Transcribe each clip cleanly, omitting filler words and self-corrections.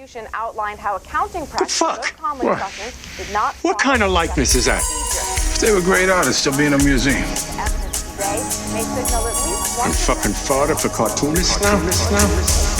prosecution outlined how accounting practices fuck? of Conley What? Sessions did not. What kind of likeness is that? If they were great artists, they'll be in a museum. Evidence today may signal at least one. I'm fucking fodder for cartoonists now.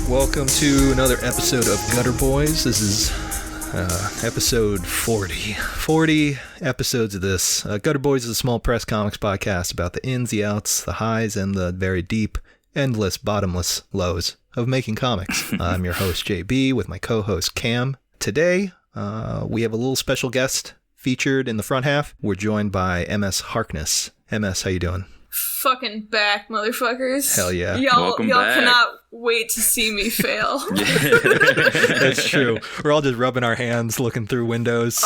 Welcome to another episode of Gutter Boys. This is episode 40. 40 episodes of this. Gutter Boys is a small press comics podcast about the ins, the outs, the highs, and the very deep, endless, bottomless lows of making comics. I'm your host, JB, with my co-host, Cam. Today, we have a little special guest featured in the front half. We're joined by MS Harkness. MS, how you doing? Fucking back, motherfuckers. Hell yeah. Y'all back. cannot wait to see me fail. That's true. We're all just rubbing our hands, looking through windows,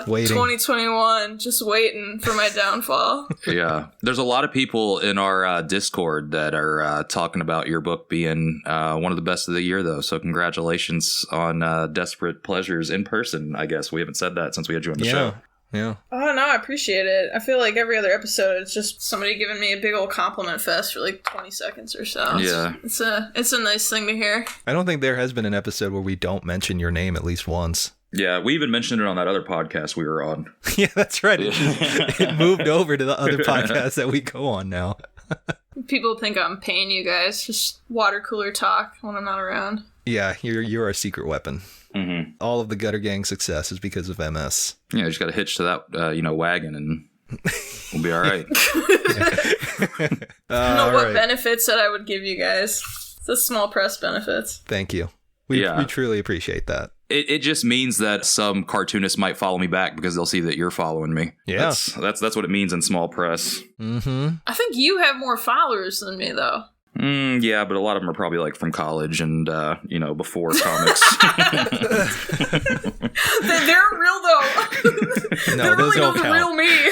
waiting. 2021, just waiting for my downfall. Yeah. There's a lot of people in our Discord that are talking about your book being one of the best of the year, though. So congratulations on Desperate Pleasures in person, I guess. We haven't said that since we had you on the show. Yeah. Oh, no, I appreciate it. I feel like every other episode, it's just somebody giving me a big old compliment fest for like 20 seconds or so. Yeah. It's a nice thing to hear. I don't think there has been an episode where we don't mention your name at least once. Yeah, we even mentioned it on that other podcast we were on. Yeah, that's right. It moved over to the other podcast that we go on now. People think I'm paying you guys. Just water cooler talk when I'm not around. Yeah, you're our secret weapon. Mm-hmm. All of the Gutter Gang success is because of MS. Yeah, you just got to hitch to that, wagon and we'll be all right. I don't know what benefits that I would give you guys. It's a small press benefits. Thank you. We truly appreciate that. It just means that some cartoonists might follow me back because they'll see that you're following me. Yeah. That's what it means in small press. Mm-hmm. I think you have more followers than me, though. Yeah, but a lot of them are probably like from college and, before comics. They're real, though. No, they're those really don't the count. real me.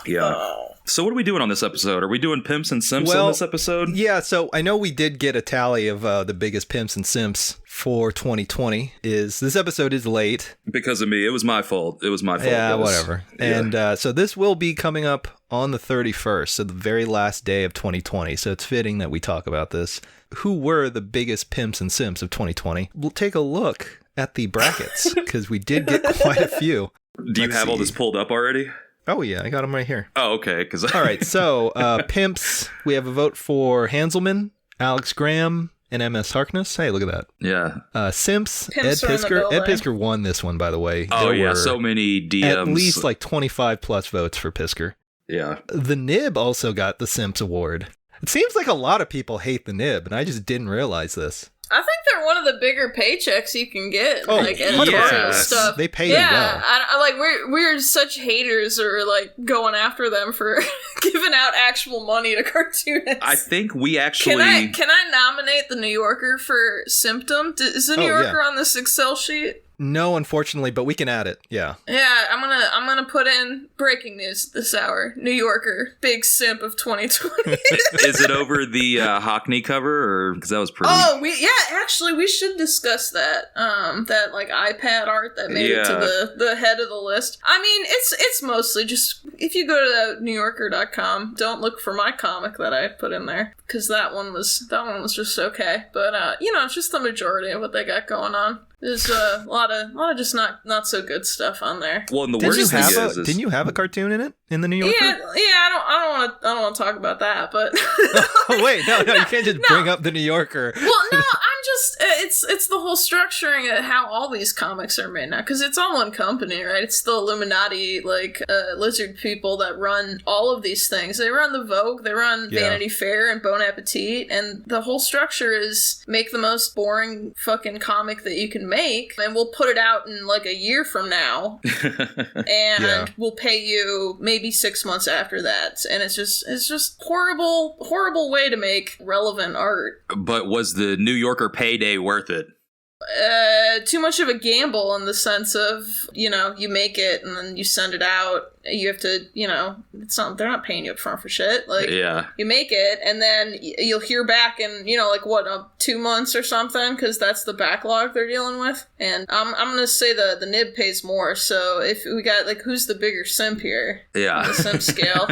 Yeah. Oh. So what are we doing on this episode? Are we doing Pimps and Simps on this episode? Yeah, so I know we did get a tally of the biggest Pimps and Simps for 2020. This episode is late. Because of me. It was my fault. Yeah, Yeah, whatever. And so this will be coming up on the 31st, so the very last day of 2020. So it's fitting that we talk about this. Who were the biggest Pimps and Simps of 2020? We'll take a look at the brackets, because we did get quite a few. Do you have all this pulled up already? Oh, yeah, I got them right here. Oh, okay. All right, so Pimps, we have a vote for Hanselman, Alex Graham, and MS Harkness. Hey, look at that. Yeah. Simps, Pimps Ed are in the Pisker. Ed building. Pisker won this one, by the way. Oh, There yeah. were So many DMs. at least like 25 plus votes for Pisker. Yeah. The Nib also got the Simps Award. It seems like a lot of people hate the Nib, and I just didn't realize this. I think they're one of the bigger paychecks you can get. Oh, like editorial yes. stuff. They pay you well. I like we're such haters or like going after them for giving out actual money to cartoonists. I think we actually... Can I nominate the New Yorker for Symptom? Is the New Yorker on this Excel sheet? No, unfortunately, but we can add it. Yeah. Yeah, I'm gonna put in breaking news this hour. New Yorker, big simp of 2020. Is it over the Hockney cover, or because that was pretty? Oh, actually, we should discuss that. That like iPad art that made it to the head of the list. I mean, it's mostly just if you go to NewYorker.com, don't look for my comic that I put in there because that one was just okay. But it's just the majority of what they got going on. There's a lot of just not so good stuff on there. Well, and the Didn't worst thing is you have a cartoon in it? in the New Yorker? Yeah. I don't want to talk about that, but Oh, wait, no, you can't just bring up the New Yorker. well, no, I'm just it's the whole structuring of how all these comics are made now, because it's all one company, right? It's the Illuminati, like lizard people that run all of these things. They run the Vogue, they run Vanity Fair and Bon Appetit, and the whole structure is make the most boring fucking comic that you can make, and we'll put it out in like a year from now, and we'll pay you maybe 6 months after that, and it's just horrible way to make relevant art. But was the New Yorker payday worth it? Too much of a gamble in the sense of, you make it and then you send it out. You have to, they're not paying you up front for shit. Like, you make it and then you'll hear back in, 2 months or something, because that's the backlog they're dealing with. And I'm gonna say the nib pays more. So if we got, like, who's the bigger simp here? Yeah. On the simp scale.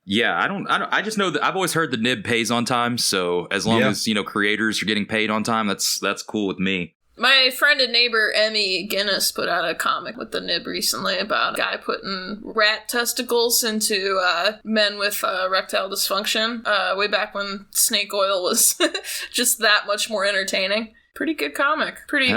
Yeah, I just know that I've always heard the nib pays on time, so as long as, creators are getting paid on time, that's cool with me. My friend and neighbor Emmy Guinness put out a comic with the nib recently about a guy putting rat testicles into men with erectile dysfunction, way back when snake oil was just that much more entertaining. Pretty good comic. Pretty,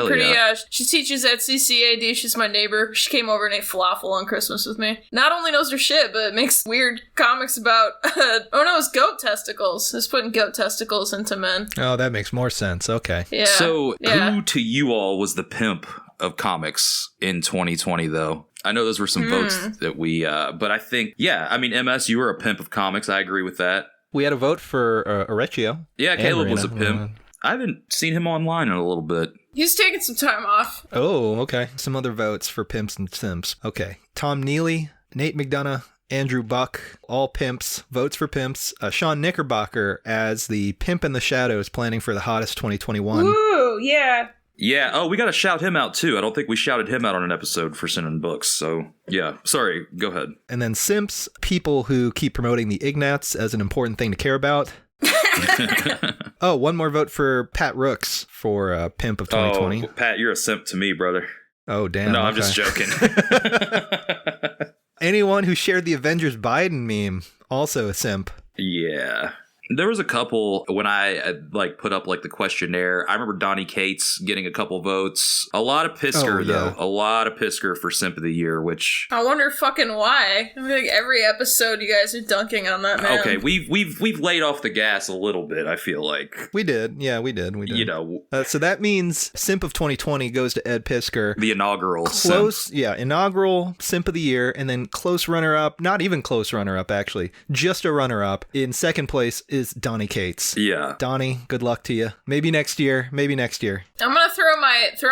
she teaches at CCAD. She's my neighbor. She came over and ate falafel on Christmas with me. Not only knows her shit, but makes weird comics about, it's goat testicles. It's putting goat testicles into men. Oh, that makes more sense. Okay. Yeah. So who to you all was the pimp of comics in 2020, though? I know those were some votes that we, but I think, MS, you were a pimp of comics. I agree with that. We had a vote for Orecchio. Yeah, Caleb was a pimp. I haven't seen him online in a little bit. He's taking some time off. Oh, okay. Some other votes for pimps and simps. Okay. Tom Neely, Nate McDonough, Andrew Buck, all pimps. Votes for pimps. Sean Knickerbocker as the pimp in the shadows planning for the hottest 2021. Woo, yeah. Yeah, we got to shout him out, too. I don't think we shouted him out on an episode for sending books, so yeah. Sorry, go ahead. And then simps, people who keep promoting the Ignats as an important thing to care about. Oh, one more vote for Pat Rooks for Pimp of 2020. Oh, Pat, you're a simp to me, brother. Oh, damn. No, I'm just joking. Anyone who shared the Avengers Biden meme, also a simp. Yeah. There was a couple when I put up the questionnaire. I remember Donnie Cates getting a couple votes. A lot of Pisker though. A lot of Pisker for Simp of the Year, which I wonder fucking why. I mean, every episode you guys are dunking on that man. Okay, we've laid off the gas a little bit, I feel like. We did. So that means Simp of 2020 goes to Ed Pisker. The inaugural simp. Inaugural Simp of the Year, and then close runner-up, not even close runner-up actually, just a runner-up. In second place is Donnie Cates. Yeah. Donnie, good luck to you. Maybe next year. I'm gonna throw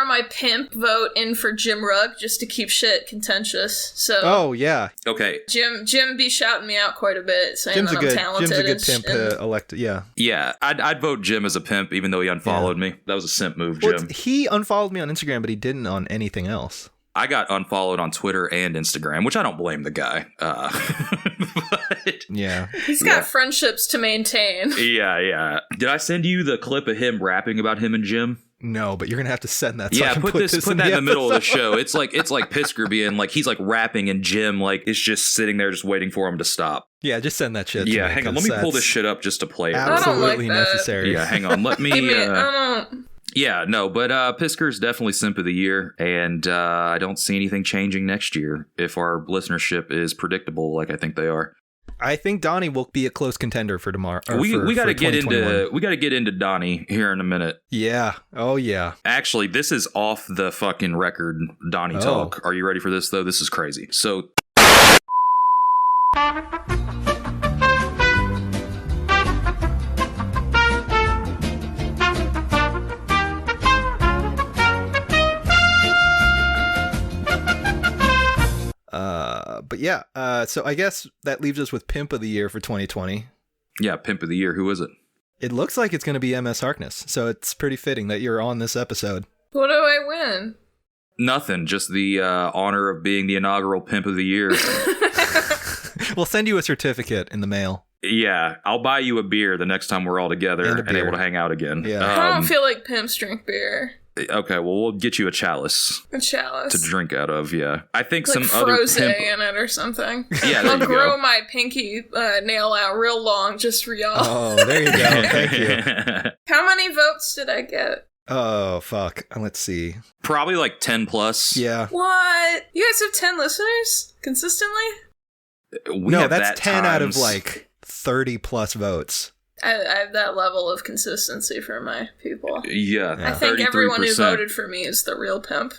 my pimp vote in for Jim Rugg just to keep shit contentious. So. Oh yeah. Okay. Jim be shouting me out quite a bit, saying I'm talented. Jim's a good pimp elected. Yeah. Yeah. I'd vote Jim as a pimp, even though he unfollowed me. That was a simp move, Jim. Well, he unfollowed me on Instagram, but he didn't on anything else. I got unfollowed on Twitter and Instagram, which I don't blame the guy. But yeah. He's got friendships to maintain. Yeah. Did I send you the clip of him rapping about him and Jim? No, but you're gonna have to send that. So yeah, put that in the middle of the show. It's like Pisker being he's rapping and Jim is just sitting there just waiting for him to stop. Yeah, just send that shit. Yeah, hang on. Let me pull this shit up just to play it. Absolutely necessary. Yeah, hang on. Let me. Yeah, no, but Pisker's definitely Simp of the Year, and I don't see anything changing next year if our listenership is predictable like I think they are. I think Donnie will be a close contender for tomorrow. We got to get into Donnie here in a minute. Yeah. Oh yeah. Actually, this is off the fucking record Donnie talk. Are you ready for this though? This is crazy. So. But yeah, so I guess that leaves us with Pimp of the Year for 2020. Yeah, Pimp of the Year. Who is it? It looks like it's going to be MS Harkness, so it's pretty fitting that you're on this episode. What do I win? Nothing, just the honor of being the inaugural Pimp of the Year. We'll send you a certificate in the mail. Yeah, I'll buy you a beer the next time we're all together and able to hang out again. Yeah. I don't feel like pimps drink beer. Okay, well, we'll get you a chalice. A chalice. To drink out of, yeah. I think like some other Froze pimp... in it or something. Yeah, there I'll you grow go. my pinky nail out real long just for y'all. Oh, there you go. Thank you. How many votes did I get? Oh, fuck. Let's see. Probably like 10 plus. Yeah. What? You guys have 10 listeners? Consistently? We No, have that's that 10 out of times- like 30 plus votes. I have that level of consistency for my people. Yeah, I think 33%. everyone who voted for me is the real pimp.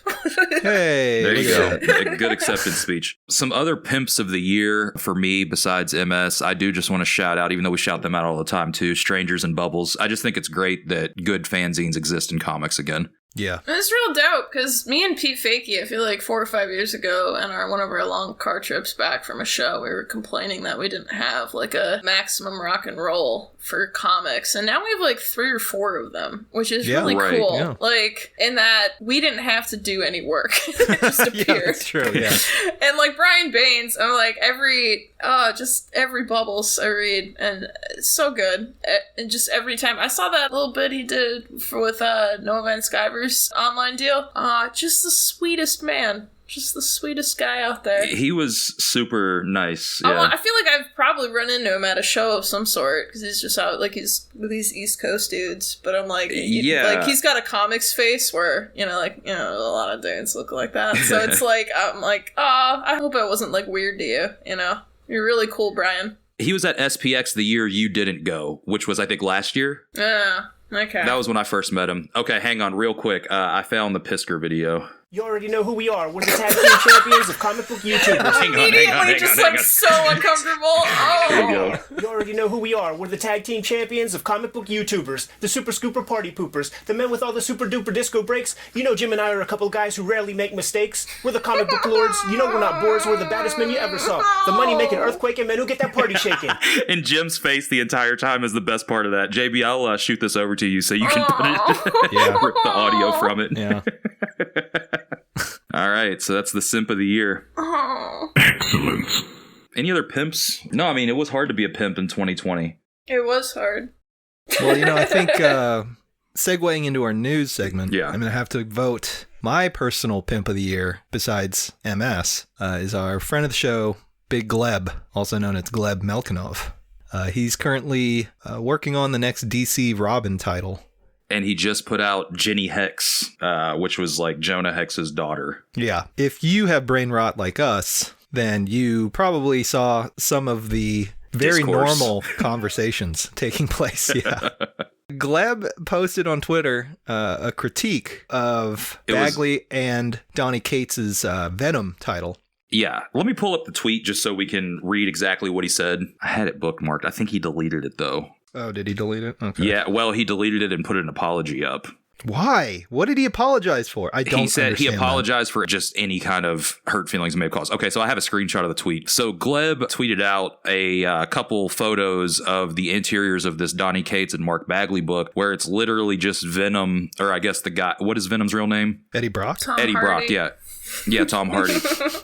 Hey, There you look at go. A good acceptance speech. Some other pimps of the year for me besides MS, I do just want to shout out, even though we shout them out all the time too, Strangers and Bubbles. I just think it's great that good fanzines exist in comics again. Yeah. It's real dope, because me and Pete Fakey, I feel like 4 or 5 years ago, on one of our long car trips back from a show, we were complaining that we didn't have, like, a maximum rock and roll for comics, and now we have, like, 3 or 4 of them, which is really right, cool. yeah. Like, in that we didn't have to do any work. It just appeared. Yeah, that's true, yeah. And, like, Brian Baines, I'm like, every Bubbles I read, and it's so good. And just every time, I saw that little bit he did with Noah Van Sciver's online deal. Just the sweetest man. Just the sweetest guy out there. He was super nice. Yeah. I feel like I've probably run into him at a show of some sort, because he's just out, like, he's with these East Coast dudes, but I'm like, Yeah. like, he's got a comics face where, a lot of dudes look like that, so it's like, I'm like, I hope I wasn't, like, weird to you, You're really cool, Brian. He was at SPX the year you didn't go, which was, I think, last year. Yeah, okay. That was when I first met him. Okay, hang on real quick. I found the Pisker video. You already know who we are. We're the tag team champions of comic book YouTubers. Immediately just so uncomfortable. Oh. You already know who we are. We're the tag team champions of comic book YouTubers. The super scooper party poopers. The men with all the super duper disco breaks. You know Jim and I are a couple guys who rarely make mistakes. We're the comic book lords. You know we're not boards. We're the baddest men you ever saw. The money making earthquake and men who get that party shaking. And Jim's face the entire time is the best part of that. JB, I'll shoot this over to you so you can put it, Yeah. rip the audio from it. Yeah. All right, so that's the simp of the year. Oh. Excellent. Any other pimps? No, I mean, it was hard to be a pimp in 2020. It was hard. Well, I think segueing into our news segment, Yeah. I'm going to have to vote my personal pimp of the year, besides MS, is our friend of the show, Big Gleb, also known as Gleb Melkinov. He's currently working on the next DC Robin title. And he just put out Jenny Hex, which was like Jonah Hex's daughter. Yeah. If you have brain rot like us, then you probably saw some of the very Discourse. normal conversations taking place. Yeah. Gleb posted on Twitter a critique of Bagley and Donny Cates's Venom title. Yeah. Let me pull up the tweet just so we can read exactly what he said. I had it bookmarked. I think he deleted it, though. Oh, did he delete it? Okay. Yeah, well, he deleted it and put an apology up. Why? What did he apologize for? I don't He said he understand apologized for just any kind of hurt feelings it may have caused. Okay, so I have a screenshot of the tweet. So Gleb tweeted out a couple photos of the interiors of this Donny Cates and Mark Bagley book where it's literally just Venom, or I guess the guy, what is Venom's real name? that. Eddie Brock? Tom Eddie Hardy. Brock, yeah. Yeah, Tom Hardy.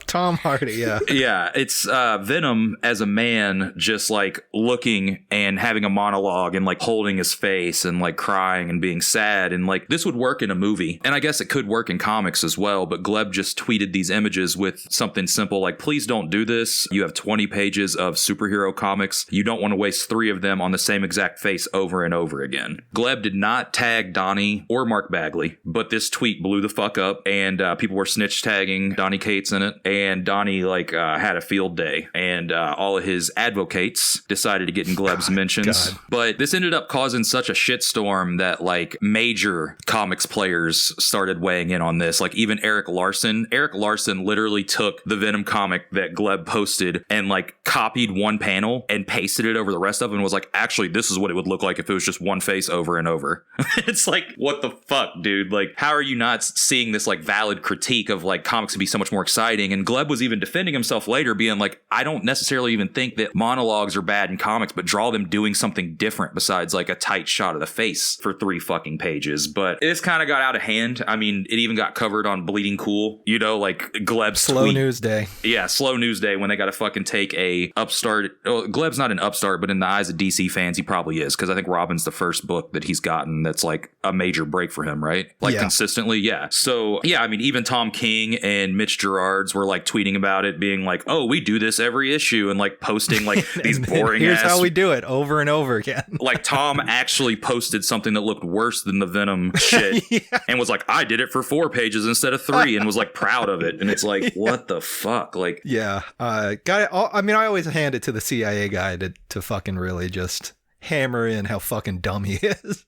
Tom Hardy, yeah. Yeah, it's Venom as a man just like looking and having a monologue and like holding his face and like crying and being sad, and like this would work in a movie, and I guess it could work in comics as well, but Gleb just tweeted these images with something simple like, please don't do this. You have 20 pages of superhero comics. You don't want to waste 3 of them on the same exact face over and over again. Gleb did not tag Donnie or Mark Bagley, but this tweet blew the fuck up, and people were snitch tagging Donny Cates in it, and Donnie had a field day, and all of his advocates decided to get in Gleb's mentions. God. But this ended up causing such a shitstorm that like major comics players started weighing in on this. Like even Eric Larson literally took the Venom comic that Gleb posted and like copied one panel and pasted it over the rest of it and was like, actually, this is what it would look like if it was just one face over and over. It's like, what the fuck, dude? Like, how are you not seeing this like valid critique of like comics can be so much more exciting. And Gleb was even defending himself later, being like, I don't necessarily even think that monologues are bad in comics, but draw them doing something different besides like a tight shot of the face for 3 fucking pages. But this kind of got out of hand. I mean, it even got covered on Bleeding Cool, you know, like Gleb's Slow news day. Yeah, slow news day when they got to fucking take a upstart. Oh, Gleb's not an upstart, but in the eyes of DC fans, he probably is, because I think Robin's the first book that he's gotten that's like a major break for him, right? Like consistently, yeah. So yeah, I mean, even Tom King and Mitch Gerards were like tweeting about it, being like, "Oh, we do this every issue," and like posting like these boring. Here's how we do it over and over again. Like Tom actually posted something that looked worse than the Venom shit, and was like, "I did it for 4 pages instead of 3," and was like proud of it. And it's like, what the fuck, like, I mean, I always hand it to the CIA guy to fucking really just hammer in how fucking dumb he is.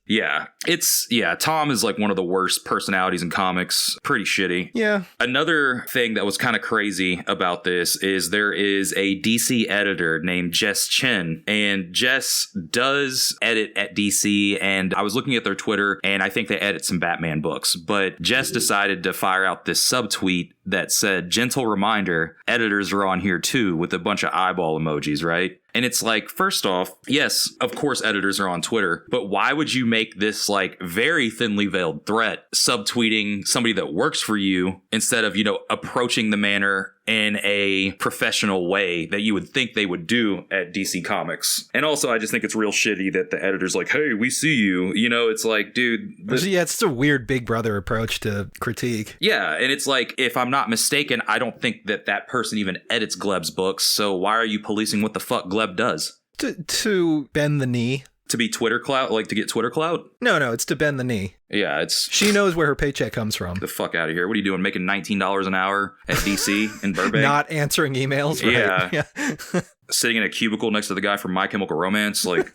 Tom is like one of the worst personalities in comics. Pretty shitty. Yeah. Another thing that was kind of crazy about this is there is a DC editor named Jess Chen, and Jess does edit at DC, and I was looking at their Twitter, and I think they edit some Batman books, but Jess decided to fire out this subtweet that said, "Gentle reminder, editors are on here too," with a bunch of eyeball emojis, right? And it's like, first off, yes, of course editors are on Twitter, but why would you make this like very thinly veiled threat subtweeting somebody that works for you instead of, you know, approaching the manner in a professional way that you would think they would do at DC Comics? And also, I just think it's real shitty that the editor's like, "Hey, we see you." You know, it's like, dude. Yeah, it's a weird Big Brother approach to critique. Yeah, and it's like, if I'm not mistaken, I don't think that person even edits Gleb's books, so why are you policing what the fuck Gleb does? To bend the knee. To be Twitter clout, like to get Twitter clout? No, it's to bend the knee. Yeah, it's... She knows where her paycheck comes from. The fuck out of here. What are you doing, making $19 an hour at DC in Burbank? Not answering emails, right? Yeah. Sitting in a cubicle next to the guy from My Chemical Romance, like...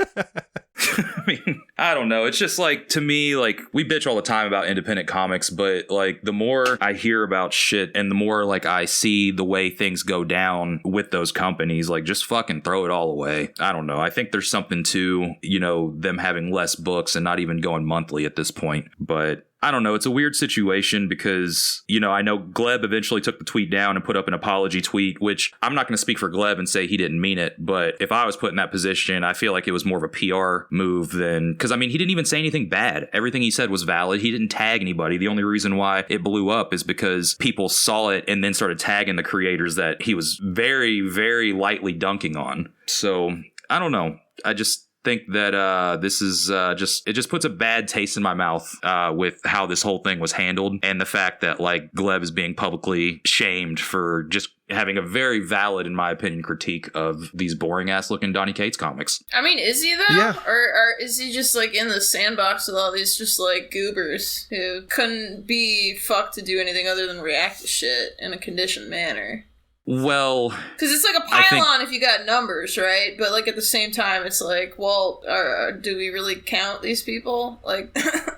I mean, I don't know. It's just like, to me, like, we bitch all the time about independent comics, but like the more I hear about shit and the more like I see the way things go down with those companies, like, just fucking throw it all away. I don't know. I think there's something to, you know, them having less books and not even going monthly at this point. But I don't know. It's a weird situation because, you know, I know Gleb eventually took the tweet down and put up an apology tweet, which I'm not going to speak for Gleb and say he didn't mean it. But if I was put in that position, I feel like it was more of a PR move than, because I mean, he didn't even say anything bad. Everything he said was valid. He didn't tag anybody. The only reason why it blew up is because people saw it and then started tagging the creators that he was very, very lightly dunking on. So I don't know. I just think that this is it just puts a bad taste in my mouth with how this whole thing was handled, and the fact that like Gleb is being publicly shamed for just having a very valid, in my opinion, critique of these boring ass looking Donny Cates comics. I mean, is he though? Yeah. Or is he just like in the sandbox with all these just like goobers who couldn't be fucked to do anything other than react to shit in a conditioned manner? Well, because it's like a pylon if you got numbers, right? But like at the same time, it's like, well, do we really count these people? Like,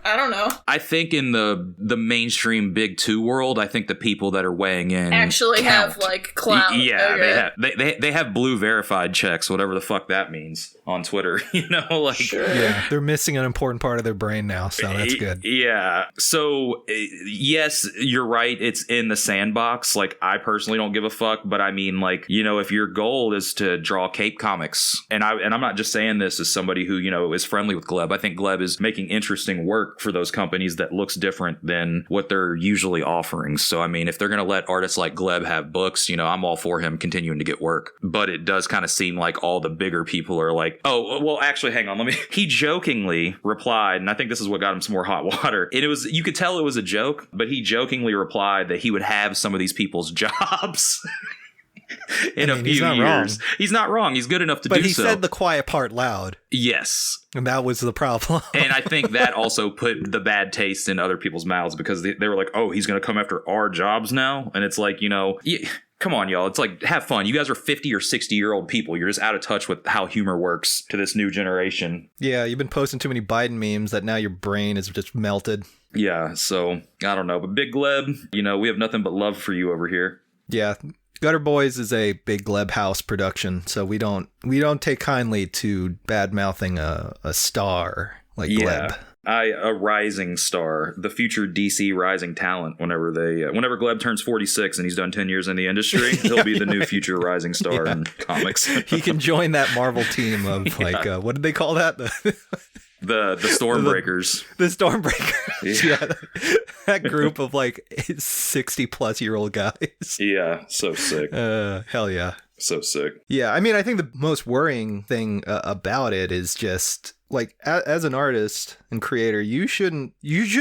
I don't know. I think in the mainstream Big Two world, I think the people that are weighing in actually count. Have like clout. Yeah, okay. they have blue verified checks, whatever the fuck that means, on Twitter. You know, like yeah, they're missing an important part of their brain now, so that's good. Yeah. So yes, you're right. It's in the sandbox. Like, I personally don't give a fuck. But I mean, like, you know, if your goal is to draw Cape comics, and I'm not just saying this as somebody who, you know, is friendly with Gleb. I think Gleb is making interesting work for those companies that looks different than what they're usually offering. So, I mean, if they're going to let artists like Gleb have books, you know, I'm all for him continuing to get work. But it does kind of seem like all the bigger people are like, oh, well, actually, hang on. He jokingly replied, and I think this is what got him some more hot water. And it was, you could tell it was a joke, but he jokingly replied that he would have some of these people's jobs. In a few years. He's not wrong. He's good enough to do so. But he said the quiet part loud. Yes. And that was the problem. And I think that also put the bad taste in other people's mouths, because they were like, oh, he's going to come after our jobs now. And it's like, you know, come on, y'all. It's like, have fun. You guys are 50 or 60-year-old people. You're just out of touch with how humor works to this new generation. Yeah, you've been posting too many Biden memes that now your brain is just melted. Yeah, so I don't know. But Big Gleb, you know, we have nothing but love for you over here. Yeah. Gutter Boys is a big Gleb House production, so we don't take kindly to bad mouthing a star like Gleb. A rising star, the future DC rising talent. Whenever Gleb turns 46 and he's done 10 years in the industry, he'll be the new future rising star in comics. He can join that Marvel team of what did they call that? The Stormbreakers. The Stormbreakers. Yeah. That group of 60 plus year old guys. Yeah, so sick. Hell yeah. So sick. Yeah, I mean, I think the most worrying thing about it is just as an artist and creator, you shouldn't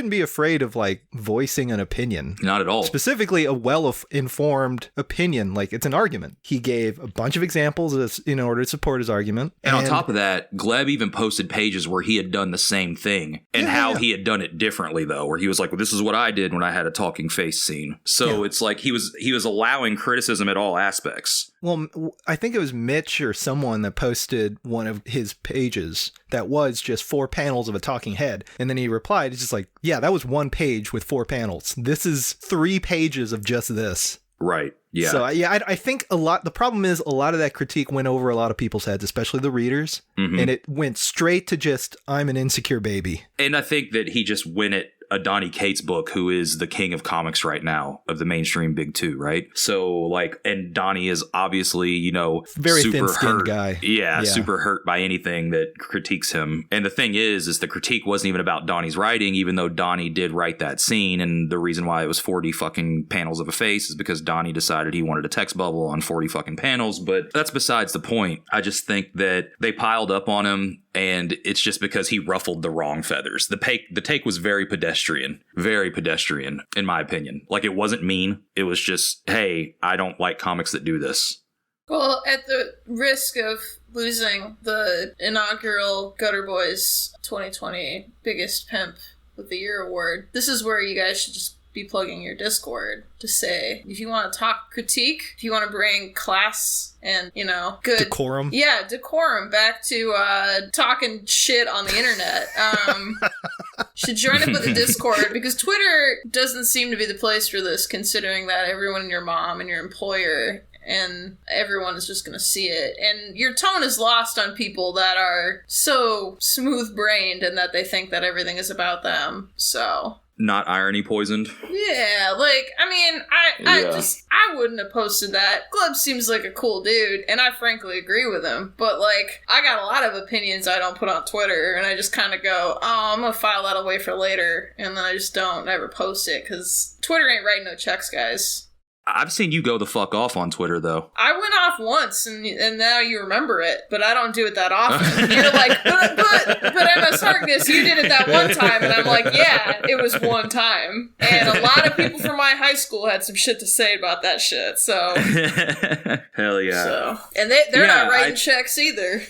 be afraid of voicing an opinion. Not at all. Specifically, a well-informed opinion. It's an argument. He gave a bunch of examples in order to support his argument. And on top of that, Gleb even posted pages where he had done the same thing and how he had done it differently, though, where he was like, well, this is what I did when I had a talking face scene. So it's like he was allowing criticism at all aspects. Well, I think it was Mitch or someone that posted one of his pages that was just 4 panels of a talking head. And then he replied, it's just yeah, that was 1 page with 4 panels. This is 3 pages of just this. Right. Yeah. So, I think the problem is a lot of that critique went over a lot of people's heads, especially the readers. Mm-hmm. And it went straight to just, I'm an insecure baby. And I think that he just went at a Donny Cates book, who is the king of comics right now of the mainstream big two, right? So and Donny is obviously, very super thin-skinned hurt. Guy. Yeah, super hurt by anything that critiques him. And the thing is the critique wasn't even about Donny's writing, even though Donny did write that scene. And the reason why it was 40 fucking panels of a face is because Donny decided he wanted a text bubble on 40 fucking panels. But that's besides the point. I just think that they piled up on him, and it's just because he ruffled the wrong feathers. The take was very pedestrian, in my opinion. It wasn't mean. It was just, hey, I don't like comics that do this. Well, at the risk of losing the inaugural Gutter Boys 2020 Biggest Pimp with the Year award, this is where you guys should just be plugging your Discord to say, if you want to talk critique, if you want to bring class and, good decorum. Yeah, decorum back to talking shit on the internet. Should join up with the Discord, because Twitter doesn't seem to be the place for this, considering that everyone and your mom and your employer and everyone is just going to see it. And your tone is lost on people that are so smooth-brained and that they think that everything is about them. So... Not irony poisoned. Yeah, I wouldn't have posted that. Gleb seems like a cool dude, and I frankly agree with him. But, I got a lot of opinions I don't put on Twitter, and I just kind of go, I'm gonna file that away for later, and then I just don't ever post it, because Twitter ain't writing no checks, guys. I've seen you go the fuck off on Twitter, though. I went off once, and now you remember it, but I don't do it that often. You're like, but MS Harkness, you did it that one time, and I'm like, yeah, it was one time. And a lot of people from my high school had some shit to say about that shit, so. Hell yeah. So, and they're not writing checks either.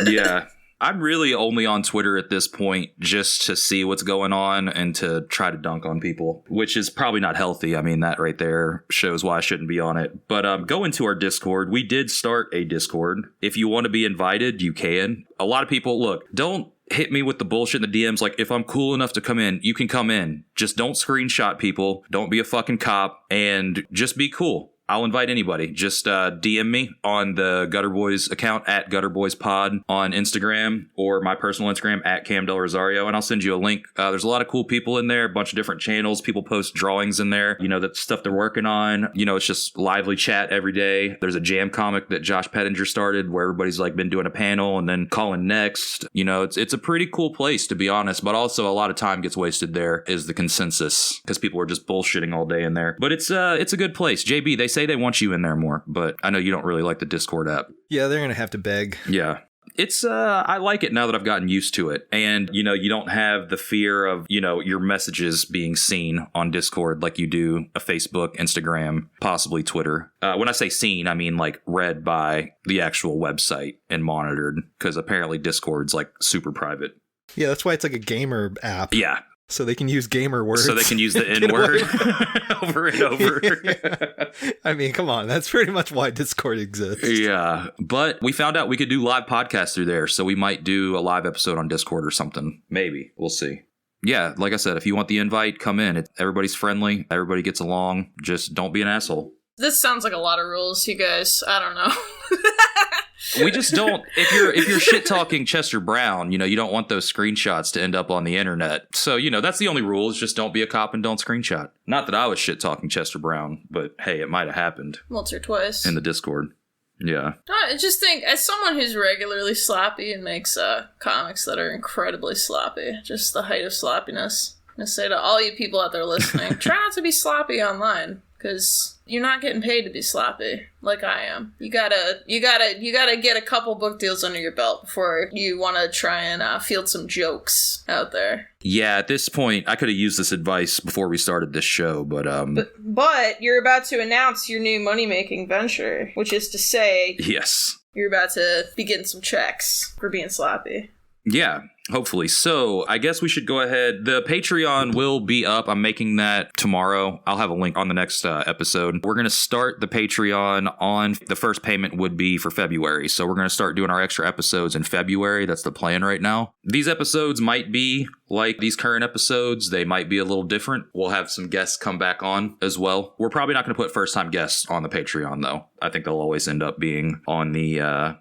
Yeah. I'm really only on Twitter at this point just to see what's going on and to try to dunk on people, which is probably not healthy. I mean, that right there shows why I shouldn't be on it. But go into our Discord. We did start a Discord. If you want to be invited, you can. A lot of people, look, don't hit me with the bullshit in the DMs. If I'm cool enough to come in, you can come in. Just don't screenshot people. Don't be a fucking cop, and just be cool. I'll invite anybody. Just DM me on the Gutter Boys account at Gutter Boys Pod on Instagram, or my personal Instagram at Cam Del Rosario, and I'll send you a link. There's a lot of cool people in there, a bunch of different channels. People post drawings in there, that stuff they're working on. It's just lively chat every day. There's a jam comic that Josh Pettinger started where everybody's been doing a panel and then calling next. It's a pretty cool place, to be honest, but also a lot of time gets wasted there is the consensus, because people are just bullshitting all day in there. But it's a good place. JB, they say they want you in there more, but I know you don't really like the Discord app. Yeah, they're gonna have to beg. Yeah. It's I like it now that I've gotten used to it. And you don't have the fear of your messages being seen on Discord like you do a Facebook, Instagram, possibly Twitter. When I say seen, I mean read by the actual website and monitored, because apparently Discord's super private. Yeah, that's why it's a gamer app. Yeah. So they can use gamer words. So they can use the N-word over and over. I mean, come on. That's pretty much why Discord exists. Yeah. But we found out we could do live podcasts through there. So we might do a live episode on Discord or something. Maybe. We'll see. Yeah, like I said, if you want the invite, come in. Everybody's friendly. Everybody gets along. Just don't be an asshole. This sounds like a lot of rules, you guys. I don't know. We just don't. If you're shit talking Chester Brown, you don't want those screenshots to end up on the internet. So that's the only rule: is just don't be a cop and don't screenshot. Not that I was shit talking Chester Brown, but hey, it might have happened once or twice in the Discord. Yeah. I just think, as someone who's regularly sloppy and makes comics that are incredibly sloppy, just the height of sloppiness, I'm gonna say to all you people out there listening, try not to be sloppy online, because you're not getting paid to be sloppy like I am. You gotta get a couple book deals under your belt before you want to try and field some jokes out there. Yeah, at this point, I could have used this advice before we started this show, but you're about to announce your new money-making venture, which is to say, yes, you're about to be getting some checks for being sloppy. Yeah, hopefully. So I guess we should go ahead. The Patreon will be up. I'm making that tomorrow. I'll have a link on the next episode. We're going to start the Patreon on the first payment would be for February. So we're going to start doing our extra episodes in February. That's the plan right now. These episodes might be like these current episodes. They might be a little different. We'll have some guests come back on as well. We're probably not going to put first-time guests on the Patreon, though. I think they'll always end up being on the,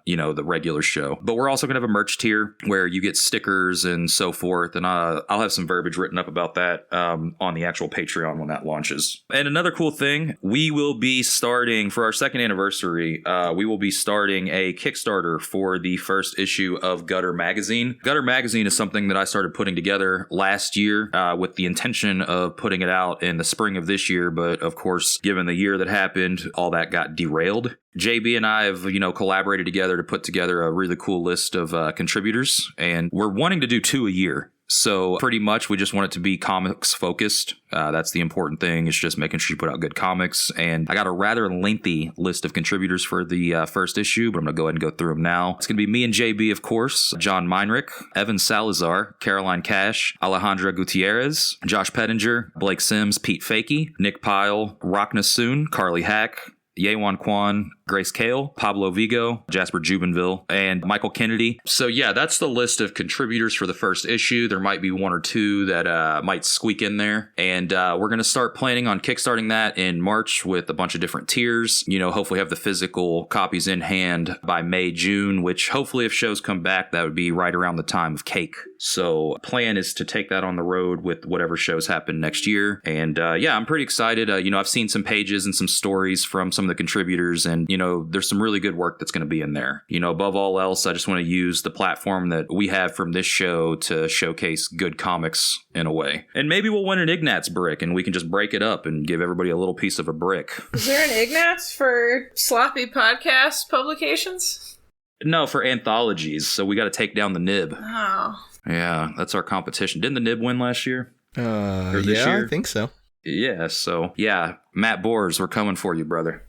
the regular show. But we're also going to have a merch tier where you get stickers and so forth. And I'll have some verbiage written up about that on the actual Patreon when that launches. And another cool thing, we will be starting, for our second anniversary, we will be starting a Kickstarter for the first issue of Gutter Magazine. Gutter Magazine is something that I started putting together last year with the intention of putting it out in the spring of this year. But of course, given the year that happened, all that got derailed. JB and I have, collaborated together to put together a really cool list of contributors, and we're wanting to do 2 a year. So pretty much we just want it to be comics focused. That's the important thing. It's just making sure you put out good comics. And I got a rather lengthy list of contributors for the first issue, but I'm going to go ahead and go through them now. It's going to be me and JB, of course, John Meinrich, Evan Salazar, Caroline Cash, Alejandra Gutierrez, Josh Pettinger, Blake Sims, Pete Fakey, Nick Pyle, Rockness Soon, Carly Hack, Yewan Kwan, Grace Kale, Pablo Vigo, Jasper Jubenville, and Michael Kennedy. So yeah, that's the list of contributors for the first issue. There might be one or two that might squeak in there. And we're going to start planning on kickstarting that in March with a bunch of different tiers. Hopefully have the physical copies in hand by May, June, which hopefully if shows come back, that would be right around the time of Cake. So plan is to take that on the road with whatever shows happen next year. And I'm pretty excited. I've seen some pages and some stories from some of the contributors, and there's some really good work that's going to be in there. Above all else, I just want to use the platform that we have from this show to showcase good comics in a way. And maybe we'll win an Ignatz brick and we can just break it up and give everybody a little piece of a brick. Is there an Ignatz for sloppy podcast publications? No, for anthologies. So we got to take down the Nib. Oh. Yeah, that's our competition. Didn't the Nib win last year? Or this year? I think so. Yeah, so yeah, Matt Bors, we're coming for you, brother.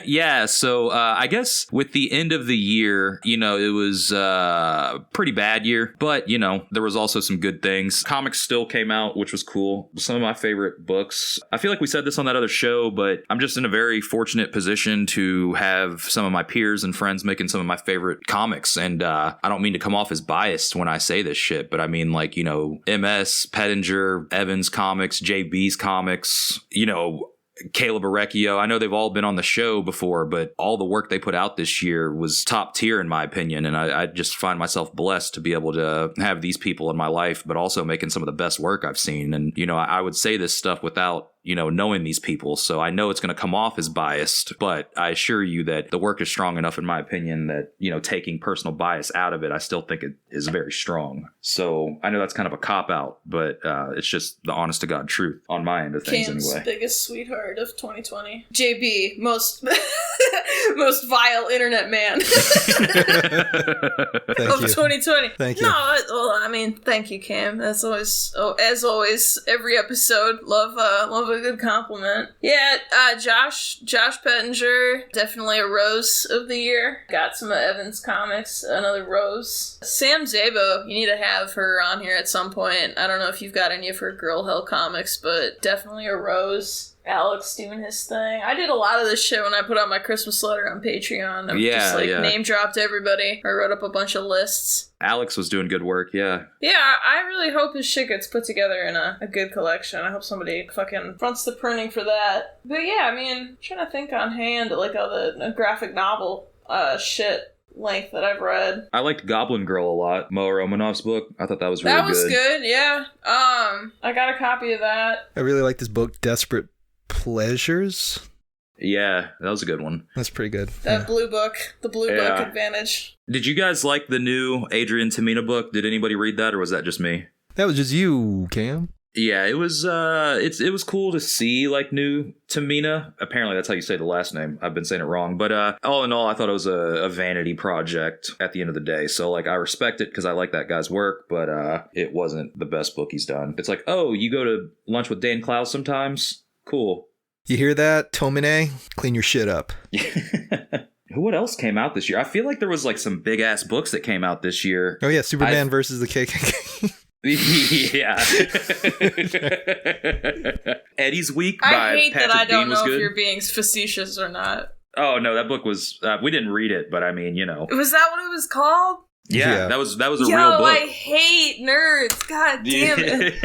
Yeah, so I guess with the end of the year, it was a pretty bad year, but, there was also some good things. Comics still came out, which was cool. Some of my favorite books. I feel like we said this on that other show, but I'm just in a very fortunate position to have some of my peers and friends making some of my favorite comics. And I don't mean to come off as biased when I say this shit, but I mean MS, Pettinger, Evans Comics, JB's Comics, Caleb Arecchio. I know they've all been on the show before, but all the work they put out this year was top tier in my opinion. And I just find myself blessed to be able to have these people in my life, but also making some of the best work I've seen. And, I would say this stuff without knowing these people. So I know it's going to come off as biased, but I assure you that the work is strong enough, in my opinion, that, taking personal bias out of it, I still think it is very strong. So I know that's kind of a cop out, but it's just the honest to God truth on my end of things. Cam's anyway. Biggest sweetheart of 2020. JB, most vile internet man of 2020. Thank you. Thank you, Cam. That's always, as always, every episode, love a good compliment. Yeah, Josh Pettinger, definitely a Rose of the year. Got some of Evans Comics, another Rose. Sam Zabo, you need to have her on here at some point. I don't know if you've got any of her Girl Hell comics, but definitely a Rose. Alex doing his thing. I did a lot of this shit when I put out my Christmas letter on Patreon. I just name dropped everybody. I wrote up a bunch of lists. Alex was doing good work, yeah. Yeah, I really hope his shit gets put together in a good collection. I hope somebody fucking fronts the printing for that. But yeah, I mean, I'm trying to think on hand, like all the graphic novel shit length that I've read. I liked Goblin Girl a lot, Moa Romanov's book. I thought that was really good. That was good, yeah. I got a copy of that. I really like this book, Desperate Pleasures. Yeah, that was a good one. That's pretty good. That blue book, the blue book advantage. Did you guys like the new Adrian Tamina book? Did anybody read that, or was that just me? That was just you, Cam. Yeah, it was it was cool to see like new Tamina. Apparently that's how you say the last name. I've been saying it wrong. But all in all, I thought it was a vanity project at the end of the day. So like I respect it because I like that guy's work, but it wasn't the best book he's done. It's like, oh, you go to lunch with Dan Clowes sometimes? Cool. You hear that, Tomine? Clean your shit up. What else came out this year? I feel like there was like some big ass books that came out this year. Oh yeah, Superman versus the KKK. Yeah. Eddie's Week by I hate Patrick that I don't Dean was know good. if you're being facetious or not. Oh no, that book was we didn't read it, but I mean, you know. Was that what it was called? Yeah. that was a real book. I hate nerds. God damn it.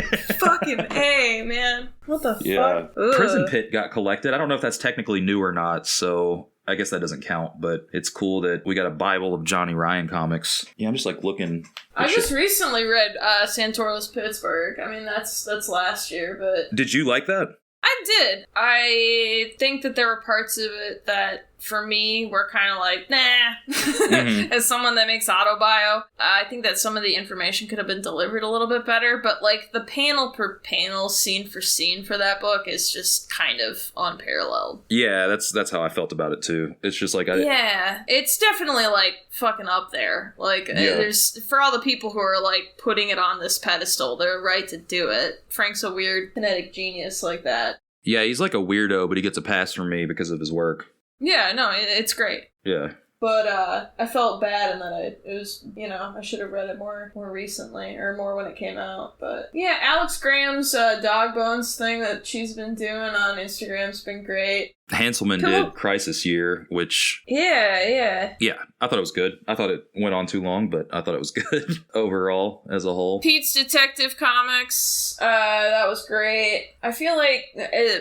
Fucking A, man. What the fuck? Ugh. Prison Pit got collected. I don't know if that's technically new or not, so I guess that doesn't count, but it's cool that we got a Bible of Johnny Ryan comics. Yeah, I'm just like looking. I just recently read Santoro's Pittsburgh. I mean, that's last year, but... Did you like that? I did. I think that there were parts of it that, for me, were kind of like, nah. Mm-hmm. As someone that makes autobio, I think that some of the information could have been delivered a little bit better, but, like, the panel per panel, scene for scene for that book is just kind of unparalleled. Yeah, that's how I felt about it, too. It's just like... Yeah, it's definitely, like, fucking up there. Like, there's... For all the people who are, like, putting it on this pedestal, they're right to do it. Frank's a weird kinetic genius like that. Yeah, he's like a weirdo, but he gets a pass from me because of his work. Yeah, no, it's great. Yeah. But I felt bad and then it was, I should have read it more recently or more when it came out. But yeah, Alex Graham's dog bones thing that she's been doing on Instagram's been great. Hanselman did Crisis Year, which... Yeah. Yeah, I thought it was good. I thought it went on too long, but I thought it was good overall as a whole. Pete's Detective Comics, that was great. I feel like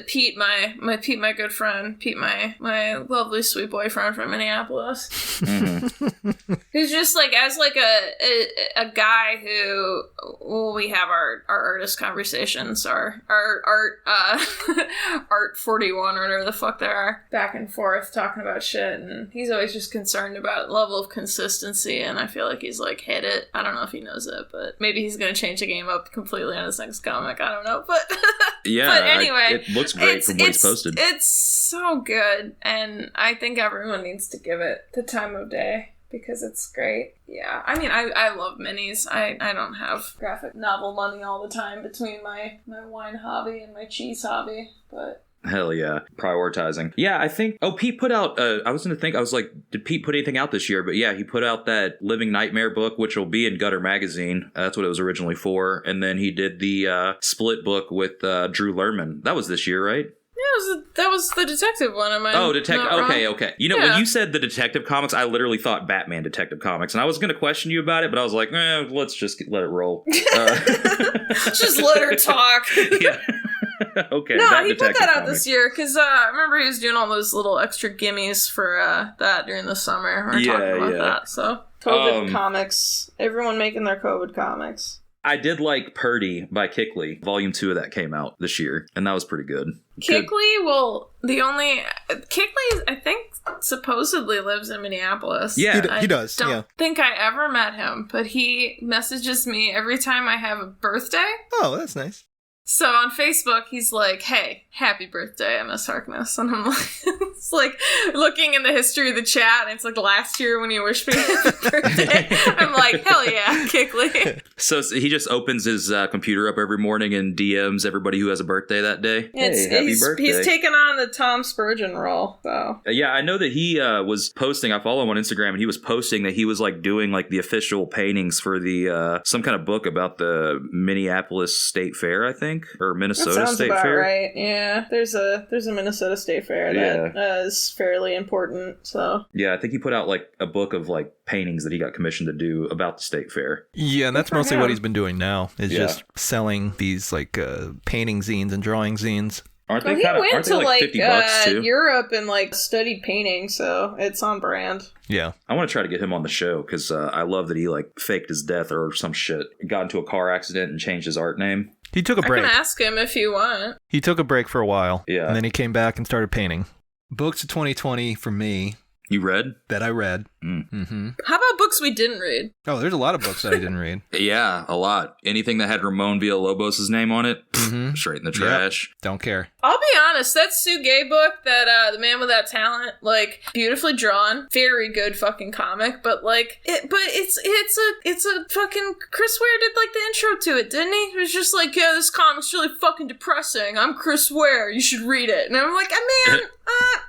Pete, my good friend, Pete, my lovely sweet boyfriend from Minneapolis, who's just like, as like a guy who, we have our artist conversations, our art 41 or whatever the fuck there are, back and forth talking about shit, and he's always just concerned about level of consistency, and I feel like he's like hit it. I don't know if he knows it, but maybe he's gonna change the game up completely on his next comic. I don't know, but yeah, but anyway, it looks great from what he's posted. It's so good, and I think everyone needs to give it the time of day because it's great. Yeah, I mean, I love minis. I don't have graphic novel money all the time between my wine hobby and my cheese hobby, but... Hell yeah. Prioritizing. Yeah, I think... Oh, Pete put out... I was like, did Pete put anything out this year? But yeah, he put out that Living Nightmare book, which will be in Gutter Magazine. That's what it was originally for. And then he did the Split book with Drew Lerman. That was this year, right? Yeah, that was the detective one. Detective. Okay. You know, when you said the Detective Comics, I literally thought Batman Detective Comics. And I was going to question you about it, but I was like, let's just let it roll. Just let her talk. Yeah. Okay. No, he put that out this year because I remember he was doing all those little extra gimmies for that during the summer. We were talking about that. So COVID comics, everyone making their COVID comics. I did like Purdy by Kickley. Volume 2 of that came out this year, and that was pretty good. Kickley, Kickley, I think, supposedly lives in Minneapolis. Yeah, he does. I don't think I ever met him, but he messages me every time I have a birthday. Oh, that's nice. So on Facebook, he's like, hey, happy birthday, MS Harkness. And I'm like, It's like looking in the history of the chat, and it's like last year when you wished me happy birthday. I'm like, hell yeah, Kickley. So he just opens his computer up every morning and DMs everybody who has a birthday that day. Hey, happy birthday. He's taken on the Tom Spurgeon role, so. Yeah, I know that he was posting, I follow him on Instagram, and he was posting that he was like doing like the official paintings for the some kind of book about the Minneapolis State Fair, I think, or Minnesota State Fair. Right, yeah. There's a Minnesota State Fair that is fairly important, so. Yeah, I think he put out like a book of like paintings that he got commissioned to do about the state fair. Yeah, and that's mostly what he's been doing now, is just selling these like painting zines and drawing zines. Aren't they like $50 too? Europe and like studied painting, so it's on brand. Yeah. I want to try to get him on the show because I love that he like faked his death or some shit. Got into a car accident and changed his art name. He took a break. I can ask him if you want. He took a break for a while. Yeah. And then he came back and started painting. Books of 2020 for me. You read? That I read. Mm-hmm. How about books we didn't read? Oh, there's a lot of books that I didn't read. Yeah, a lot. Anything that had Ramon Villalobos' name on it, straight in the trash. Yep. Don't care. I'll be honest, that Sue Gay book, that The Man Without Talent, like, beautifully drawn, very good fucking comic, but like, it's a fucking, Chris Ware did like the intro to it, didn't he? It was just like, yeah, this comic's really fucking depressing. I'm Chris Ware, you should read it. And I'm like, man, I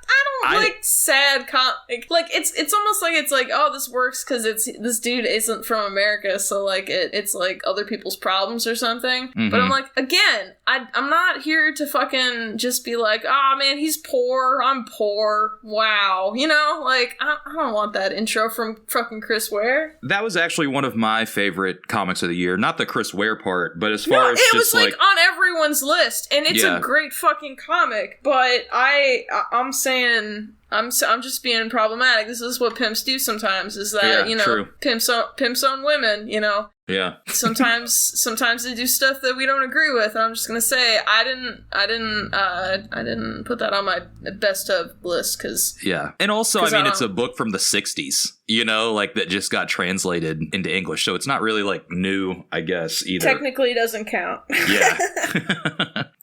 don't like sad comic. Like, it's almost like it's like, oh, this works because this dude isn't from America, so like it's like other people's problems or something. Mm-hmm. But I'm like, again, I'm not here to fucking just be like, oh man, he's poor, I'm poor, wow, you know, like I don't want that intro from fucking Chris Ware. That was actually one of my favorite comics of the year, not the Chris Ware part, but as far as it just was like on everyone's list, and it's a great fucking comic. But I'm saying. I'm just being problematic. This is what pimps do sometimes, is that, true. pimps own women, you know. Yeah. Sometimes they do stuff that we don't agree with, and I'm just gonna say I didn't put that on my best of list because and also I mean it's a book from the 60s, you know, like that just got translated into English, so it's not really like new, I guess, either. Technically doesn't count. Yeah.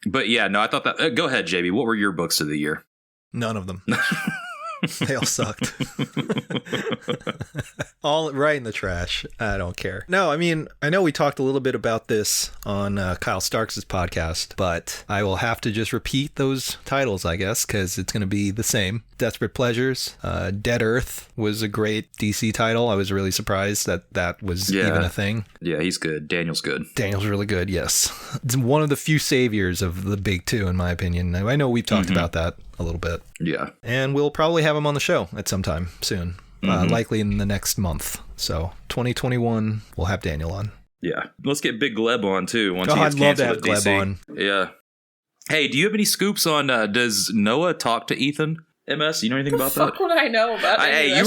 But yeah, no, I thought that. Go ahead, JB. What were your books of the year? None of them. They all sucked. All right in the trash. I don't care. No, I mean, I know we talked a little bit about this on Kyle Starks' podcast, but I will have to just repeat those titles, I guess, because it's going to be the same. Desperate Pleasures. Dead Earth was a great DC title. I was really surprised that was even a thing. Yeah, he's good. Daniel's good. Daniel's really good, yes. It's one of the few saviors of the big two, in my opinion. I know we've talked about that a little bit. Yeah. And we'll probably have him on the show at some time soon. Likely in the next month. So 2021, we'll have Daniel on. Yeah. Let's get Big Gleb on, too. Once he gets I'd love to have canceled at Gleb DC. on. Yeah. Hey, do you have any scoops on, does Noah talk to Ethan? MS, you know anything about that? Fuck would I know about that? Hey, you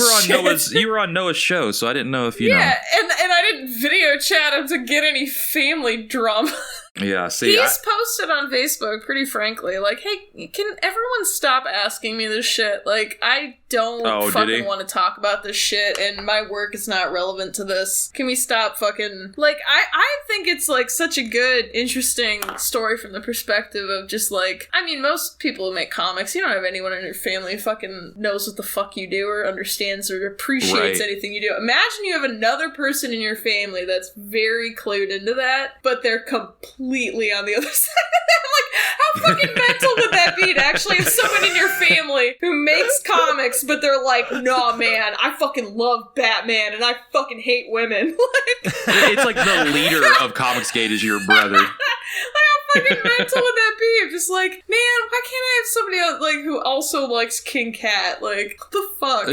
were on Noah's show, so I didn't know if you know. Yeah, and I didn't video chat him to get any family drama. Yeah, see, he's posted on Facebook, pretty frankly, like, hey, can everyone stop asking me this shit? Like, I don't fucking want to talk about this shit, and my work is not relevant to this. Can we stop fucking... Like, I think it's, like, such a good, interesting story from the perspective of just, like... I mean, most people who make comics, you don't have anyone in your family who fucking knows what the fuck you do or understands or appreciates anything you do. Imagine you have another person in your family that's very clued into that, but they're completely on the other side of that. Like, how fucking mental would that be to actually have someone in your family who makes comics, but they're like, nah, man, I fucking love Batman and I fucking hate women. Like, it's like the leader of Comicsgate is your brother. Like, how fucking mental would that be? I'm just like, man, why can't I have somebody else, like, who also likes King Cat? Like, what the fuck?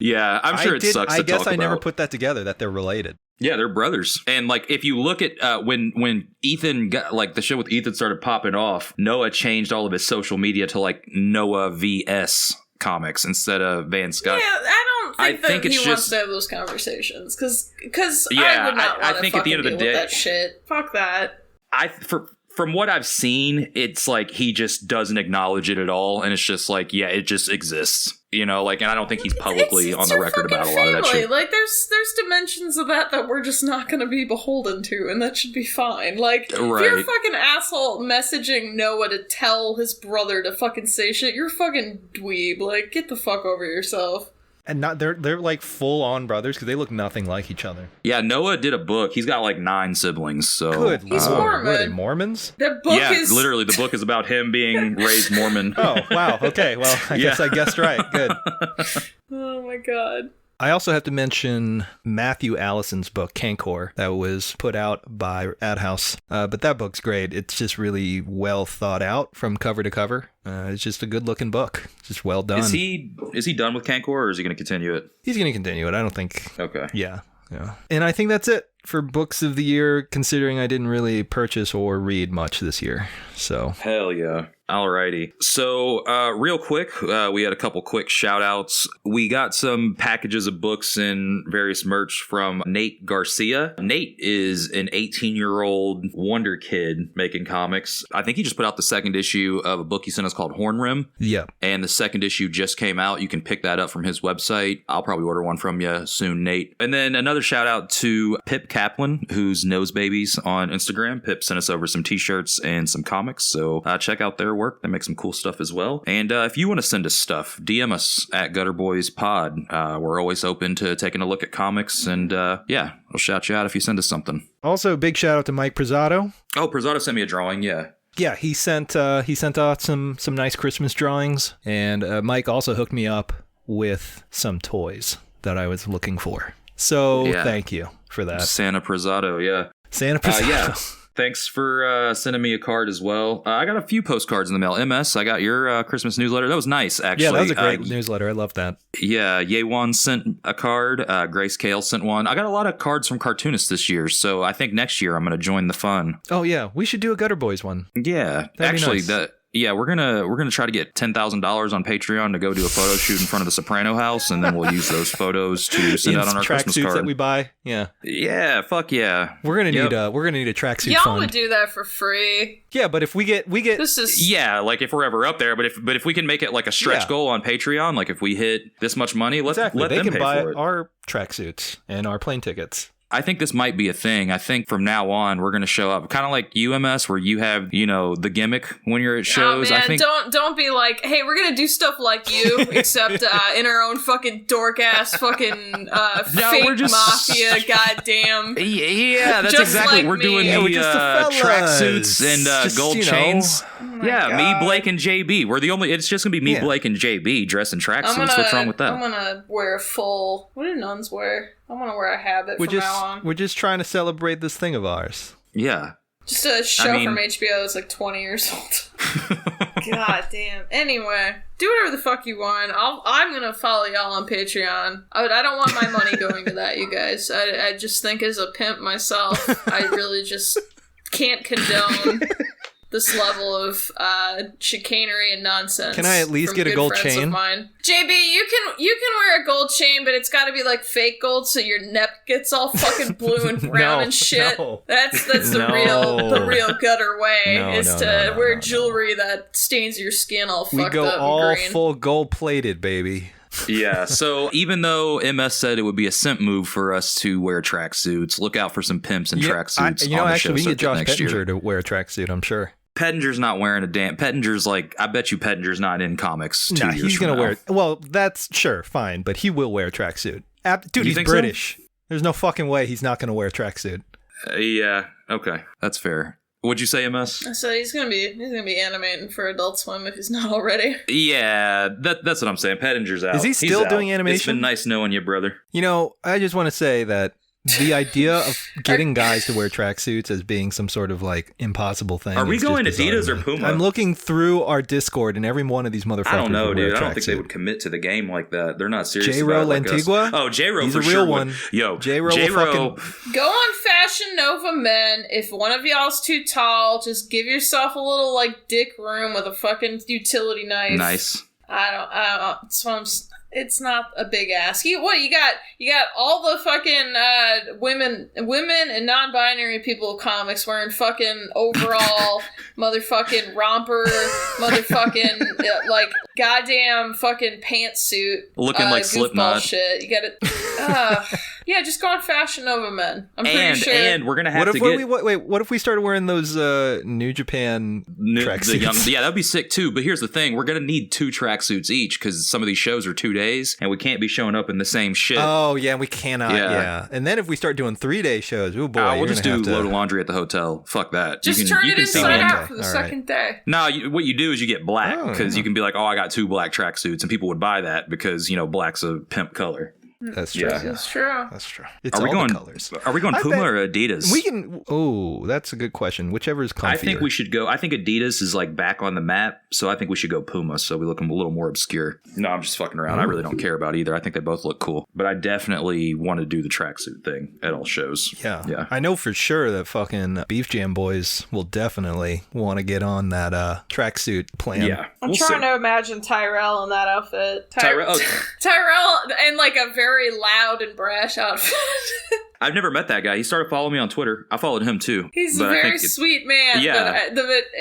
Yeah, I'm sure it sucks to talk about. I guess I never put that together, that they're related. Yeah, they're brothers. And, like, if you look at when Ethan got, like, the shit with Ethan started popping off, Noah changed all of his social media to, like, Noah VS Comics instead of Van Scott. Yeah, I don't think he wants to have those conversations. Because I would not want to fucking deal with that shit. Fuck that. from what I've seen, it's like he just doesn't acknowledge it at all, and it's just like, yeah, it just exists. You know, like, and I don't think he's publicly on the record about a lot of that shit. Like, there's dimensions of that we're just not going to be beholden to, and that should be fine. Like, if you're a fucking asshole messaging Noah to tell his brother to fucking say shit, you're a fucking dweeb. Like, get the fuck over yourself. And they're like full on brothers because they look nothing like each other. Yeah, Noah did a book. He's got like 9 siblings. So good. He's Mormon. What are they, Mormons? The book is literally the book is about him being raised Mormon. Oh wow. Okay. Well, I guess I guessed right. Good. Oh my god. I also have to mention Matthew Allison's book, Cancor, that was put out by AdHouse. But that book's great. It's just really well thought out from cover to cover. It's just a good-looking book. It's just well done. Is he done with Cancor, or is he going to continue it? He's going to continue it. I don't think... Okay. Yeah. And I think that's it for books of the year, considering I didn't really purchase or read much this year. So... Hell yeah. Alrighty. So, real quick, we had a couple quick shout outs. We got some packages of books and various merch from Nate Garcia. Nate is an 18-year-old wonder kid making comics. I think he just put out the second issue of a book he sent us called Horn Rim. Yeah. And the second issue just came out. You can pick that up from his website. I'll probably order one from you soon, Nate. And then another shout out to Pip Kaplan, who's Nose Babies on Instagram. Pip sent us over some t-shirts and some comics. So, check out their work. They make some cool stuff as well. And if you want to send us stuff, DM us at Gutter Boys Pod. We're always open to taking a look at comics, and yeah, we'll shout you out if you send us something. Also, big shout out to Mike Prezzato. Oh, Prezzato sent me a drawing. Yeah. Yeah, he sent out some nice Christmas drawings, and Mike also hooked me up with some toys that I was looking for. So Thank you for that. Santa Prezzato, yeah. Santa Prezzato. Yeah. Thanks for sending me a card as well. I got a few postcards in the mail. MS, I got your Christmas newsletter. That was nice, actually. Yeah, that was a great newsletter. I love that. Yeah, Yewan sent a card. Grace Kale sent one. I got a lot of cards from cartoonists this year, so I think next year I'm going to join the fun. Oh, yeah. We should do a Gutter Boys one. Yeah. That'd be nice. Yeah, we're gonna try to get $10,000 on Patreon to go do a photo shoot in front of the Soprano House, and then we'll use those photos to send out on our Christmas tracksuits card that we buy. Yeah. Yeah, fuck yeah. We're gonna need a tracksuit Y'all fund. would do that for free. Yeah, but if we get this is like if we're ever up there, but if we can make it like a stretch goal on Patreon, like if we hit this much money, let them pay for it. They can buy our tracksuits and our plane tickets. I think this might be a thing. I think from now on we're going to show up kind of like UMS, where you have, the gimmick when you're at shows. Oh, man, I think don't be like, hey, we're going to do stuff like you, except in our own fucking dork ass fucking fake mafia, goddamn. Yeah, that's just exactly. like we're doing me. the tracksuits and gold chains. Yeah, me, Blake, and JB. We're the only. It's just gonna be me, Blake, and JB dressed in tracksuits. What's wrong with that? I'm gonna wear a full. What do nuns wear? I'm gonna wear a habit from now on. We're just trying to celebrate this thing of ours. Yeah. Just a show from HBO that's like 20 years old. God damn. Anyway, do whatever the fuck you want. I'm gonna follow y'all on Patreon. I don't want my money going to that, you guys. I just think as a pimp myself, I really just can't condone this level of chicanery and nonsense. Can I at least get a gold chain? JB, you can wear a gold chain, but it's got to be like fake gold, so your neck gets all fucking blue and brown and shit. No. That's the real gutter way is to wear jewelry that stains your skin all fucked up. We go all and green. full gold plated, baby. Yeah, so even though MS said it would be a simp move for us to wear tracksuits, look out for some pimps in tracksuits on the show actually, we can get Josh next year. Pettinger to wear a tracksuit, I'm sure. Pettinger's not wearing a damn... Pettinger's like... I bet you Pettinger's not in comics 2 years he's from gonna now. wear... Well, that's... Sure, fine, but he will wear a tracksuit. Dude, You he's think British. so? There's no fucking way he's not gonna wear a tracksuit. Yeah, okay. That's fair. What'd you say, MS? So he's gonna be animating for Adult Swim if he's not already. Yeah, that's what I'm saying. Pettinger's out. Is he still He's doing out. animation? It's been nice knowing you, brother. I just want to say that the idea of getting guys to wear tracksuits as being some sort of like impossible thing. Are we is just going bizarre Adidas to or me. Puma? I'm looking through our Discord, and every one of these motherfuckers. I don't know, would wear dude. a I don't think they tracksuit. would commit to the game like that. They're not serious J-Ro about it like Lantigua? us. Oh, J-Ro He's for a real sure one. would. Yo, J-Ro will fucking... Go on Fashion Nova Men. If one of y'all's too tall, just give yourself a little like dick room with a fucking utility knife. Nice. I don't. So It's not a big ask. You got all the fucking women and non-binary people of comics wearing fucking overall motherfucking romper motherfucking like goddamn fucking pantsuit looking like Slipknot shit. You got it. Yeah, just go on Fashion Nova men. I'm pretty sure. And we're gonna have to get. What if we started wearing those New Japan tracksuits? Yeah, that'd be sick too. But here's the thing: we're gonna need 2 tracksuits each because some of these shows are 2 days, and we can't be showing up in the same shit. Oh yeah, we cannot. Yeah. And then if we start doing 3-day shows, oh boy, we'll just do load of laundry at the hotel. Fuck that. Just turn it inside out for the second day. No, what you do is you get black because you can be like, oh, I got 2 black tracksuits, and people would buy that because black's a pimp color. That's true. Yeah. That's true. That's true. It's all the colors. Are we going Puma or Adidas? We can. Oh, that's a good question. Whichever is comfier. I think we should go. I think Adidas is like back on the map, so I think we should go Puma. So we look a little more obscure. No, I'm just fucking around. I really don't care about either. I think they both look cool, but I definitely want to do the tracksuit thing at all shows. Yeah. I know for sure that fucking Beef Jam boys will definitely want to get on that tracksuit plan. Yeah, I'm trying to imagine Tyrell in that outfit. Tyrell in like a very loud and brash outfit. I've never met that guy. He started following me on Twitter. I followed him too. He's a very sweet man. Yeah.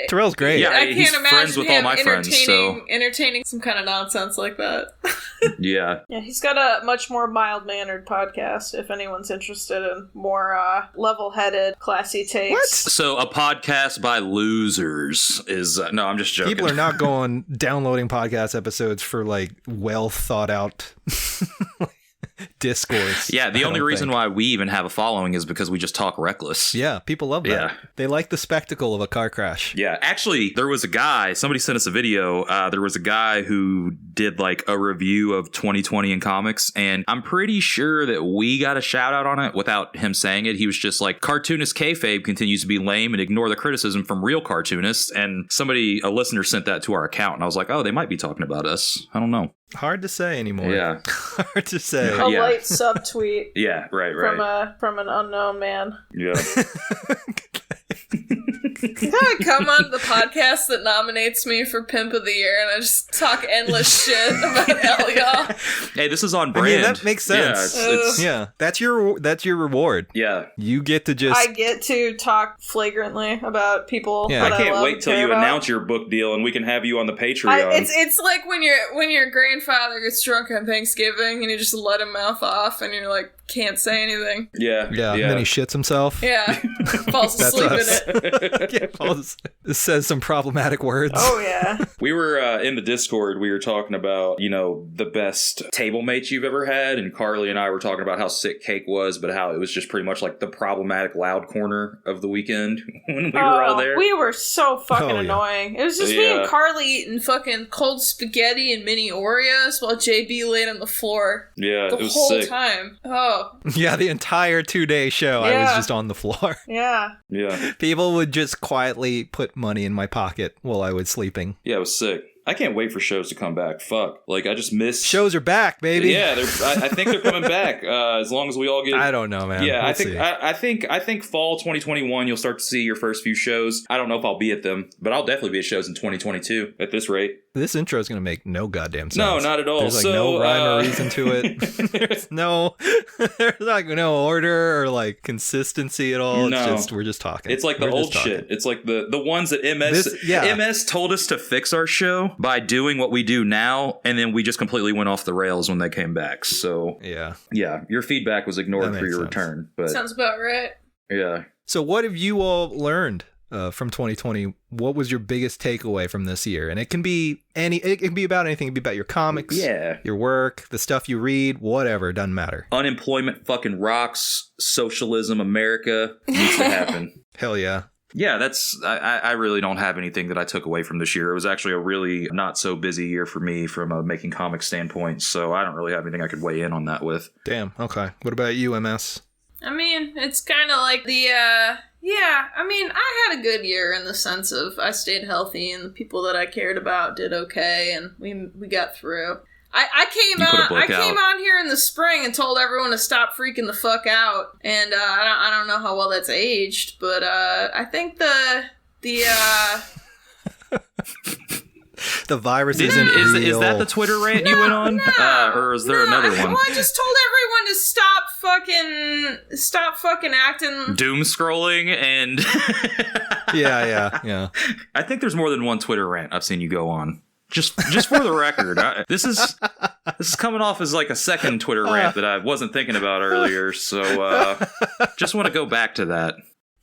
Terrell's great. Yeah, I can't he's imagine friends with him all my friends. So entertaining some kind of nonsense like that. Yeah. Yeah, he's got a much more mild-mannered podcast, if anyone's interested in more level-headed, classy takes. What? So a podcast by losers is... no, I'm just joking. People are not going downloading podcast episodes for like well thought out discourse. Yeah, the only reason why we even have a following is because we just talk reckless. Yeah, people love that. Yeah. They like the spectacle of a car crash. Yeah, actually, there was a guy, somebody sent us a video, there was a guy who did like a review of 2020 in comics, and I'm pretty sure that we got a shout out on it without him saying it. He was just like, cartoonist kayfabe continues to be lame and ignore the criticism from real cartoonists, and a listener sent that to our account, and I was like, oh, they might be talking about us. I don't know. Hard to say anymore. Yeah. Hard to say. A light subtweet. Yeah, right. From an unknown man. Yeah. I come on the podcast that nominates me for Pimp of the Year, and I just talk endless shit about Elliot. Hey, this is on brand. I mean, that makes sense. Yeah, that's your reward. Yeah, you get to just. I get to talk flagrantly about people. Yeah, that I can't wait till you about. Announce your book deal, and we can have you on the Patreon. It's like when your grandfather gets drunk on Thanksgiving, and you just let him mouth off, and you're like, can't say anything. Yeah. And then he shits himself. Yeah, falls asleep in it. It says some problematic words. Oh yeah. We were in the Discord. We were talking about the best table mates you've ever had, and Carly and I were talking about how sick Cake was, but how it was just pretty much like the problematic loud corner of the weekend when we were all there. We were so fucking annoying. It was just me and Carly eating fucking cold spaghetti and mini Oreos while JB laid on the floor. Yeah, the it was whole sick. time. Oh. Yeah, the entire 2-day show, I was just on the floor. Yeah. Yeah. People would just quietly put money in my pocket while I was sleeping. Yeah, it was sick. I can't wait for shows to come back. Fuck. Like, I just miss... Shows are back, baby. Yeah, I think they're coming back. As long as we all get... I don't know, man. Yeah, I think fall 2021, you'll start to see your first few shows. I don't know if I'll be at them, but I'll definitely be at shows in 2022 at this rate. This intro is going to make no goddamn sense. No, not at all. There's no rhyme or reason to it. There's like no order or like consistency at all. No. We're just talking. It's like the old shit. It's like the ones that MS told us to fix our show by doing what we do now, and then we just completely went off the rails when they came back. So yeah, your feedback was ignored for your return. But sounds about right. Yeah. So what have you all learned from 2020? What was your biggest takeaway from this year? And it can be it can be about anything. It can be about your comics, your work, the stuff you read, whatever. It doesn't matter. Unemployment fucking rocks. Socialism, America needs to happen. Hell yeah. Yeah, I really don't have anything that I took away from this year. It was actually a really not so busy year for me from a making comics standpoint, so I don't really have anything I could weigh in on that with. Damn, okay. What about you, MS? I mean, it's kind of like the, I had a good year in the sense of I stayed healthy and the people that I cared about did okay, and we got through. I came on here in the spring and told everyone to stop freaking the fuck out, and I don't know how well that's aged, but I think the The virus isn't real. Is that the Twitter rant you went on? Or is there another one? Well, I just told everyone to stop fucking acting. Doom scrolling and... Yeah. I think there's more than one Twitter rant I've seen you go on. Just for the record, this is coming off as like a second Twitter rant that I wasn't thinking about earlier, so just want to go back to that.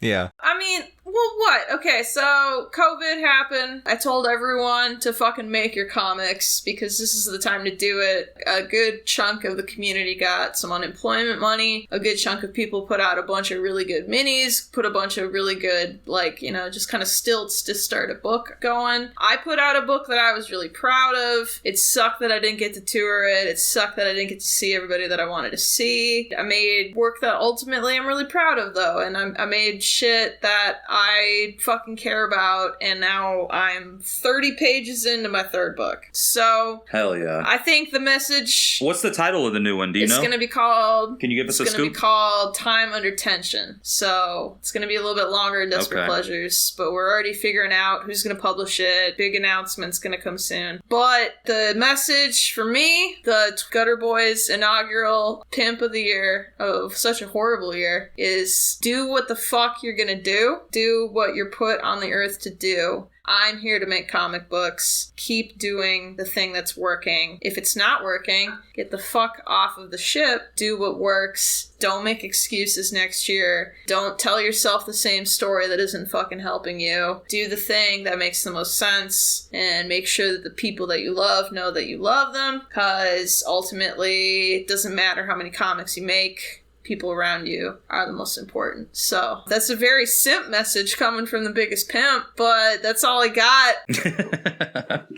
Yeah. I mean, well, what? Okay, so COVID happened. I told everyone to fucking make your comics because this is the time to do it. A good chunk of the community got some unemployment money. A good chunk of people put out a bunch of really good minis, put a bunch of really good, just kind of stilts to start a book going. I put out a book that I was really proud of. It sucked that I didn't get to tour it. It sucked that I didn't get to see everybody that I wanted to see. I made work that ultimately I'm really proud of, though, and I made shit that I fucking care about, and now I'm 30 pages into my third book. So, hell yeah. I think the message... What's the title of the new one? Do you know? It's going to be called... Can you give us a scoop? It's going to be called Time Under Tension. So, it's going to be a little bit longer in Desperate Pleasures, but we're already figuring out who's going to publish it. Big announcement's going to come soon. But the message for me, the Gutter Boys inaugural Pimp of the Year of such a horrible year, is do what the fuck you're going to do. Do what you're put on the earth to do. I'm here to make comic books. Keep doing the thing that's working. If it's not working, get the fuck off of the ship. Do what works. Don't make excuses next year. Don't tell yourself the same story that isn't fucking helping you. Do the thing that makes the most sense and make sure that the people that you love know that you love them, because ultimately it doesn't matter how many comics you make. People around you are the most important. So that's a very simp message coming from the biggest pimp, but that's all I got.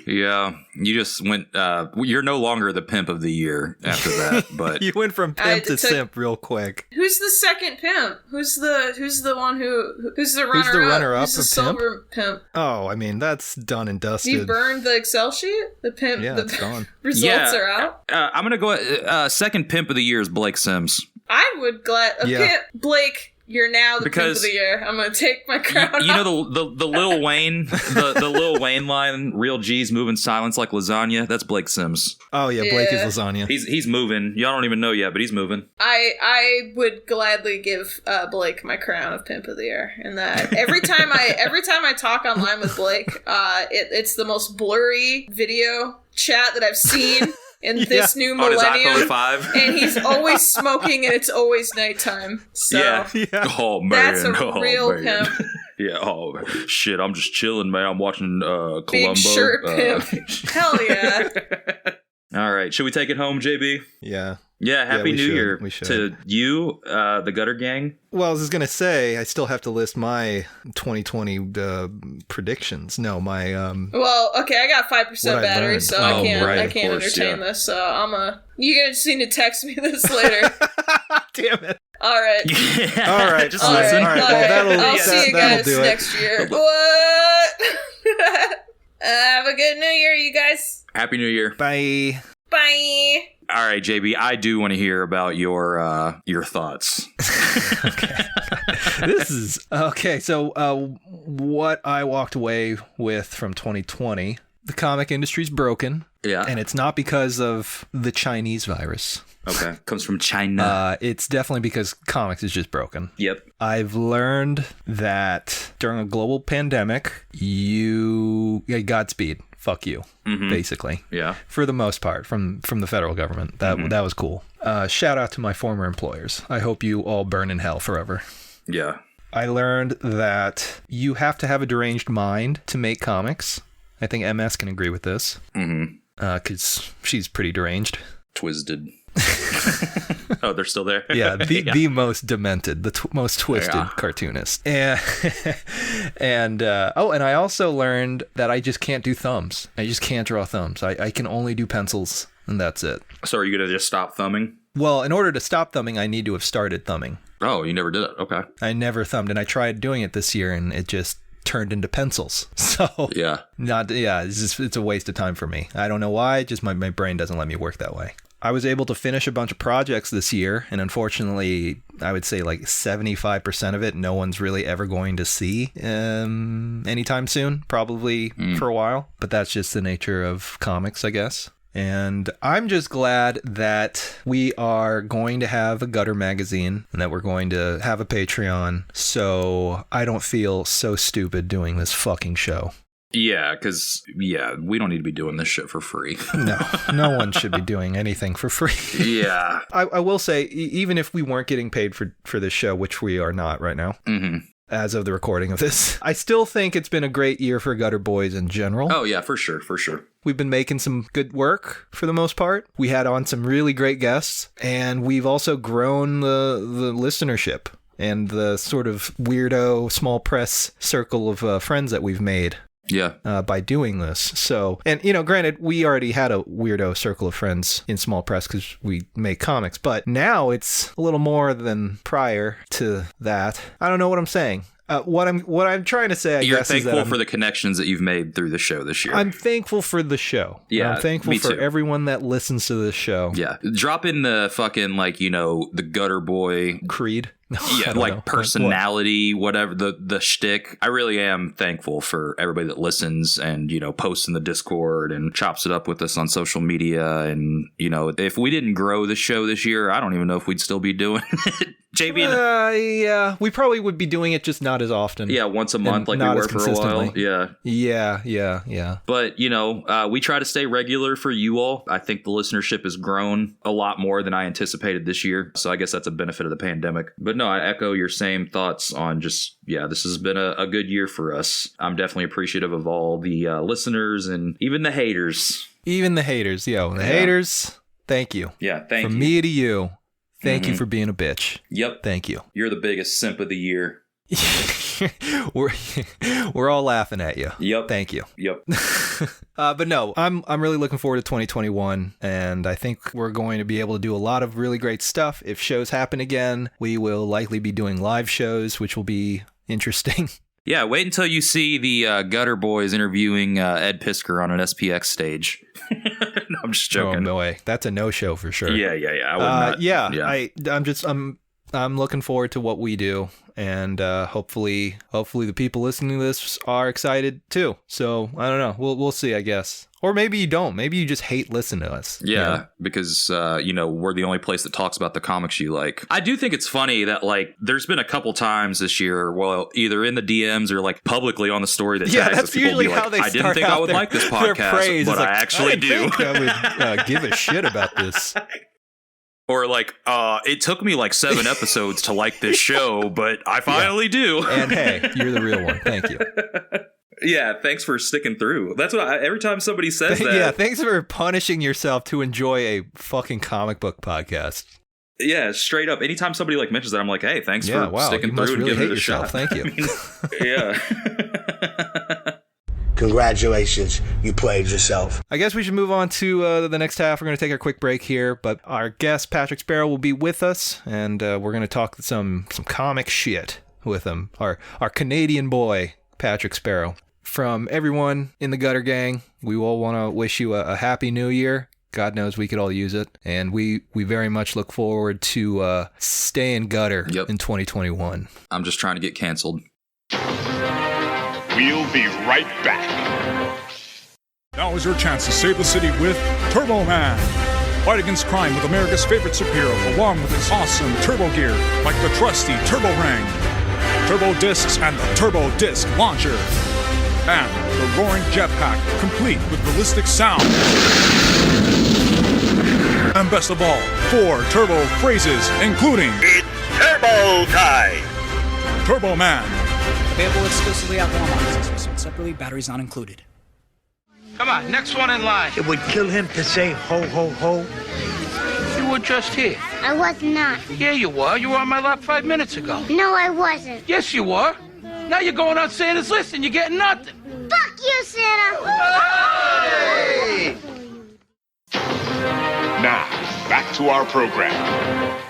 Yeah, you just went, you're no longer the pimp of the year after that, but... You went from pimp to simp real quick. Who's the second pimp? Who's the one who's the runner-up? Who's the runner-up Who's the silver pimp? Oh, I mean, that's done and dusted. You burned the Excel sheet? The pimp, yeah, it's gone. Results are out? I'm gonna go, second pimp of the year is Blake Sims. I would pimp, Blake, you're now the pimp of the year. I'm gonna take my crown. You know the Lil Wayne, the Lil Wayne line, real G's moving silence like lasagna. That's Blake Sims. Oh yeah, Blake is lasagna. He's moving. Y'all don't even know yet, but he's moving. I would gladly give Blake my crown of pimp of the year. And that every time I talk online with Blake, it's the most blurry video chat that I've seen. In this new millennium, and he's always smoking, and it's always nighttime. So oh man, that's a real pimp. Yeah. Oh shit, I'm just chilling, man. I'm watching Columbo. Big shirt pimp. Hell yeah. All right, should we take it home, JB? Yeah. Yeah, Happy New Year to you, the Gutter Gang. Well, I was going to say, I still have to list my 2020 predictions. No, my... Well, okay, I got 5% battery, so I can't entertain this, so you guys need to text me this later. Damn it. All right. Yeah. All right, just listen. All right, well, I'll see you guys next year. What? Have a good New Year, you guys. Happy New Year. Bye. Bye. All right, JB, I do want to hear about your thoughts. Okay. This is okay. So, what I walked away with from 2020, the comic industry's broken. Yeah. And it's not because of the Chinese virus. Okay. Comes from China. It's definitely because comics is just broken. Yep. I've learned that during a global pandemic, Godspeed. Fuck you, basically. Yeah. For the most part, from the federal government. That was cool. Shout out to my former employers. I hope you all burn in hell forever. Yeah. I learned that you have to have a deranged mind to make comics. I think MS can agree with this. Because she's pretty deranged. Twisted. Oh, they're still there? Yeah, the most demented, the most twisted cartoonist. And I also learned that I just can't do thumbs. I just can't draw thumbs. I can only do pencils, and that's it. So are you going to just stop thumbing? Well, in order to stop thumbing, I need to have started thumbing. Oh, you never did it? Okay. I never thumbed, and I tried doing it this year, and it just turned into pencils. So it's a waste of time for me. I don't know why, just my brain doesn't let me work that way. I was able to finish a bunch of projects this year, and unfortunately, I would say like 75% of it, no one's really ever going to see anytime soon, probably for a while. But that's just the nature of comics, I guess. And I'm just glad that we are going to have a Gutter magazine and that we're going to have a Patreon, so I don't feel so stupid doing this fucking show. Yeah, because, we don't need to be doing this shit for free. No one should be doing anything for free. Yeah. I will say, even if we weren't getting paid for this show, which we are not right now, as of the recording of this, I still think it's been a great year for Gutter Boys in general. Oh, yeah, for sure. We've been making some good work for the most part. We had on some really great guests, and we've also grown the listenership and the sort of weirdo small press circle of friends that we've made. Yeah. By doing this. So, and granted, we already had a weirdo circle of friends in small press because we make comics, but now it's a little more than prior to that. I don't know what I'm saying. What I'm trying to say, I You're guess, is that thankful for the connections that you've made through the show this year. I'm thankful for the show. Yeah, I'm thankful me for too. everyone that listens to this show. Yeah. Drop in the fucking, the Gutter Boy Creed. No, yeah, like personality, whatever, the shtick. I really am thankful for everybody that listens and, posts in the Discord and chops it up with us on social media. And, if we didn't grow the show this year, I don't even know if we'd still be doing it. JB? Yeah, we probably would be doing it, just not as often. Yeah, once a month like we were for a while. Yeah. Yeah. But, we try to stay regular for you all. I think the listenership has grown a lot more than I anticipated this year. So I guess that's a benefit of the pandemic. But no, I echo your same thoughts on just, this has been a good year for us. I'm definitely appreciative of all the listeners and even the haters. Haters, thank you. Yeah, thank you. From me to you, thank you for being a bitch. Yep. Thank you. You're the biggest simp of the year. We're all laughing at you. Yep. Thank you. Yep. But no, I'm really looking forward to 2021, and I think we're going to be able to do a lot of really great stuff. If shows happen again, we will likely be doing live shows, which will be interesting. Yeah, wait until you see the Gutter Boys interviewing Ed Pisker on an SPX stage. No, I'm just joking. Oh, no way. That's a no-show for sure. Yeah. I would not. I'm looking forward to what we do, and hopefully the people listening to this are excited too. So I don't know. We'll see, I guess. Or maybe you don't. Maybe you just hate listening to us. Yeah, because we're the only place that talks about the comics you like. I do think it's funny that there's been a couple times this year, either in the DMs or publicly on the story that tags that's people usually be how they I didn't start think I out would like this their podcast, praise. but It's I actually do. I would give a shit about this. Or it took me 7 episodes to like this show, but I finally do. And hey, you're the real one. Thank you. Yeah, thanks for sticking through. That's what every time somebody says that. Yeah, thanks for punishing yourself to enjoy a fucking comic book podcast. Yeah, straight up. Anytime somebody mentions that, I'm like, hey, thanks for sticking through and giving it a shot. Thank you. Yeah. Congratulations, you played yourself. I guess we should move on to the next half. We're going to take a quick break here, but our guest, Patrick Sparrow, will be with us, and we're going to talk some comic shit with him. Our Canadian boy, Patrick Sparrow. From everyone in the Gutter Gang, we all want to wish you a happy new year. God knows we could all use it. And we very much look forward to staying gutter in 2021. I'm just trying to get canceled. We'll be right back. Now is your chance to save the city with Turbo Man. Fight against crime with America's favorite superhero, along with his awesome turbo gear, like the trusty Turbo Ring, Turbo Discs, and the Turbo Disc Launcher. And the roaring jetpack, complete with ballistic sound. And best of all, 4 turbo phrases, including It's Turbo Time! Turbo Man. Available exclusively at Walmart. Sold separately, batteries not included. Come on, next one in line. It would kill him to say ho, ho, ho. You were just here. I was not. Yeah, you were. You were on my lap 5 minutes ago. No, I wasn't. Yes, you were. Now you're going on Santa's list and you're getting nothing. Fuck you, Santa! Hey! Now, back to our program.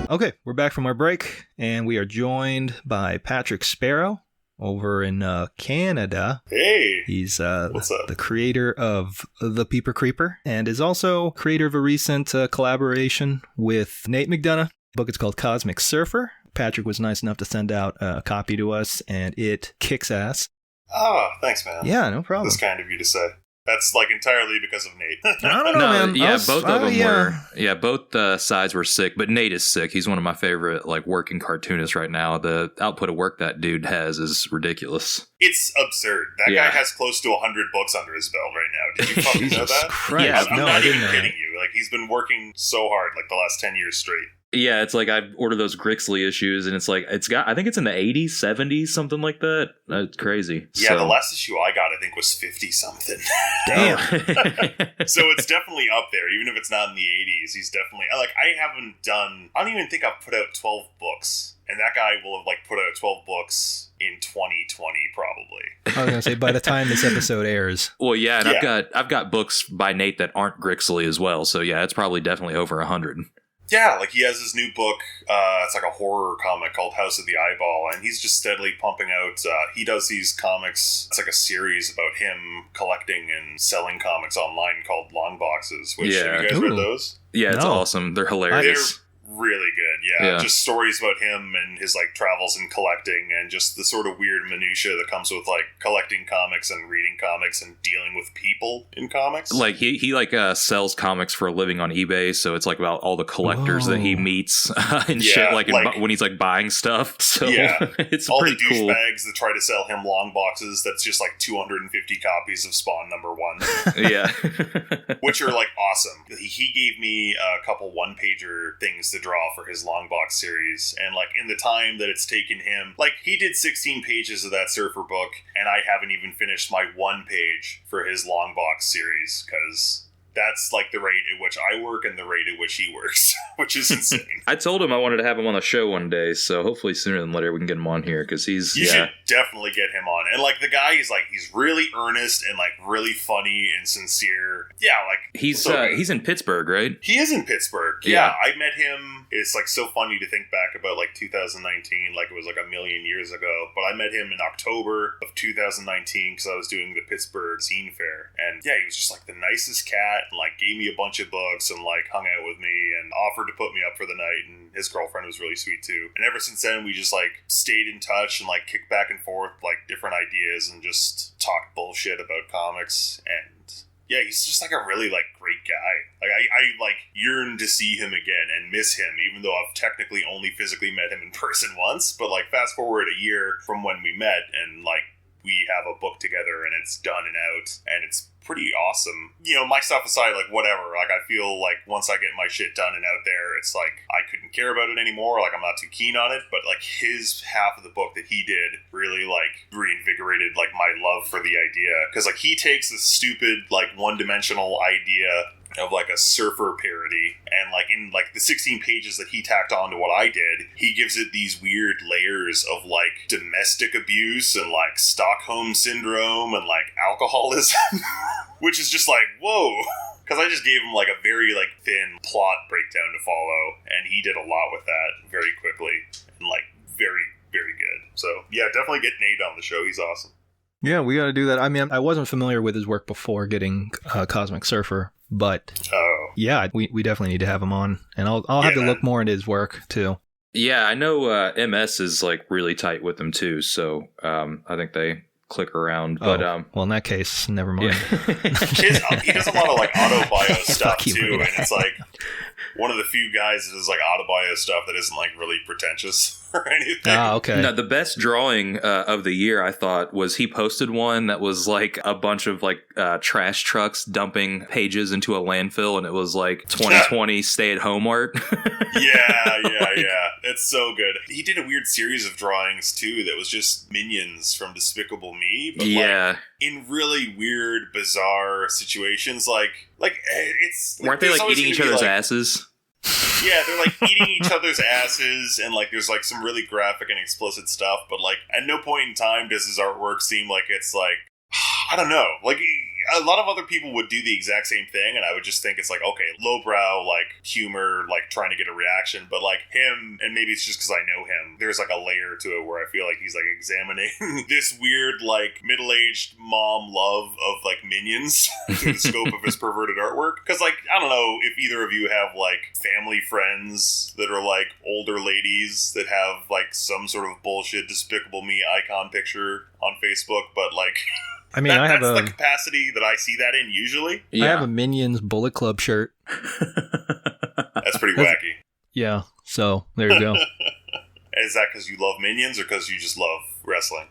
Okay, we're back from our break, and we are joined by Patrick Sparrow over in Canada. Hey! He's What's up? the creator of the Peeper Creeper, and is also creator of a recent collaboration with Nate McDonough. The book is called Cosmic Surfer. Patrick was nice enough to send out a copy to us, and it kicks ass. Oh, thanks, man. Yeah, no problem. That's kind of you to say. That's like entirely because of Nate. I don't know, man. Yeah, both of them yeah. were. Yeah, both sides were sick, but Nate is sick. He's one of my favorite like working cartoonists right now. The output of work that dude has is ridiculous. It's absurd. That guy has close to 100 books under his belt right now. Did you fucking know that? Christ. Yeah, I'm No, not I didn't even know kidding that. you. Like, he's been working so hard like the last 10 years straight. Yeah, it's like I ordered those Grixley issues, and it's like I think it's in the 80s, 70s, something like that. That's crazy. Yeah, the last issue I got, I think, was 50-something. Damn. So it's definitely up there, even if it's not in the 80s. He's definitely... Like, I don't even think I've put out 12 books. And that guy will have, like, put out 12 books in 2020, probably. I was going to say, by the time this episode airs. Well, yeah, and I've got books by Nate that aren't Grixley as well, so yeah, it's probably definitely over 100. Yeah, like he has his new book. It's like a horror comic called House of the Eyeball, and he's just steadily pumping out. He does these comics. It's like a series about him collecting and selling comics online called Long Boxes. Which have you guys read those? Yeah, it's awesome. They're hilarious. They're really good. Yeah, just stories about him and his like travels and collecting, and just the sort of weird minutia that comes with like collecting comics and reading comics and dealing with people in comics. Like he sells comics for a living on eBay, so it's like about all the collectors that he meets and shit. Like when he's like buying stuff. So it's all pretty the cool. douchebags that try to sell him long boxes that's just like 250 copies of Spawn #1. Yeah, which are like awesome. He gave me a couple one-pager things to draw for his long box series, and like in the time that it's taken him, like he did 16 pages of that Surfer book, and I haven't even finished my 1 page for his long box series, because that's like the rate at which I work and the rate at which he works, which is insane. I told him I wanted to have him on the show one day, so hopefully sooner than later we can get him on here, because You should definitely get him on. And like the guy is like, he's really earnest and like really funny and sincere. Yeah, like he's in Pittsburgh, right? He is in Pittsburgh. Yeah, I met him. It's like so funny to think back about like 2019, like it was like a million years ago. But I met him in October of 2019 because I was doing the Pittsburgh Zine Fair. And yeah, he was just like the nicest cat, and like gave me a bunch of books and like hung out with me and offered to put me up for the night. And his girlfriend was really sweet too. And ever since then, we just like stayed in touch and like kicked back and forth like different ideas and just talked bullshit about comics. And yeah, he's just like a really like great guy. Like I like yearn to see him again and miss him, even though I've technically only physically met him in person once. But like fast forward a year from when we met, and like we have a book together and it's done and out, and it's pretty awesome. You know, my stuff aside, like whatever, like I feel like once I get my shit done and out there, it's like I couldn't care about it anymore. Like I'm not too keen on it, but like his half of the book that he did really like reinvigorated like my love for the idea. Because like he takes this stupid like one-dimensional idea of like a surfer parody, and like in like the 16 pages that he tacked on to what I did, he gives it these weird layers of like domestic abuse and like Stockholm syndrome and like alcoholism, which is just like, whoa. Because I just gave him like a very like thin plot breakdown to follow, and he did a lot with that very quickly and like very, very good. So yeah, definitely get Nate on the show. He's awesome. Yeah, we got to do that. I mean, I wasn't familiar with his work before getting Cosmic Surfer, but yeah, we definitely need to have him on, and I'll have to look more into his work too. Yeah, I know MS is like really tight with him too, so I think they click around. But well, in that case, never mind. Yeah. He does a lot of like auto-bio stuff Fuck you, too, man. and it's like one of the few guys that does like auto-bio stuff that isn't like really pretentious or anything. Ah, okay. No, the best drawing of the year, I thought, was he posted one that was like a bunch of like trash trucks dumping pages into a landfill, and it was like 2020 stay-at-home art. Yeah. It's so good. He did a weird series of drawings too that was just minions from Despicable Me, but like in really weird, bizarre situations. Like it's weren't they like eating each other's asses? Yeah, they're like eating each other's asses, and like there's like some really graphic and explicit stuff, but like at no point in time does his artwork seem like it's like, I don't know, like a lot of other people would do the exact same thing, and I would just think it's like, okay, lowbrow, like, humor, like, trying to get a reaction, but, like, him, and maybe it's just because I know him, there's, like, a layer to it where I feel like he's, like, examining this weird, like, middle-aged mom love of, like, Minions through the scope of his perverted artwork. Because, like, I don't know if either of you have, like, family friends that are, like, older ladies that have, like, some sort of bullshit Despicable Me icon picture on Facebook, but, like... I mean, that's the capacity that I see that in usually. I have a Minions Bullet Club shirt. That's pretty wacky. Yeah, so there you go. Is that because you love Minions or because you just love wrestling?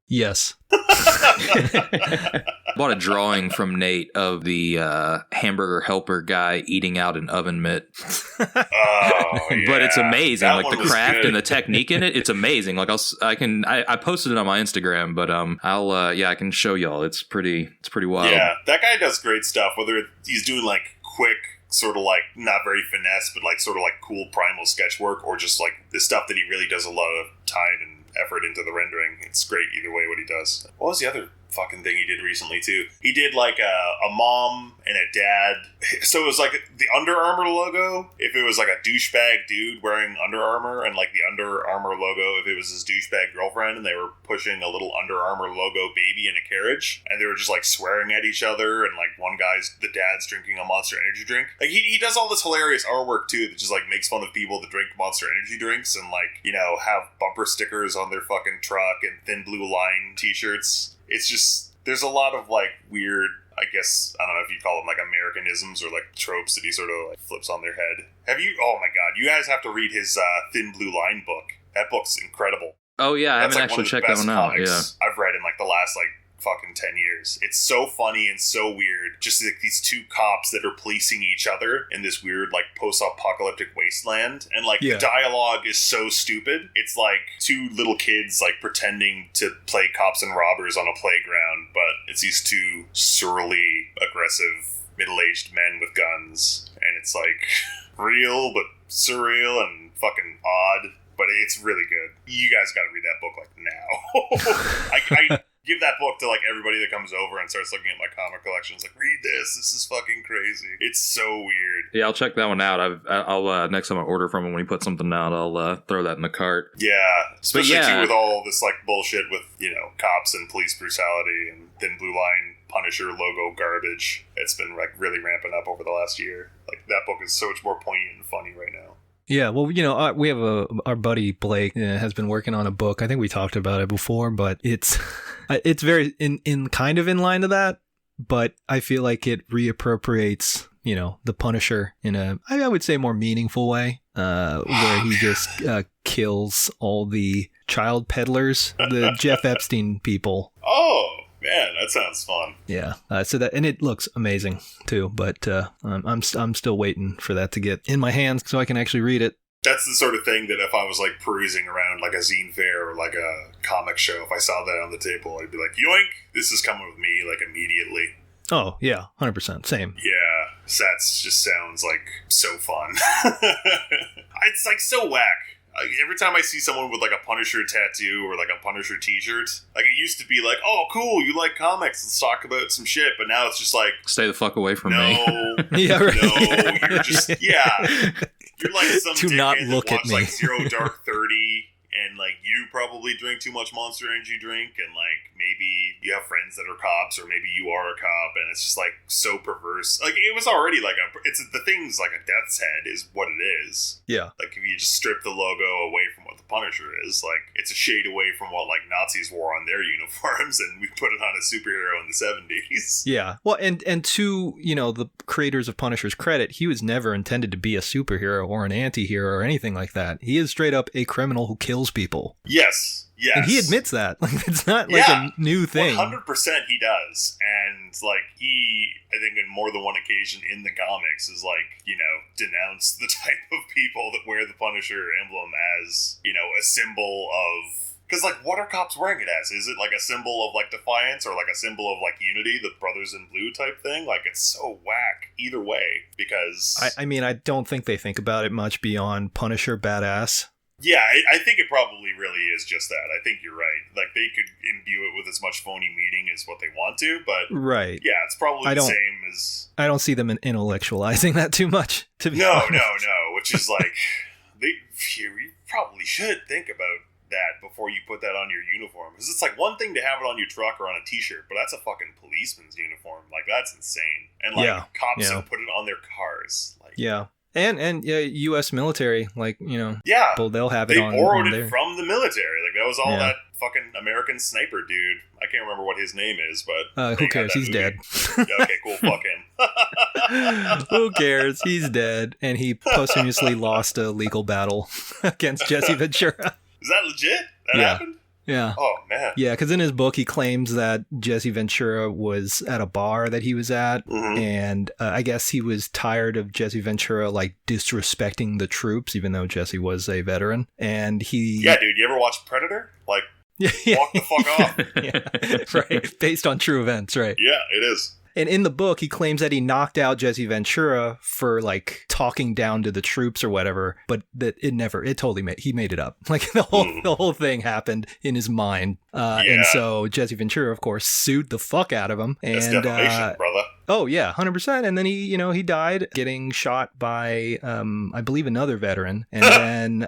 Yes. Bought a drawing from Nate of the hamburger helper guy eating out an oven mitt. Oh, yeah. But it's amazing, That like the one was craft good. and the technique in it. It's amazing. Like I posted it on my Instagram, but I can show y'all. It's pretty wild. Yeah, that guy does great stuff. Whether he's doing like quick, sort of like not very finesse, but like sort of like cool primal sketch work, or just like the stuff that he really does a lot of time and effort into the rendering. It's great either way what he does. What was the other fucking thing he did recently too? He did like a mom and a dad. So it was like the Under Armour logo if it was like a douchebag dude wearing Under Armour, and like the Under Armour logo if it was his douchebag girlfriend, and they were pushing a little Under Armour logo baby in a carriage, and they were just like swearing at each other, and like the dad's drinking a Monster Energy drink. Like he does all this hilarious artwork too that just like makes fun of people that drink Monster Energy drinks, and like, you know, have bumper stickers on their fucking truck and Thin Blue Line t-shirts. It's just, there's a lot of like weird, I guess, I don't know if you call them like Americanisms or like tropes that he sort of like flips on their head. Oh my god, you guys have to read his Thin Blue Line book. That book's incredible. Oh yeah, I That's haven't like one actually of the checked that best one out. comics Yeah. I've read in like the last like fucking 10 years. It's so funny and so weird. Just like these two cops that are policing each other in this weird like post-apocalyptic wasteland, and like the dialogue is so stupid. It's like two little kids like pretending to play cops and robbers on a playground, but it's these two surly, aggressive, middle-aged men with guns, and it's like real but surreal and fucking odd, but it's really good. You guys gotta read that book like now. I give that book to like everybody that comes over and starts looking at my comic collections. Like, read this. This is fucking crazy. It's so weird. Yeah, I'll check that one out. I'll next time I order from him when he puts something out, I'll throw that in the cart. Yeah, especially too with all this like bullshit with, you know, cops and police brutality and Thin Blue Line Punisher logo garbage. It's been like really ramping up over the last year. Like that book is so much more poignant and funny right now. Yeah, well, you know, we have our buddy Blake has been working on a book. I think we talked about it before, but it's very in kind of in line to that, but I feel like it reappropriates, you know, the Punisher in I would say more meaningful way, where he just kills all the child peddlers, the Jeff Epstein people. Oh man, that sounds fun. Yeah, so that, and it looks amazing too. But I'm still waiting for that to get in my hands so I can actually read it. That's the sort of thing that if I was like perusing around like a zine fair or like a comic show, if I saw that on the table, I'd be like, yoink, this is coming with me like immediately. Oh yeah, 100%, same. Yeah, that just sounds like so fun. It's like so whack. Every time I see someone with like a Punisher tattoo or like a Punisher t-shirt, like it used to be like, oh cool, you like comics, let's talk about some shit, but now it's just like, stay the fuck away from me. Yeah, right. No, you're just, you're like some do not dickhead look that at watched me. like Zero Dark 30, and like you probably drink too much Monster Energy drink, and like maybe you have friends that are cops, or maybe you are a cop, and it's just like so perverse. Like it was already like the thing's like a death's head is what it is. Yeah. Like if you just strip the logo away from what the Punisher is, like it's a shade away from what like Nazis wore on their uniforms, and we put it on a superhero in the 70s. Yeah. Well, and to, you know, the creators of Punisher's credit, he was never intended to be a superhero or an anti-hero or anything like that. He is straight up a criminal who kills people. Yes. Yes. And he admits that. Like, it's not like a new thing. 100% he does. And, like, he, I think in more than one occasion in the comics is, like, you know, denounced the type of people that wear the Punisher emblem as, you know, a symbol of... Because, like, what are cops wearing it as? Is it, like, a symbol of, like, defiance or, like, a symbol of, like, unity, the brothers in blue type thing? Like, it's so whack either way because... I mean, I don't think they think about it much beyond Punisher badass. Yeah, I think it probably really is just that. I think you're right. Like, they could imbue it with as much phony meaning as what they want to, but right. Yeah, it's probably the same as... I don't see them intellectualizing that too much, to be honest. No, which is like, you probably should think about that before you put that on your uniform. Because it's like one thing to have it on your truck or on a t-shirt, but that's a fucking policeman's uniform. Like, that's insane. And like, cops have put it on their cars. Like, yeah. And U.S. military, like, you know, yeah, they'll have it on. They borrowed on it there. from the military. Like, that was all that fucking American sniper dude. I can't remember what his name is, but who cares? He's dead. Okay, cool. Fuck him. Who cares? He's dead, and he posthumously lost a legal battle against Jesse Ventura. Is that legit? That happened? Yeah. Oh, man. Yeah, because in his book, he claims that Jesse Ventura was at a bar that he was at, and I guess he was tired of Jesse Ventura, like, disrespecting the troops, even though Jesse was a veteran, and he... Yeah, dude, you ever watch Predator? Like, walk the fuck off. Yeah, right. Based on true events, right. Yeah, it is. And in the book, he claims that he knocked out Jesse Ventura for, like, talking down to the troops or whatever, but that he made it up. Like, the whole thing happened in his mind. And so Jesse Ventura, of course, sued the fuck out of him. That's and, defamation, brother. Oh, yeah, 100%. And then he died getting shot by, I believe, another veteran. And then,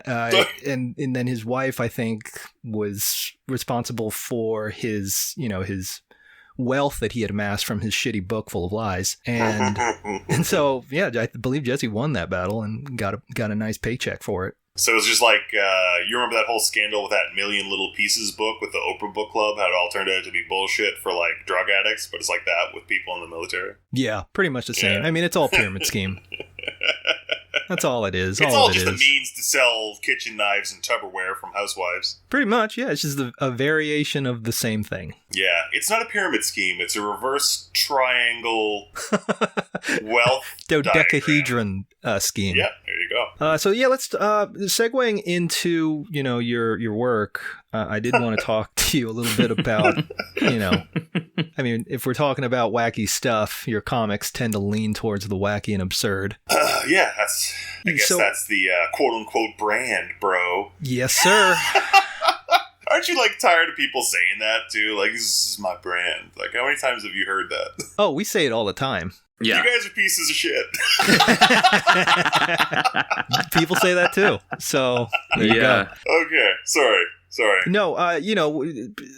and then his wife, I think, was responsible for his wealth that he had amassed from his shitty book full of lies, and so I believe Jesse won that battle and got a nice paycheck for it. So it's just like you remember that whole scandal with that Million Little Pieces book with the Oprah Book Club, how it all turned out to be bullshit for like drug addicts, but it's like that with people in the military. Yeah, pretty much the same. I mean, it's all pyramid scheme. That's all it is. It's all just a means to sell kitchen knives and Tupperware from housewives. Pretty much, yeah. It's just a variation of the same thing. Yeah, it's not a pyramid scheme. It's a reverse triangle wealth dodecahedron scheme. Yeah, there you go. So yeah, let's segueing into your work. I did want to talk to you a little bit about I mean, if we're talking about wacky stuff, your comics tend to lean towards the wacky and absurd. Yeah, I guess that's the quote-unquote brand, bro. Yes, sir. Aren't you, like, tired of people saying that, too? Like, this is my brand. Like, how many times have you heard that? Oh, we say it all the time. Yeah. You guys are pieces of shit. People say that, too. So, there you go. Okay, sorry. No,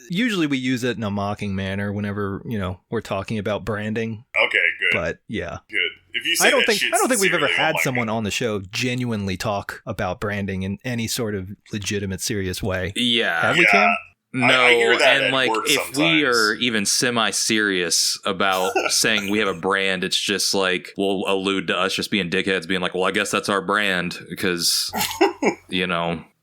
usually we use it in a mocking manner whenever, we're talking about branding. Okay, good. But yeah. Good. If you say I don't think we've ever had someone on the show genuinely talk about branding in any sort of legitimate, serious way. Yeah. Have we, Cam? No, I hear that and like if sometimes. we are even semi-serious about saying we have a brand, it's just like we'll allude to us just being dickheads, being like, well, I guess that's our brand because,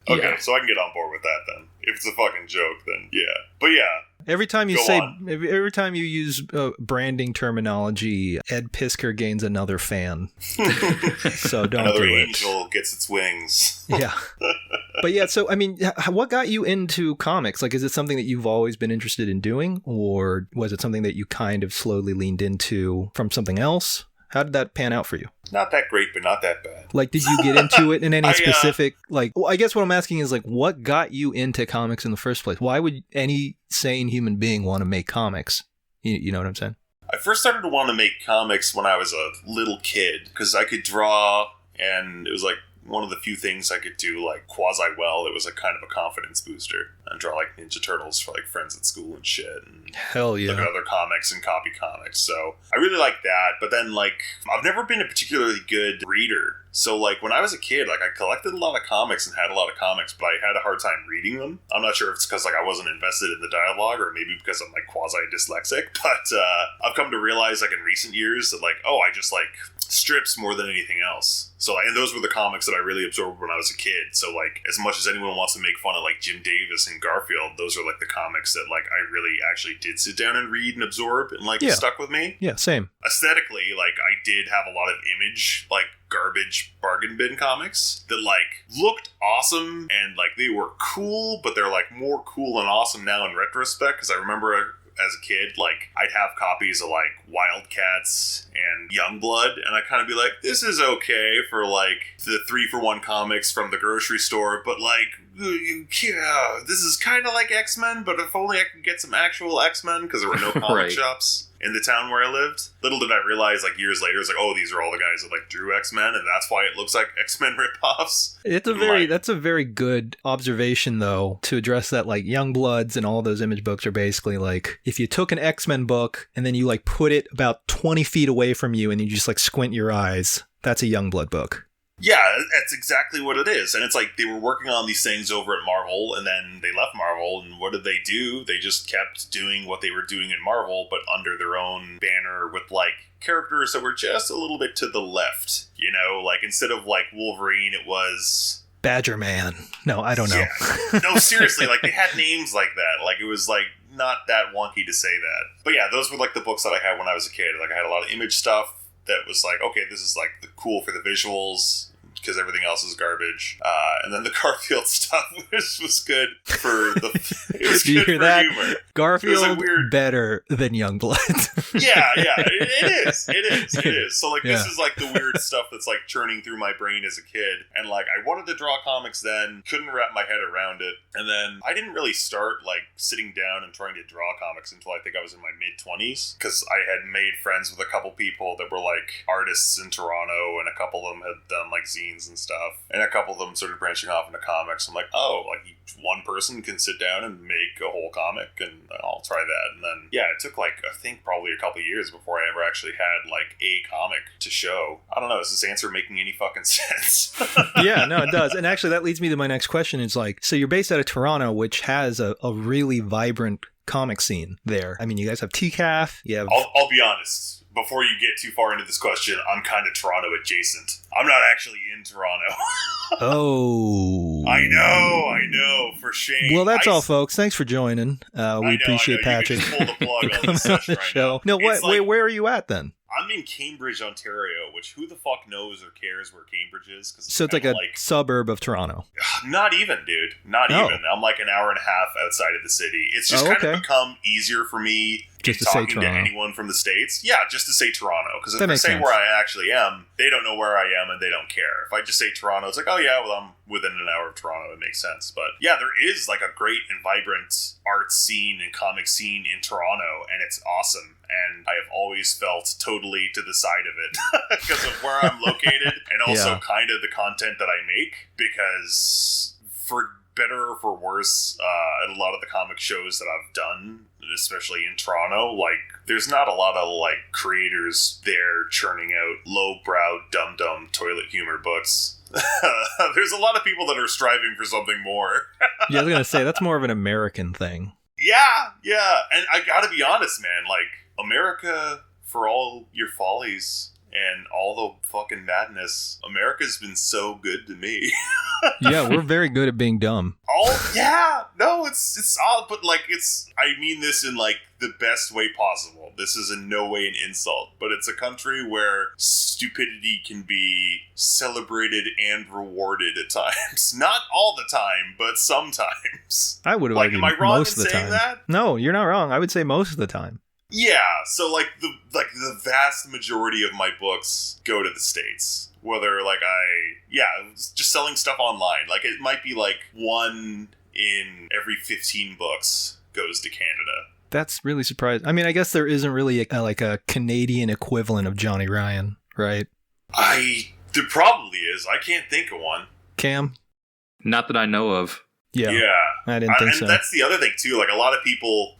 Okay, so I can get on board with that then. If it's a fucking joke, then yeah. But yeah. Every time you use branding terminology, Ed Pisker gains another fan. So don't another do it. angel gets its wings. Yeah. But yeah, so I mean, what got you into comics? Like, is it something that you've always been interested in doing, or was it something that you kind of slowly leaned into from something else? How did that pan out for you? Not that great, but not that bad. Like, did you get into it in any specific, I guess what I'm asking is, like, what got you into comics in the first place? Why would any sane human being want to make comics? You know what I'm saying? I first started to want to make comics when I was a little kid, because I could draw, and it was, like, one of the few things I could do, like, quasi-well. It was, like, kind of a confidence booster. And draw, like, Ninja Turtles for, like, friends at school and shit. And hell yeah. Look at other comics and copy comics. So I really like that. But then, like, I've never been a particularly good reader. So, like, when I was a kid, like, I collected a lot of comics and had a lot of comics, but I had a hard time reading them. I'm not sure if it's because, like, I wasn't invested in the dialogue or maybe because I'm, like, quasi-dyslexic. But I've come to realize, like, in recent years that, like, I just, like, strips more than anything else. So, like, and those were the comics that I really absorbed when I was a kid. So, like, as much as anyone wants to make fun of, like, Jim Davis and Garfield, those are, like, the comics that, like, I really actually did sit down and read and absorb and, like, stuck with me. Yeah, same. Aesthetically, like, I did have a lot of Image, like, garbage bargain bin comics that, like, looked awesome and, like, they were cool, but they're, like, more cool and awesome now in retrospect, because I remember as a kid, like, I'd have copies of, like, Wildcats and Youngblood, and I'd kind of be like, this is okay for, like, the 3-for-1 comics from the grocery store, but, like, yeah, this is kind of like X-Men, but if only I could get some actual X-Men, because there were no comic shops in the town where I lived. Little did I realize, like, years later, it's like, oh, these are all the guys that, like, drew X-Men, and that's why it looks like X-Men ripoffs. That's a very good observation, though, to address that, like, Youngbloods and all those Image books are basically like, if you took an X-Men book and then you, like, put it about 20 feet away from you and you just, like, squint your eyes, that's a Youngblood book. Yeah, that's exactly what it is. And it's like they were working on these things over at Marvel, and then they left Marvel, and what did they do? They just kept doing what they were doing in Marvel, but under their own banner with, like, characters that were just a little bit to the left. You know, like, instead of, like, Wolverine, it was... Badger Man. No, I don't know. Yeah. No, seriously, like, they had names like that. Like, it was, like, not that wonky to say that. But yeah, those were, like, the books that I had when I was a kid. Like, I had a lot of Image stuff that was like, okay, this is, like, cool for the visuals, because everything else is garbage. And then the Garfield stuff was good for the... It was good for humor. Garfield better than Youngblood. Yeah, it is. So, like, this is, like, the weird stuff that's, like, churning through my brain as a kid. And, like, I wanted to draw comics then, couldn't wrap my head around it. And then I didn't really start, like, sitting down and trying to draw comics until I think I was in my mid-20s. Because I had made friends with a couple people that were, like, artists in Toronto, and a couple of them had done, like, zines and stuff, and a couple of them started branching off into comics. I'm like, oh, like, one person can sit down and make a whole comic, and I'll try that. And then, yeah, it took, like, I think probably a couple of years before I ever actually had, like, a comic to show. I don't know, is this answer making any fucking sense? Yeah, no, it does. And actually, that leads me to my next question. It's like, so you're based out of Toronto, which has a really vibrant comic scene there. I mean, you guys have TCAF, you have... I'll be honest. Before you get too far into this question, I'm kind of Toronto adjacent. I'm not actually in Toronto. Oh. I know, for shame. Well, that's all, folks. Thanks for joining. We appreciate Patrick. You can just pull the plug on this session right show. now. No, where are you at then? I'm in Cambridge, Ontario, which who the fuck knows or cares where Cambridge is? So it's like a suburb of Toronto. Not even, dude. Not even. I'm like an hour and a half outside of the city. It's just kind of become easier for me just to talking say Toronto. to anyone from the States. Yeah, just to say Toronto. Because if That I makes say sense. where I actually am, they don't know where I am and they don't care. If I just say Toronto, it's like, oh yeah, well, I'm within an hour of Toronto. It makes sense. But yeah, there is like a great and vibrant art scene and comic scene in Toronto, and it's awesome. And I have always felt totally to the side of it because of where I'm located and also kind of the content that I make. Because for better or for worse, at a lot of the comic shows that I've done, especially in Toronto, like there's not a lot of like creators there churning out lowbrow, dumb toilet humor books. There's a lot of people that are striving for something more. Yeah, I was gonna say that's more of an American thing. Yeah, and I gotta be honest, man, like America, for all your follies and all the fucking madness, America's been so good to me. Yeah, we're very good at being dumb. Oh yeah, no, it's odd, but like I mean this in like the best way possible. This is in no way an insult, but it's a country where stupidity can be celebrated and rewarded at times. Not all the time, but sometimes. I would have like, am I wrong most in of the saying time. that? No, you're not wrong. I would say most of the time. Yeah, so like the vast majority of my books go to the States. Whether like just selling stuff online. Like it might be like 1 in every 15 books goes to Canada. That's really surprising. I mean, I guess there isn't really a Canadian equivalent of Johnny Ryan, right? There probably is. I can't think of one. Cam? Not that I know of. Yeah, I didn't think so. And that's the other thing too. Like a lot of people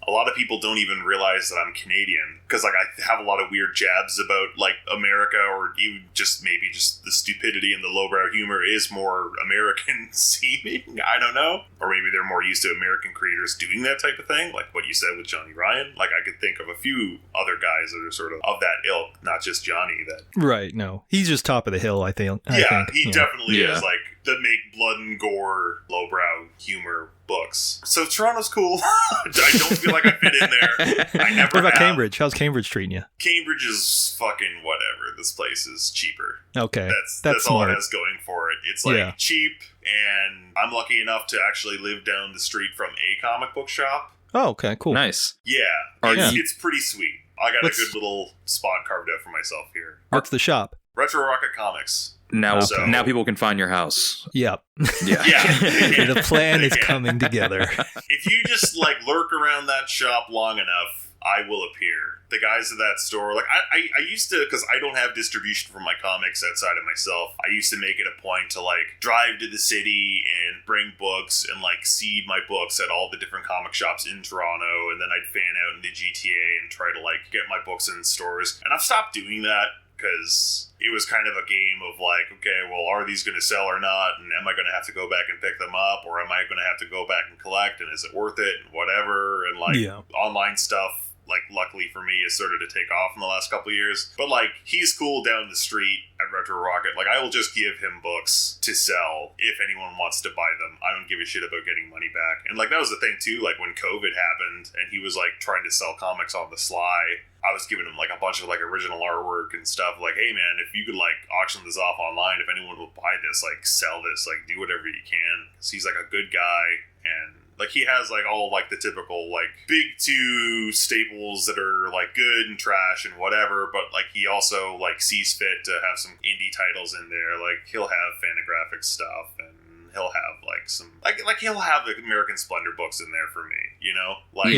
don't even realize that I'm Canadian because like I have a lot of weird jabs about like America, or even just maybe just the stupidity and the lowbrow humor is more American seeming. I don't know, or maybe they're more used to American creators doing that type of thing, like what you said with Johnny Ryan. Like I could think of a few other guys that are sort of that ilk, not just Johnny. That right? No, he's just top of the hill. I think. He definitely is like. That make blood and gore, lowbrow humor books. So Toronto's cool. I don't feel like I fit in there. I never. What about have. Cambridge? How's Cambridge treating you? Cambridge is fucking whatever. This place is cheaper. Okay, that's all it has going for it. It's like cheap, and I'm lucky enough to actually live down the street from a comic book shop. Oh, okay, cool. Nice. Yeah, it's pretty sweet. I got a good little spot carved out for myself here. What's the shop? Retro Rocket Comics. Now people can find your house. Yep. Yeah. The plan is coming together. If you just like lurk around that shop long enough, I will appear. The guys at that store, like I used to, because I don't have distribution for my comics outside of myself, I used to make it a point to like drive to the city and bring books and like seed my books at all the different comic shops in Toronto, and then I'd fan out in the GTA and try to like get my books in stores. And I've stopped doing that because it was kind of a game of like, okay, well, are these going to sell or not? And am I going to have to go back and pick them up? Or am I going to have to go back and collect? And is it worth it? And whatever. And like online stuff, like luckily for me, has started to take off in the last couple of years. But like, he's cool down the street at Retro Rocket. Like, I will just give him books to sell if anyone wants to buy them. I don't give a shit about getting money back. And like, that was the thing too, like when COVID happened and he was like trying to sell comics on the sly, I was giving him like a bunch of like original artwork and stuff. Like, hey man, if you could like auction this off online, if anyone will buy this, like sell this, like do whatever you can. Cause he's like a good guy, and like he has like all like the typical like big two staples that are like good and trash and whatever. But like he also like sees fit to have some indie titles in there. Like he'll have Fantagraphics stuff, and he'll have like some like he'll have the American Splendor books in there for me, you know? Like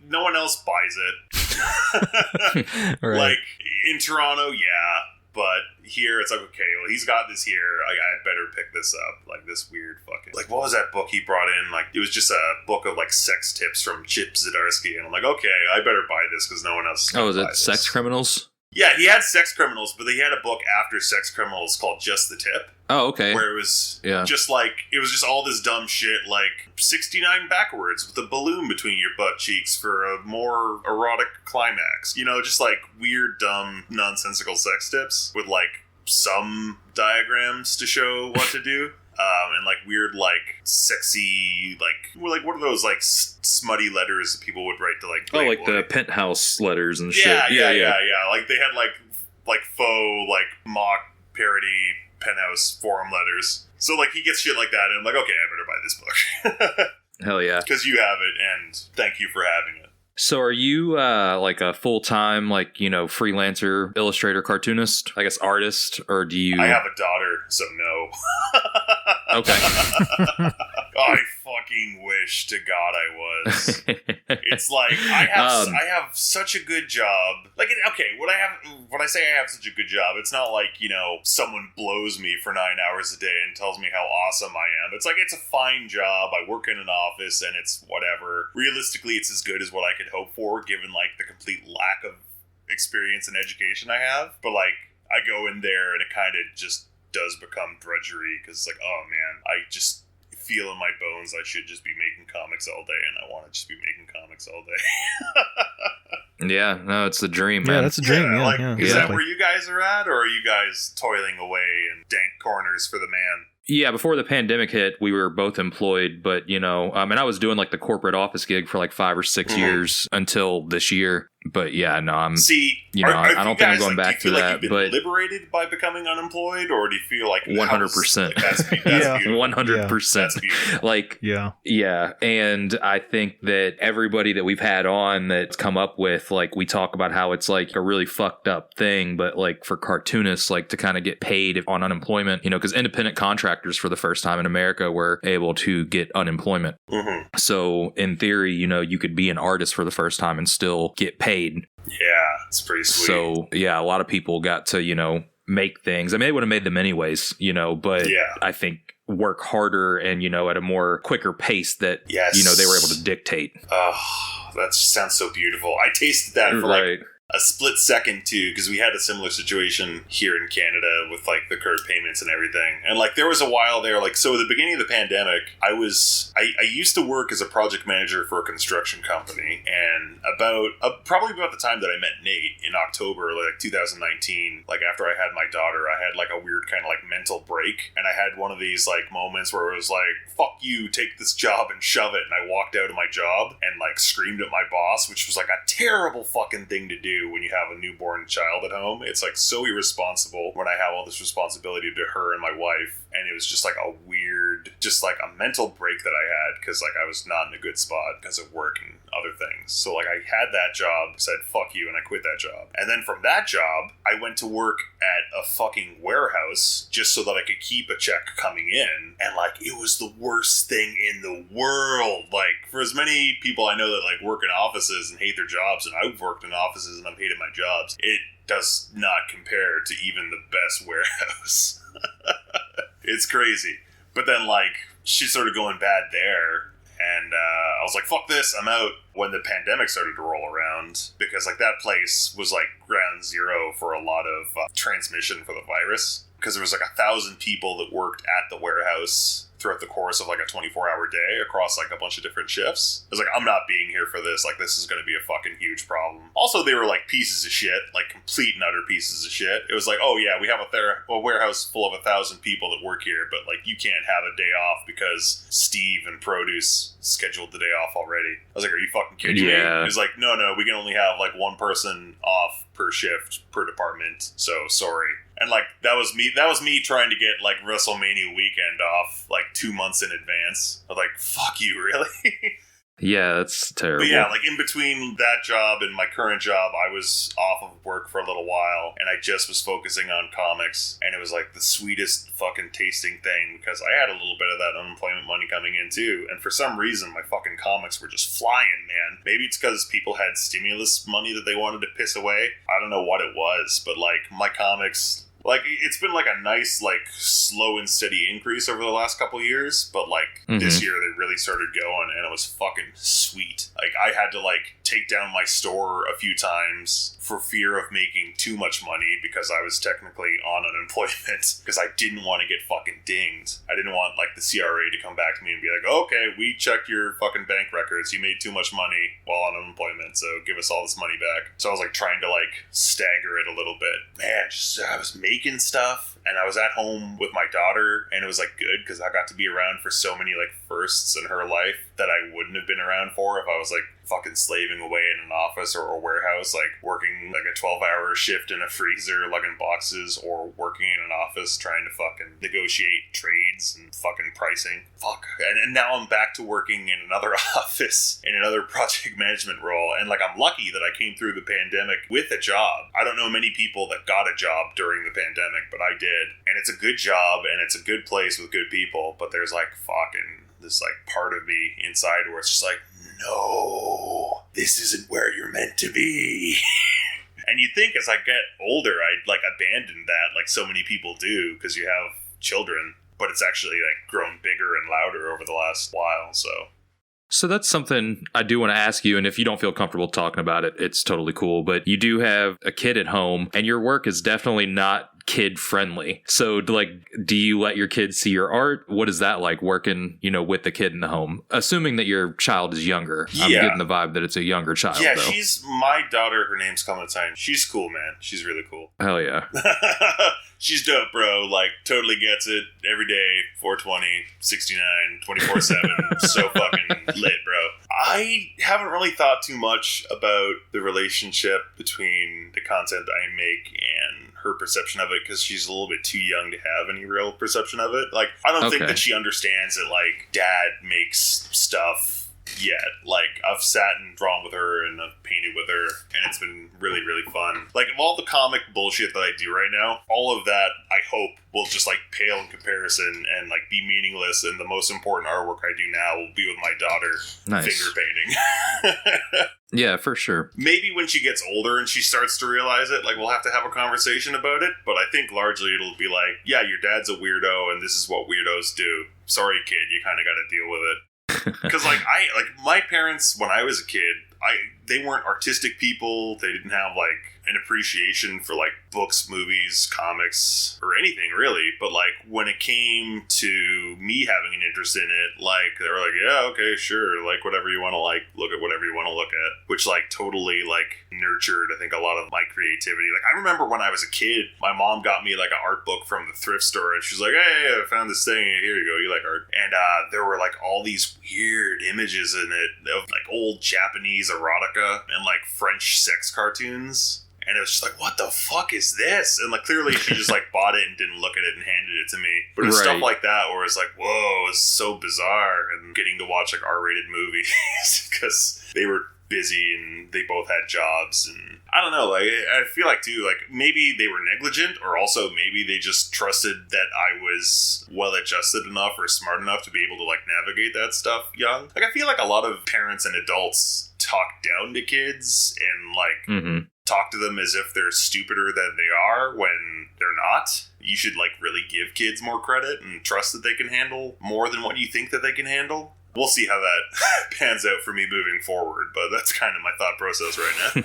no one else buys it. Right. Like in Toronto, but here it's like, okay, well, he's got this here. I better pick this up. Like this weird fucking like, what was that book he brought in? Like it was just a book of like sex tips from Chip Zdarsky, and I'm like, okay, I better buy this because no one else. Oh, is it Sex Criminals? Yeah, he had Sex Criminals, but he had a book after Sex Criminals called Just the Tip. Oh, okay. Where it was just like, it was just all this dumb shit, like 69 backwards with a balloon between your butt cheeks for a more erotic climax. You know, just like weird, dumb, nonsensical sex tips with like some diagrams to show what to do. And like weird, like sexy, like what are those like smutty letters that people would write to like Playboy? Oh, like the penthouse letters and shit. Yeah. Like they had like faux like mock parody penthouse forum letters. So like he gets shit like that, and I'm like, okay, I better buy this book. Hell yeah, because you have it, and thank you for having it. So are you like a full-time, like, you know, freelancer, illustrator, cartoonist, I guess artist, or do you... I have a daughter, so no. Okay. I fucking wish to God I was. It's like, I have such a good job. Like, okay, when I say I have such a good job, it's not like, you know, someone blows me for 9 hours a day and tells me how awesome I am. It's like, it's a fine job. I work in an office, and it's whatever. Realistically, it's as good as what I could hope for, given like the complete lack of experience and education I have. But like, I go in there and it kind of just does become drudgery, because it's like, oh man, I just feel in my bones I should just be making comics all day, and I want to just be making comics all day. Yeah, no, it's the dream, man. Yeah, that's a dream. Is that where you guys are at, or are you guys toiling away in dank corners for the man? Yeah, before the pandemic hit, we were both employed, but, you know, and I was doing like the corporate office gig for like 5 or 6 years until this year. But yeah, no, I don't think I'm going back to that. Do you feel like you've been liberated by becoming unemployed, or do you feel like 100%? That's beautiful. 100%. Like, yeah. And I think that everybody that we've had on that's come up with, like, we talk about how it's like a really fucked up thing, but like for cartoonists, like to kind of get paid on unemployment, you know, because independent contractors for the first time in America were able to get unemployment. Mm-hmm. So in theory, you know, you could be an artist for the first time and still get paid. Yeah, it's pretty sweet. So yeah, a lot of people got to, you know, make things. I mean, they would have made them anyways, you know, but I think work harder and, you know, at a more quicker pace that, you know, they were able to dictate. Oh, that sounds so beautiful. I tasted that for like a split second too, because we had a similar situation here in Canada with like the current payments and everything. And like there was a while there, like, so at the beginning of the pandemic, I used to work as a project manager for a construction company, and probably about the time that I met Nate in October, like 2019, like after I had my daughter, I had like a weird kind of like mental break, and I had one of these like moments where it was like, fuck you, take this job and shove it. And I walked out of my job and like screamed at my boss, which was like a terrible fucking thing to do when you have a newborn child at home. It's like so irresponsible when I have all this responsibility to her and my wife. And it was just like a weird, just like a mental break that I had, because like I was not in a good spot because of work, and other things. So like I had that job, said fuck you, and I quit that job. And then from that job, I went to work at a fucking warehouse just so that I could keep a check coming in. And like it was the worst thing in the world. Like for as many people I know that like work in offices and hate their jobs, and I've worked in offices and I've hated my jobs, it does not compare to even the best warehouse. It's crazy. But then like shit started going bad there, and I was like, fuck this, I'm out. When the pandemic started to roll around, because like that place was like ground zero for a lot of transmission for the virus, because there was like 1,000 people that worked at the warehouse throughout the course of like a 24-hour day across like a bunch of different shifts. I was like, I'm not being here for this. Like, this is going to be a fucking huge problem. Also, they were like pieces of shit, like complete and utter pieces of shit. It was like, oh yeah, we have a warehouse full of 1,000 people that work here, but like you can't have a day off because Steve and produce scheduled the day off already. I was like, are you fucking kidding me? It was like, no, we can only have like one person off per shift per department, so sorry. And like that was me trying to get like WrestleMania weekend off like 2 months in advance. I was like, fuck you, really? Yeah, that's terrible. But yeah, like in between that job and my current job, I was off of work for a little while, and I just was focusing on comics, and it was like the sweetest fucking tasting thing, because I had a little bit of that unemployment money coming in too, and for some reason my fucking comics were just flying, man. Maybe it's because people had stimulus money that they wanted to piss away. I don't know what it was, but like my comics... Like, it's been like a nice, like, slow and steady increase over the last couple years, but like, this year they really started going, and it was fucking sweet. Like, I had to like take down my store a few times for fear of making too much money, because I was technically on unemployment, because I didn't want to get fucking dinged. I didn't want like the CRA to come back to me and be like, okay, we checked your fucking bank records, you made too much money while on unemployment, so give us all this money back. So I was like trying to like stagger it a little bit. Man, just I was making stuff, and I was at home with my daughter, and it was like good because I got to be around for so many like firsts in her life that I wouldn't have been around for if I was like fucking slaving away in an office or a warehouse, like working like a 12-hour shift in a freezer lugging boxes, or working in an office trying to fucking negotiate trades and fucking pricing. Fuck. And now I'm back to working in another office in another project management role, and like I'm lucky that I came through the pandemic with a job. I don't know many people that got a job during the pandemic, but I did, and it's a good job and it's a good place with good people, but there's like fucking this like part of me inside where it's just like, no, this isn't where you're meant to be. And you'd think as I get older, I'd like abandon that like so many people do, because you have children, but it's actually like grown bigger and louder over the last while, So that's something I do want to ask you, and if you don't feel comfortable talking about it, it's totally cool, but you do have a kid at home, and your work is definitely not kid friendly. So like, do you let your kids see your art? What is that like working, with the kid in the home? Assuming that your child is younger. Yeah. I'm getting the vibe that it's a younger child. Yeah, though. She's my daughter. Her name's Clementine. She's cool, man. She's really cool. Hell yeah. She's dope, bro. Like, totally gets it every day, 420, 69, 24/7. So fucking lit, bro. I haven't really thought too much about the relationship between the content I make and her perception of it, because she's a little bit too young to have any real perception of it. Like, I don't think that she understands that, like, dad makes stuff yet. Like, I've sat and drawn with her and I've painted with her, and it's been really, really fun. Like, of all the comic bullshit that I do right now, all of that, I hope, will just, like, pale in comparison and, like, be meaningless, and the most important artwork I do now will be with my daughter finger painting. Yeah, for sure. Maybe when she gets older and she starts to realize it, like, we'll have to have a conversation about it, but I think largely it'll be like, yeah, your dad's a weirdo, and this is what weirdos do. Sorry, kid, you kind of got to deal with it. Because, like, my parents, when I was a kid, they weren't artistic people. They didn't have, like, an appreciation for, like, books, movies, comics, or anything, really. But, like, when it came to me having an interest in it, like, they were like, yeah, okay, sure, like, whatever you want to, like, look at whatever you want to look at. Which, like, totally, like, nurtured, I think, a lot of my creativity. Like, I remember when I was a kid, my mom got me, like, an art book from the thrift store, and she's like, hey, I found this thing, here you go, you like art. And there were, like, all these weird images in it of, like, old Japanese erotica and, like, French sex cartoons. And it was just like, what the fuck is this? And like clearly she just like bought it and didn't look at it and handed it to me. But it was stuff like that where it's like, whoa, it's so bizarre. And getting to watch like R-rated movies because they were busy and they both had jobs, and I don't know, like I feel like too, like maybe they were negligent, or also maybe they just trusted that I was well adjusted enough or smart enough to be able to like navigate that stuff young. Like I feel like a lot of parents and adults talk down to kids and like talk to them as if they're stupider than they are when they're not. You should like really give kids more credit and trust that they can handle more than what you think that they can handle. We'll see how that pans out for me moving forward, but that's kind of my thought process right now.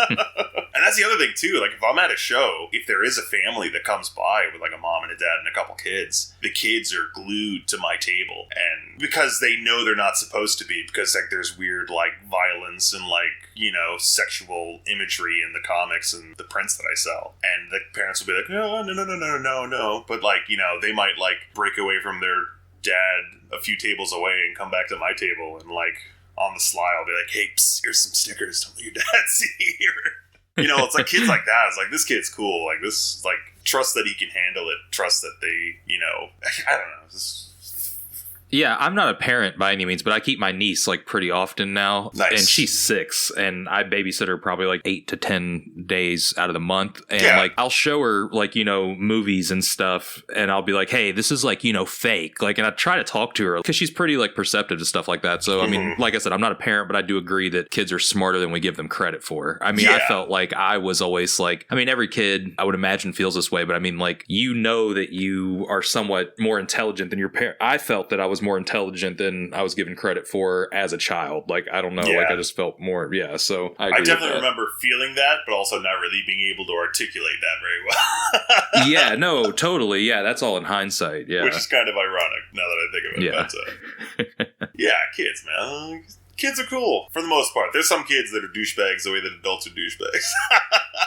And that's the other thing too, like if I'm at a show, if there is a family that comes by with like a mom and a dad and a couple kids, the kids are glued to my table, and because they know they're not supposed to be, because like there's weird like violence and like, you know, sexual imagery in the comics and the prints that I sell, and the parents will be like, no, but like, you know, they might like break away from their dad a few tables away and come back to my table, and like on the sly I'll be like, hey, psst, here's some stickers, don't let your dad see here. You know, it's like kids like that. It's like, this kid's cool, like this, like trust that he can handle it, trust that they, you know, I don't know, Yeah, I'm not a parent by any means, but I keep my niece like pretty often now. Nice. And she's 6, and I babysit her probably like 8 to 10 days out of the month. And like I'll show her like, you know, movies and stuff, and I'll be like, hey, this is like, you know, fake. Like, and I try to talk to her because she's pretty like perceptive to stuff like that. So I mean, like I said, I'm not a parent, but I do agree that kids are smarter than we give them credit for. I mean, I felt like I was always like, I mean, every kid I would imagine feels this way, but I mean, like, you know that you are somewhat more intelligent than your parent. I felt that I was more intelligent than I was given credit for as a child. Like, I don't know, like I just felt more, so I definitely remember feeling that, but also not really being able to articulate that very well. Yeah, no, totally. Yeah, that's all in hindsight. Yeah. Which is kind of ironic now that I think of it. Yeah. But, yeah, kids, man. Kids are cool for the most part. There's some kids that are douchebags the way that adults are douchebags.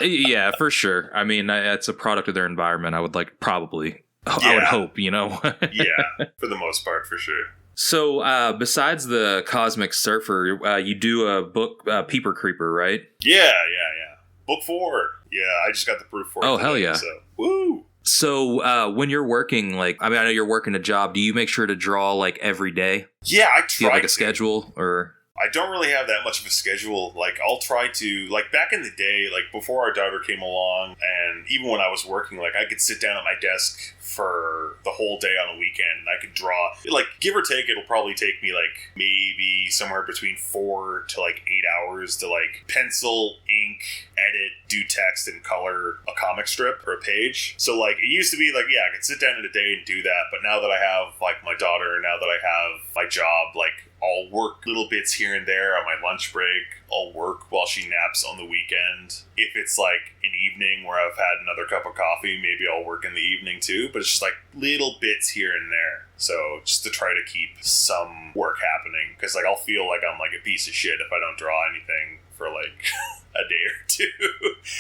Yeah, for sure. I mean, it's a product of their environment. I would like probably... I would hope, you know. Yeah, for the most part, for sure. So, besides the Cosmic Surfer, you do a book, Peeper Creeper, right? Yeah. Book 4. Yeah, I just got the proof for it. Oh, hell yeah. So, woo! So, when you're working, like, I mean, I know you're working a job. Do you make sure to draw, like, every day? Yeah, I try to. Do you have, like, a schedule, or... I don't really have that much of a schedule. Like, I'll try to, like, back in the day, like, before our daughter came along, and even when I was working, like, I could sit down at my desk for the whole day on a weekend, and I could draw. Like, give or take, it'll probably take me, like, maybe somewhere between 4 to, like, 8 hours to, like, pencil, ink, edit, do text, and color a comic strip or a page. So, like, it used to be, like, yeah, I could sit down in a day and do that, but now that I have, like, my daughter, now that I have my job, like, I'll work little bits here and there on my lunch break. I'll work while she naps on the weekend. If it's like an evening where I've had another cup of coffee, maybe I'll work in the evening too. But it's just like little bits here and there. So just to try to keep some work happening. Because like I'll feel like I'm like a piece of shit if I don't draw anything for like a day or two.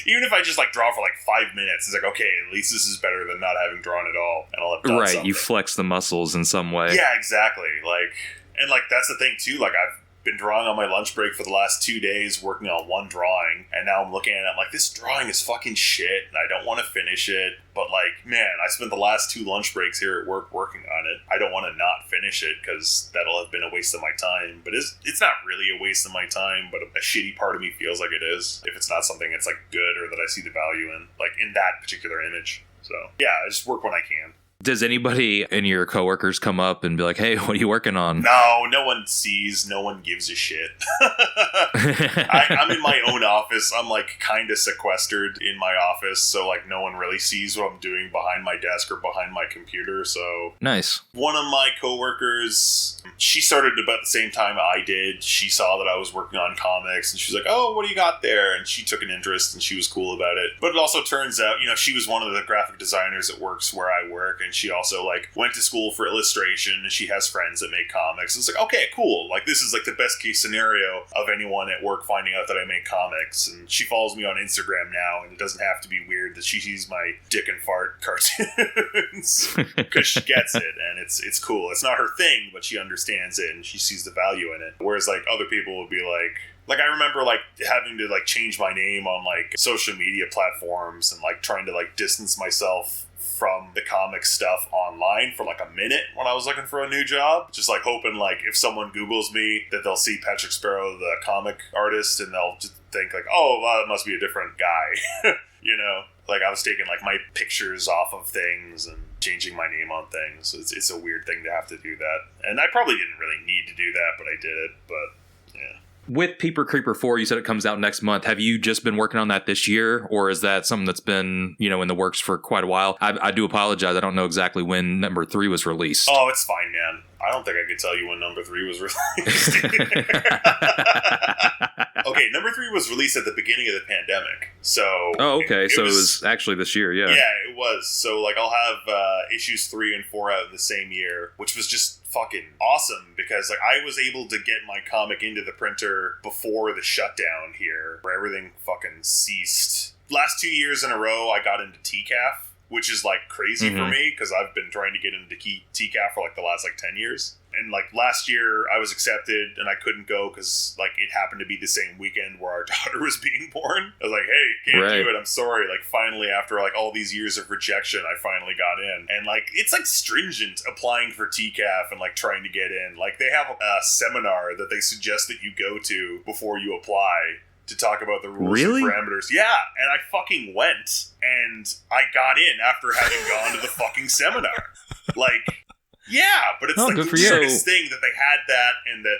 Even if I just like draw for like 5 minutes, it's like, okay, at least this is better than not having drawn at all. And I'll have done something. You flex the muscles in some way. Yeah, exactly. Like... And, like, that's the thing, too. Like, I've been drawing on my lunch break for the last 2 days, working on one drawing, and now I'm looking at it, I'm like, this drawing is fucking shit, and I don't want to finish it, but, like, man, I spent the last 2 lunch breaks here at work working on it. I don't want to not finish it, because that'll have been a waste of my time, but it's not really a waste of my time, but a shitty part of me feels like it is, if it's not something that's, like, good or that I see the value in, like, in that particular image. So, yeah, I just work when I can. Does anybody in your coworkers come up and be like, hey, what are you working on? No one sees. No one gives a shit. I'm in my own office. I'm like kind of sequestered in my office. So like no one really sees what I'm doing behind my desk or behind my computer. So nice. One of my coworkers, she started about the same time I did. She saw that I was working on comics and she was like, oh, what do you got there? And she took an interest and she was cool about it. But it also turns out, you know, she was one of the graphic designers that works where I work. And she also like went to school for illustration and she has friends that make comics. It's like, okay, cool. Like this is like the best case scenario of anyone at work finding out that I make comics. And she follows me on Instagram now, and it doesn't have to be weird that she sees my dick and fart cartoons because she gets it and it's cool. It's not her thing, but she understands it and she sees the value in it. Whereas like other people would be like, Like, I remember, like, having to, like, change my name on, like, social media platforms and, like, trying to, like, distance myself from the comic stuff online for, like, a minute when I was looking for a new job. Just, like, hoping, like, if someone Googles me, that they'll see Patrick Sparrow, the comic artist, and they'll just think, like, oh, well, it must be a different guy. You know? Like, I was taking, like, my pictures off of things and changing my name on things. It's a weird thing to have to do that. And I probably didn't really need to do that, but I did it. But, yeah. With Peeper Creeper 4, you said it comes out next month. Have you just been working on that this year, or is that something that's been, you know, in the works for quite a while? I do apologize. I don't know exactly when number 3 was released. Oh, it's fine, man. I don't think I could tell you when number 3 was released. Okay, number 3 was released at the beginning of the pandemic. So. Oh, okay. It was actually this year, yeah. Yeah, it was. So, like, I'll have issues 3 and 4 out in the same year, which was just fucking awesome because, like, I was able to get my comic into the printer before the shutdown here, where everything fucking ceased. Last 2 years in a row, I got into TCAF, which is, like, crazy for me because I've been trying to get into TCAF for, like, the last, like, 10 years. And, like, last year I was accepted and I couldn't go because, like, it happened to be the same weekend where our daughter was being born. I was like, hey, can't do it. I'm sorry. Like, finally, after, like, all these years of rejection, I finally got in. And, like, it's, like, stringent applying for TCAF and, like, trying to get in. Like, they have a seminar that they suggest that you go to before you apply to talk about the rules and parameters. Yeah, and I fucking went, and I got in after having gone to the fucking seminar. Like, yeah, but it's like the weirdest thing that they had that, and that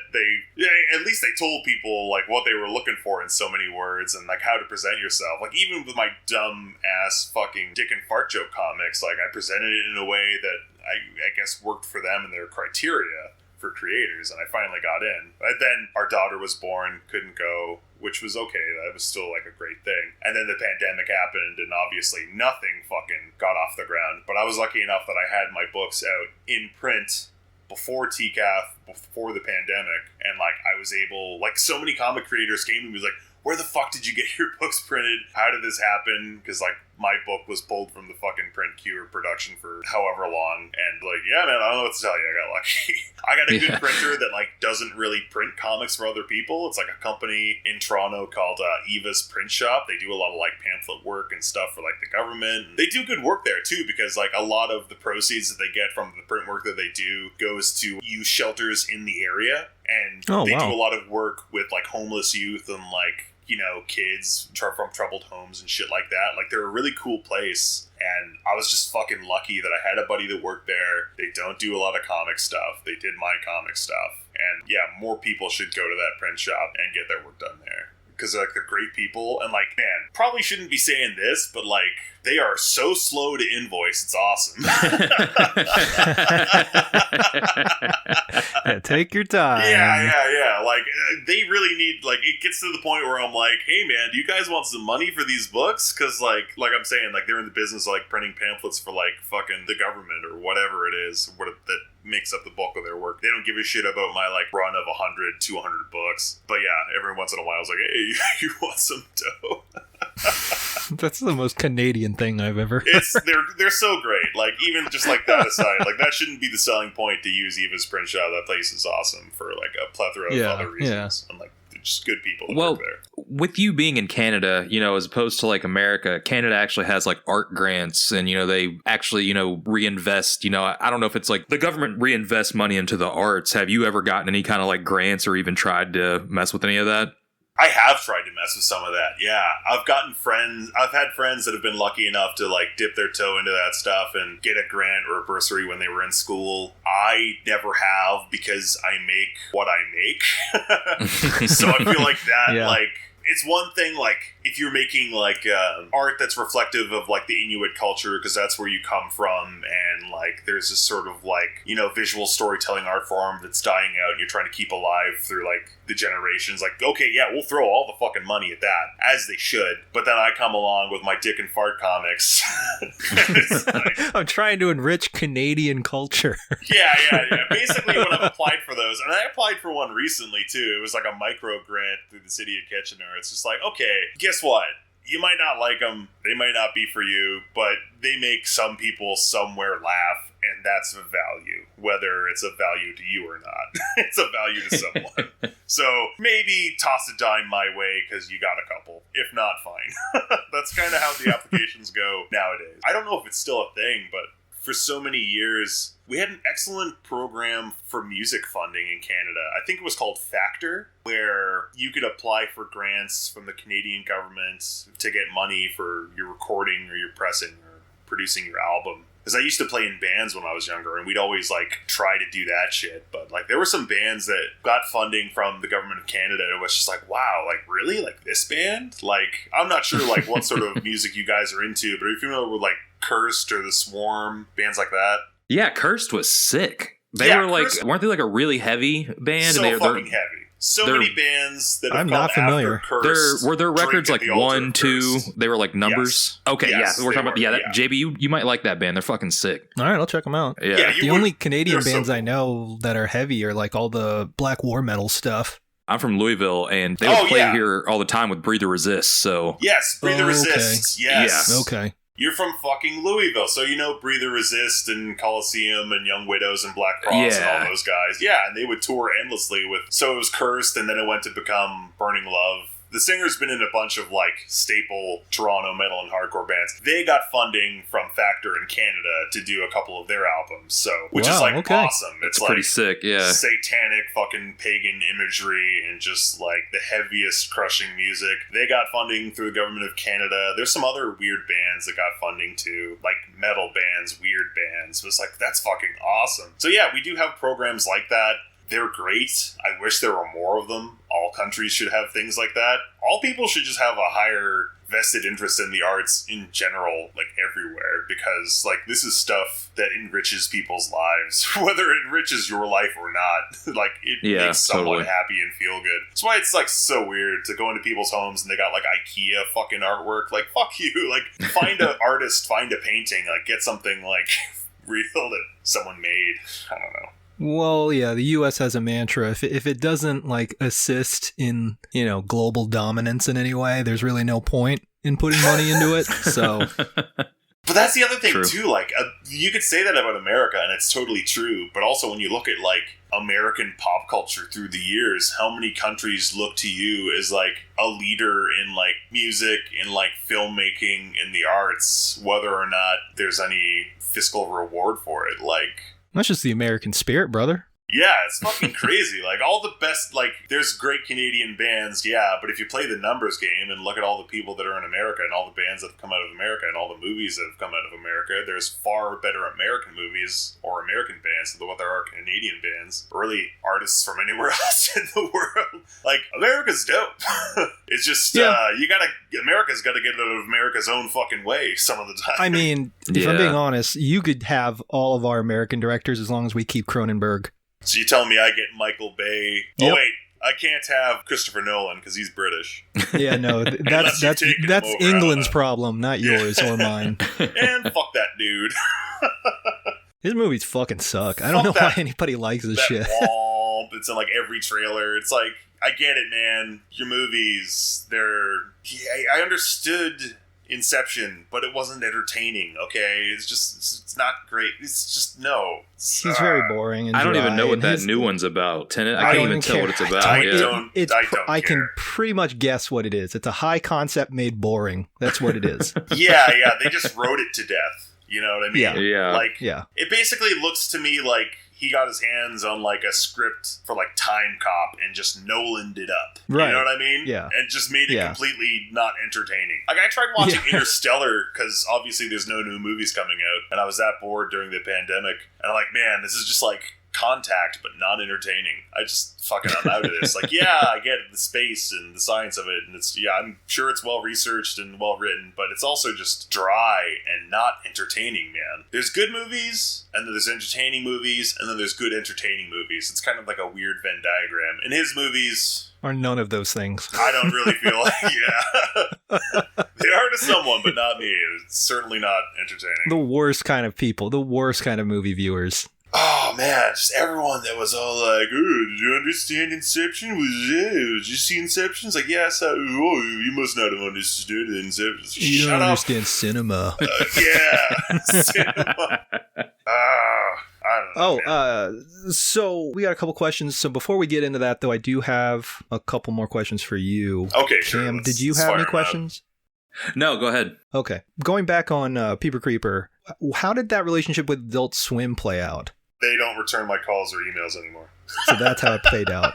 at least they told people, like, what they were looking for in so many words, and, like, how to present yourself. Like, even with my dumb-ass fucking dick and fart joke comics, like, I presented it in a way that I guess worked for them and their criteria for creators, and I finally got in. But then our daughter was born, couldn't go, which was okay. That was still, like, a great thing. And then the pandemic happened, and obviously nothing fucking got off the ground. But I was lucky enough that I had my books out in print before TCAF, before the pandemic, and, like, I was able, like, so many comic creators came to me and was like, where the fuck did you get your books printed? How did this happen? Because, like, my book was pulled from the fucking print queue of production for however long. And, like, yeah, man, I don't know what to tell you. I got lucky. I got a good printer that, like, doesn't really print comics for other people. It's, like, a company in Toronto called Eva's Print Shop. They do a lot of, like, pamphlet work and stuff for, like, the government. They do good work there, too, because, like, a lot of the proceeds that they get from the print work that they do goes to youth shelters in the area. And they do a lot of work with, like, homeless youth and, like, you know, kids from troubled homes and shit like that. Like, they're a really cool place. And I was just fucking lucky that I had a buddy that worked there. They don't do a lot of comic stuff. They did my comic stuff. And yeah, more people should go to that print shop and get their work done there. Because, like, they're great people. And, like, man, probably shouldn't be saying this, but, like, they are so slow to invoice. It's awesome. Yeah, take your time. Yeah. Like, they really need, like, it gets to the point where I'm like, hey, man, do you guys want some money for these books? Because, like I'm saying, like, they're in the business of, like, printing pamphlets for, like, fucking the government or whatever it is that makes up the bulk of their work. They don't give a shit about my, like, run of 100, 200 books. But yeah, every once in a while I was like, hey, you want some dough? That's the most Canadian thing I've ever heard. They're so great. Like, even just, like, that aside, like, that shouldn't be the selling point to use Eva's Print Shop. That place is awesome for, like, a plethora of other reasons. And, like, they're just good people that work there. With you being in Canada, you know, as opposed to, like, America, Canada actually has, like, art grants, and, you know, they actually, you know, reinvest, you know, I don't know if it's like the government reinvests money into the arts. Have you ever gotten any kind of, like, grants or even tried to mess with any of that? I have tried to mess with some of that, yeah. I've had friends that have been lucky enough to, like, dip their toe into that stuff and get a grant or a bursary when they were in school. I never have because I make what I make. So I feel like that, like, it's one thing, like, if you're making, like, art that's reflective of, like, the Inuit culture, because that's where you come from, and, like, there's this sort of, like, you know, visual storytelling art form that's dying out, and you're trying to keep alive through, like, the generations. Like, okay, yeah, we'll throw all the fucking money at that, as they should. But then I come along with my dick and fart comics. Like, I'm trying to enrich Canadian culture. Yeah. Basically, when I've applied for those, and I applied for one recently, too. It was, like, a micro grant through the city of Kitchener. It's just like, okay, guess what? You might not like them, they might not be for you, but they make some people somewhere laugh, and that's a value. Whether it's a value to you or not, it's a value to someone. So maybe toss a dime my way because you got a couple. If not, fine. That's kind of how the applications go nowadays. I don't know if it's still a thing, but for so many years, we had an excellent program for music funding in Canada. I think it was called Factor, where you could apply for grants from the Canadian government to get money for your recording or your pressing or producing your album. Because I used to play in bands when I was younger, and we'd always, like, try to do that shit. But, like, there were some bands that got funding from the government of Canada, and it was just like, wow, like, really? Like, this band? Like, I'm not sure, like, what sort of music you guys are into, but if you're familiar with, like, Cursed or The Swarm, bands like that. Yeah, Cursed was sick. They were like, weren't they like a really heavy band? So and fucking heavy. So many bands that have I'm come not familiar. after Cursed. Were their records like 1, 2? They were like numbers? Yes. Okay, Yes, yeah. We're talking about, were, that, JB, you might like that band. They're fucking sick. All right, I'll check them out. Yeah. The only Canadian bands I know that are heavy are like all the black war metal stuff. I'm from Louisville, and they would play here all the time with Breathe the Resist, so... Yes, Breathe the Resist. Yes. Yeah. Okay. You're from fucking Louisville, so you know Breathe the Resist and Coliseum and Young Widows and Black Cross and all those guys. Yeah, and they would tour endlessly with... So it was Cursed, and then it went to become Burning Love. The singer's been in a bunch of, like, staple Toronto metal and hardcore bands. They got funding from Factor in Canada to do a couple of their albums, so... Which is, like, awesome. It's like, pretty sick, yeah. Satanic fucking pagan imagery and just, like, the heaviest crushing music. They got funding through the government of Canada. There's some other weird bands that got funding, too. Like, metal bands, weird bands. But it's like, that's fucking awesome. So, yeah, we do have programs like that. They're great. I wish there were more of them. All countries should have things like that. All people should just have a higher vested interest in the arts in general, like everywhere, because like this is stuff that enriches people's lives, whether it enriches your life or not. Like it makes someone happy and feel good. That's why it's like so weird to go into people's homes and they got like IKEA fucking artwork. Like fuck you. Like find an artist, find a painting, like get something like real that someone made. I don't know. Well, yeah, the U.S. has a mantra. If it doesn't, like, assist in, global dominance in any way, there's really no point in putting money into it, so... But that's the other thing, too, like, you could say that about America, and it's totally true, but also when you look at, like, American pop culture through the years, how many countries look to you as, like, a leader in, like, music, in, like, filmmaking, in the arts, whether or not there's any fiscal reward for it, like... That's just the American spirit, brother. Yeah, it's fucking crazy. Like, all the best, like, there's great Canadian bands, yeah, but if you play the numbers game and look at all the people that are in America and all the bands that have come out of America and all the movies that have come out of America, there's far better American movies or American bands than what there are Canadian bands, or really artists from anywhere else in the world. Like, America's dope. It's just, America's gotta get out of America's own fucking way some of the time. I mean, if I'm being honest, you could have all of our American directors as long as we keep Cronenberg. So you're telling me I get Michael Bay? Yep. Oh wait, I can't have Christopher Nolan because he's British. Yeah, no, that's England's problem, not yours or mine. And fuck that dude. His movies fucking suck. I don't know why anybody likes this shit. Womp. It's in like every trailer. It's like, I get it, man. Your movies, I understood Inception, but it wasn't entertaining, okay? It's not great. It's just, no. He's very boring and I don't dry, even know what that new one's about. Tenet? I can't even tell what it's about. I can pretty much guess what it is. It's a high concept made boring. That's what it is. Yeah, they just wrote it to death. You know what I mean? Yeah. Like, it basically looks to me like he got his hands on like a script for like Time Cop and just Nolan'd it up. Right. You know what I mean? Yeah. And just made it completely not entertaining. Like I tried watching Interstellar because obviously there's no new movies coming out, and I was that bored during the pandemic, and I'm like, man, this is just like Contact, but not entertaining. I just fucking I'm out of this. Like, yeah, I get the space and the science of it, and it's I'm sure it's well researched and well written, but it's also just dry and not entertaining, man. There's good movies, and then there's entertaining movies, and then there's good entertaining movies. It's kind of like a weird Venn diagram. And his movies are none of those things. I don't really feel like, they are to someone, but not me. It's certainly not entertaining. The worst kind of people, the worst kind of movie viewers. Oh man, just everyone that was all like, "Oh, did you understand Inception? Did you see Inception?" It's like, yes. You must not have understood Inception. You don't understand cinema. Cinema. So we got a couple questions. So before we get into that, though, I do have a couple more questions for you. Okay, Cam, did you have any questions? No, go ahead. Okay. Going back on Peeper Creeper, how did that relationship with Adult Swim play out? They don't return my calls or emails anymore. So that's how it played out.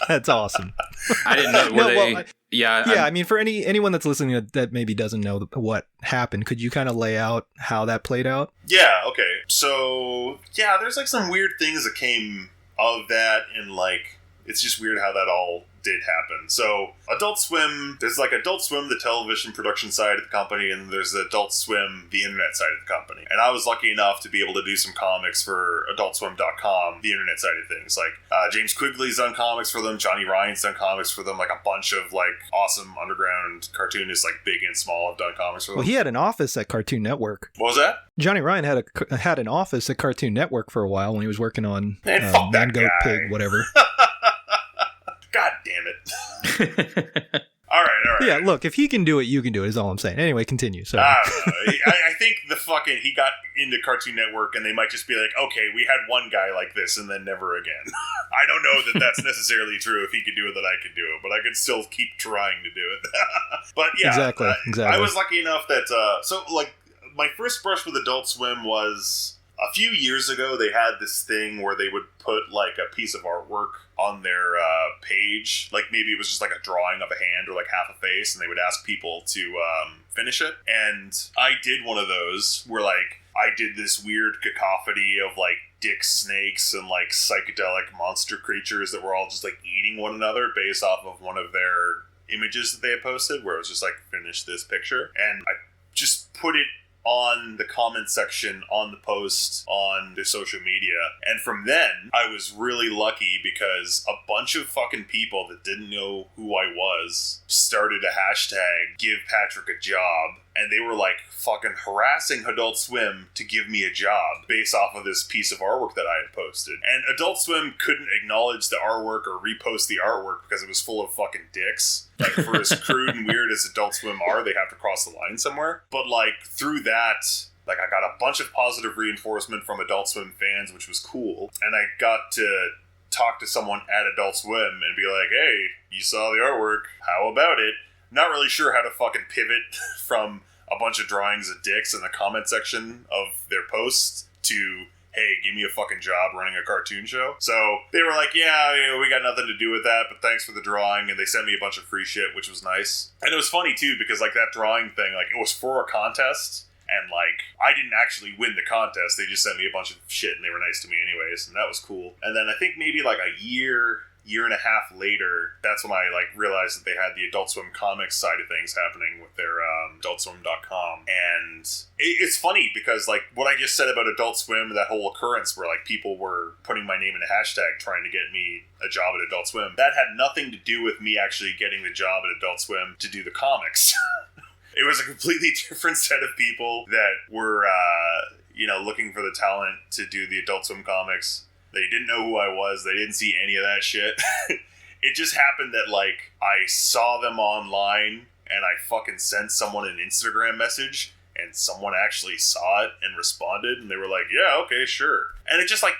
That's awesome. I didn't know. I mean, for anyone that's listening that maybe doesn't know what happened, could you kind of lay out how that played out? Yeah, okay. So, yeah, there's like some weird things that came of that, and like, it's just weird how that all did happen. So Adult Swim, there's like Adult Swim, the television production side of the company, and there's the Adult Swim, the internet side of the company. And I was lucky enough to be able to do some comics for AdultSwim.com, the internet side of things. Like James Quigley's done comics for them, Johnny Ryan's done comics for them, like a bunch of like awesome underground cartoonists, like big and small, have done comics for them. Well, he had an office at Cartoon Network. What was that? Johnny Ryan had an office at Cartoon Network for a while when he was working on fuck Man, that Goat, guy. Pig, whatever. God damn it. All right. Yeah, look, if he can do it, you can do it, is all I'm saying. Anyway, continue. Sorry. I think he got into Cartoon Network, and they might just be like, okay, we had one guy like this, and then never again. I don't know that that's necessarily true. If he could do it, that I could do it, but I could still keep trying to do it. But yeah, exactly. I was lucky enough that, my first brush with Adult Swim was a few years ago. They had this thing where they would put like a piece of artwork on their page, like maybe it was just like a drawing of a hand or like half a face, and they would ask people to finish it. And I did one of those where like I did this weird cacophony of like dick snakes and like psychedelic monster creatures that were all just like eating one another based off of one of their images that they had posted, where it was just like, finish this picture. And I just put it on the comment section on the post on the social media. And from then, I was really lucky because a bunch of fucking people that didn't know who I was started a hashtag, give Patrick a job. And they were like fucking harassing Adult Swim to give me a job based off of this piece of artwork that I had posted. And Adult Swim couldn't acknowledge the artwork or repost the artwork because it was full of fucking dicks. Like, for as crude and weird as Adult Swim are, they have to cross the line somewhere. But like, through that, like, I got a bunch of positive reinforcement from Adult Swim fans, which was cool. And I got to talk to someone at Adult Swim and be like, hey, you saw the artwork, how about it? Not really sure how to fucking pivot from a bunch of drawings of dicks in the comment section of their posts to, hey, give me a fucking job running a cartoon show. So they were like, yeah, we got nothing to do with that, but thanks for the drawing. And they sent me a bunch of free shit, which was nice. And it was funny too, because like that drawing thing, like it was for a contest. And like, I didn't actually win the contest. They just sent me a bunch of shit and they were nice to me anyways. And that was cool. And then I think maybe like a year and a half later, that's when I like realized that they had the Adult Swim comics side of things happening with their AdultSwim.com. And it's funny because like what I just said about Adult Swim, that whole occurrence where like people were putting my name in a hashtag trying to get me a job at Adult Swim, that had nothing to do with me actually getting the job at Adult Swim to do the comics. It was a completely different set of people that were, looking for the talent to do the Adult Swim comics. They didn't know who I was. They didn't see any of that shit. It just happened that, like, I saw them online and I fucking sent someone an Instagram message and someone actually saw it and responded and they were like, yeah, okay, sure. And it just, like,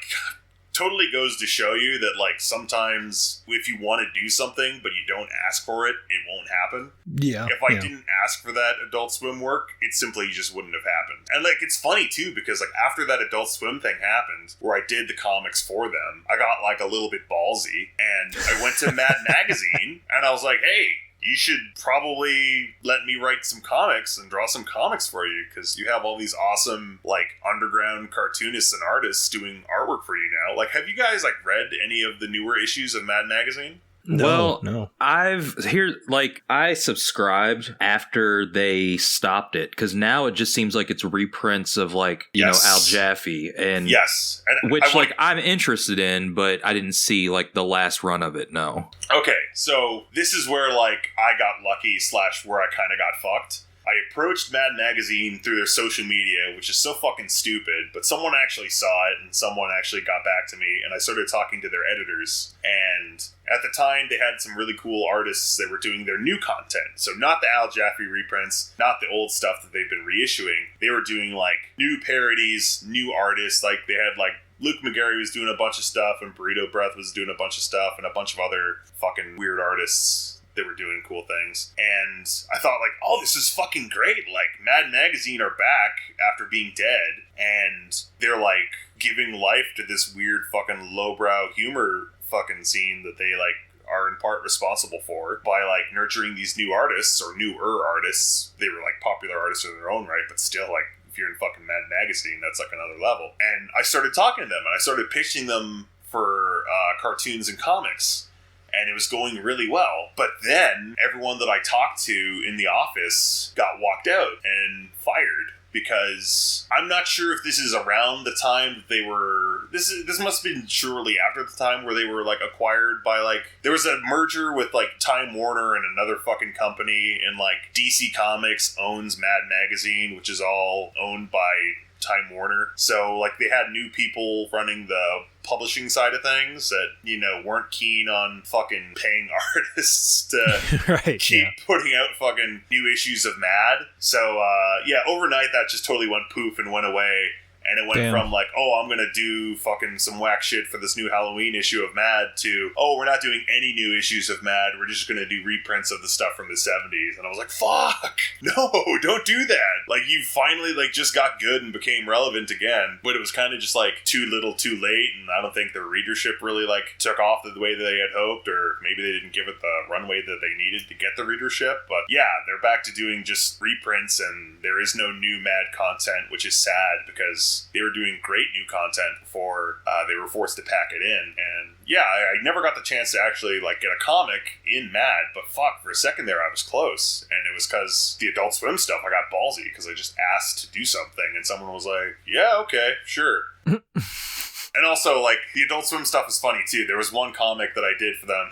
totally goes to show you that, like, sometimes if you want to do something but you don't ask for it, it won't happen. Yeah. If I didn't ask for that Adult Swim work, it simply just wouldn't have happened. And, like, it's funny, too, because, like, after that Adult Swim thing happened, where I did the comics for them, I got, like, a little bit ballsy, and I went to Mad Magazine, and I was like, hey, you should probably let me write some comics and draw some comics for you, because you have all these awesome, like, underground cartoonists and artists doing artwork for you now. Like, have you guys, like, read any of the newer issues of Mad Magazine? No. I subscribed after they stopped it, because now it just seems like it's reprints of like, you know, Al Jaffe and yes, and which I'm interested in, but I didn't see like the last run of it. No. Okay, so this is where like I got lucky / where I kind of got fucked. I approached Mad Magazine through their social media, which is so fucking stupid, but someone actually saw it and someone actually got back to me, and I started talking to their editors. And at the time, they had some really cool artists that were doing their new content. So not the Al Jaffe reprints, not the old stuff that they've been reissuing. They were doing like new parodies, new artists. Like they had like Luke McGarry was doing a bunch of stuff, and Burrito Breath was doing a bunch of stuff, and a bunch of other fucking weird artists that were doing cool things. And I thought like, oh, this is fucking great. Like Mad Magazine are back after being dead, and they're like giving life to this weird fucking lowbrow humor fucking scene that they like are in part responsible for by like nurturing these new artists or newer artists. They were like popular artists in their own right, but still like if you're in fucking Mad Magazine, that's like another level. And I started talking to them and I started pitching them for cartoons and comics. And it was going really well. But then everyone that I talked to in the office got walked out and fired. Because I'm not sure if this is around the time that they were... This must have been surely after the time where they were like acquired by like... There was a merger with like Time Warner and another fucking company. And like DC Comics owns Mad Magazine, which is all owned by Time Warner. So like they had new people running the publishing side of things that, you know, weren't keen on fucking paying artists to keep putting out fucking new issues of Mad. So yeah, overnight that just totally went poof and went away. And it went from like, oh, I'm going to do fucking some whack shit for this new Halloween issue of Mad to, oh, we're not doing any new issues of Mad. We're just going to do reprints of the stuff from the 70s. And I was like, fuck, no, don't do that. Like you finally like just got good and became relevant again. But it was kind of just like too little too late. And I don't think the readership really like took off the way that they had hoped, or maybe they didn't give it the runway that they needed to get the readership. But yeah, they're back to doing just reprints and there is no new Mad content, which is sad because they were doing great new content before they were forced to pack it in. And yeah, I never got the chance to actually like get a comic in Mad, but fuck, for a second there I was close. And it was because the Adult Swim stuff, I got ballsy because I just asked to do something and someone was like, yeah, okay, sure. And also like the Adult Swim stuff is funny too. There was one comic that I did for them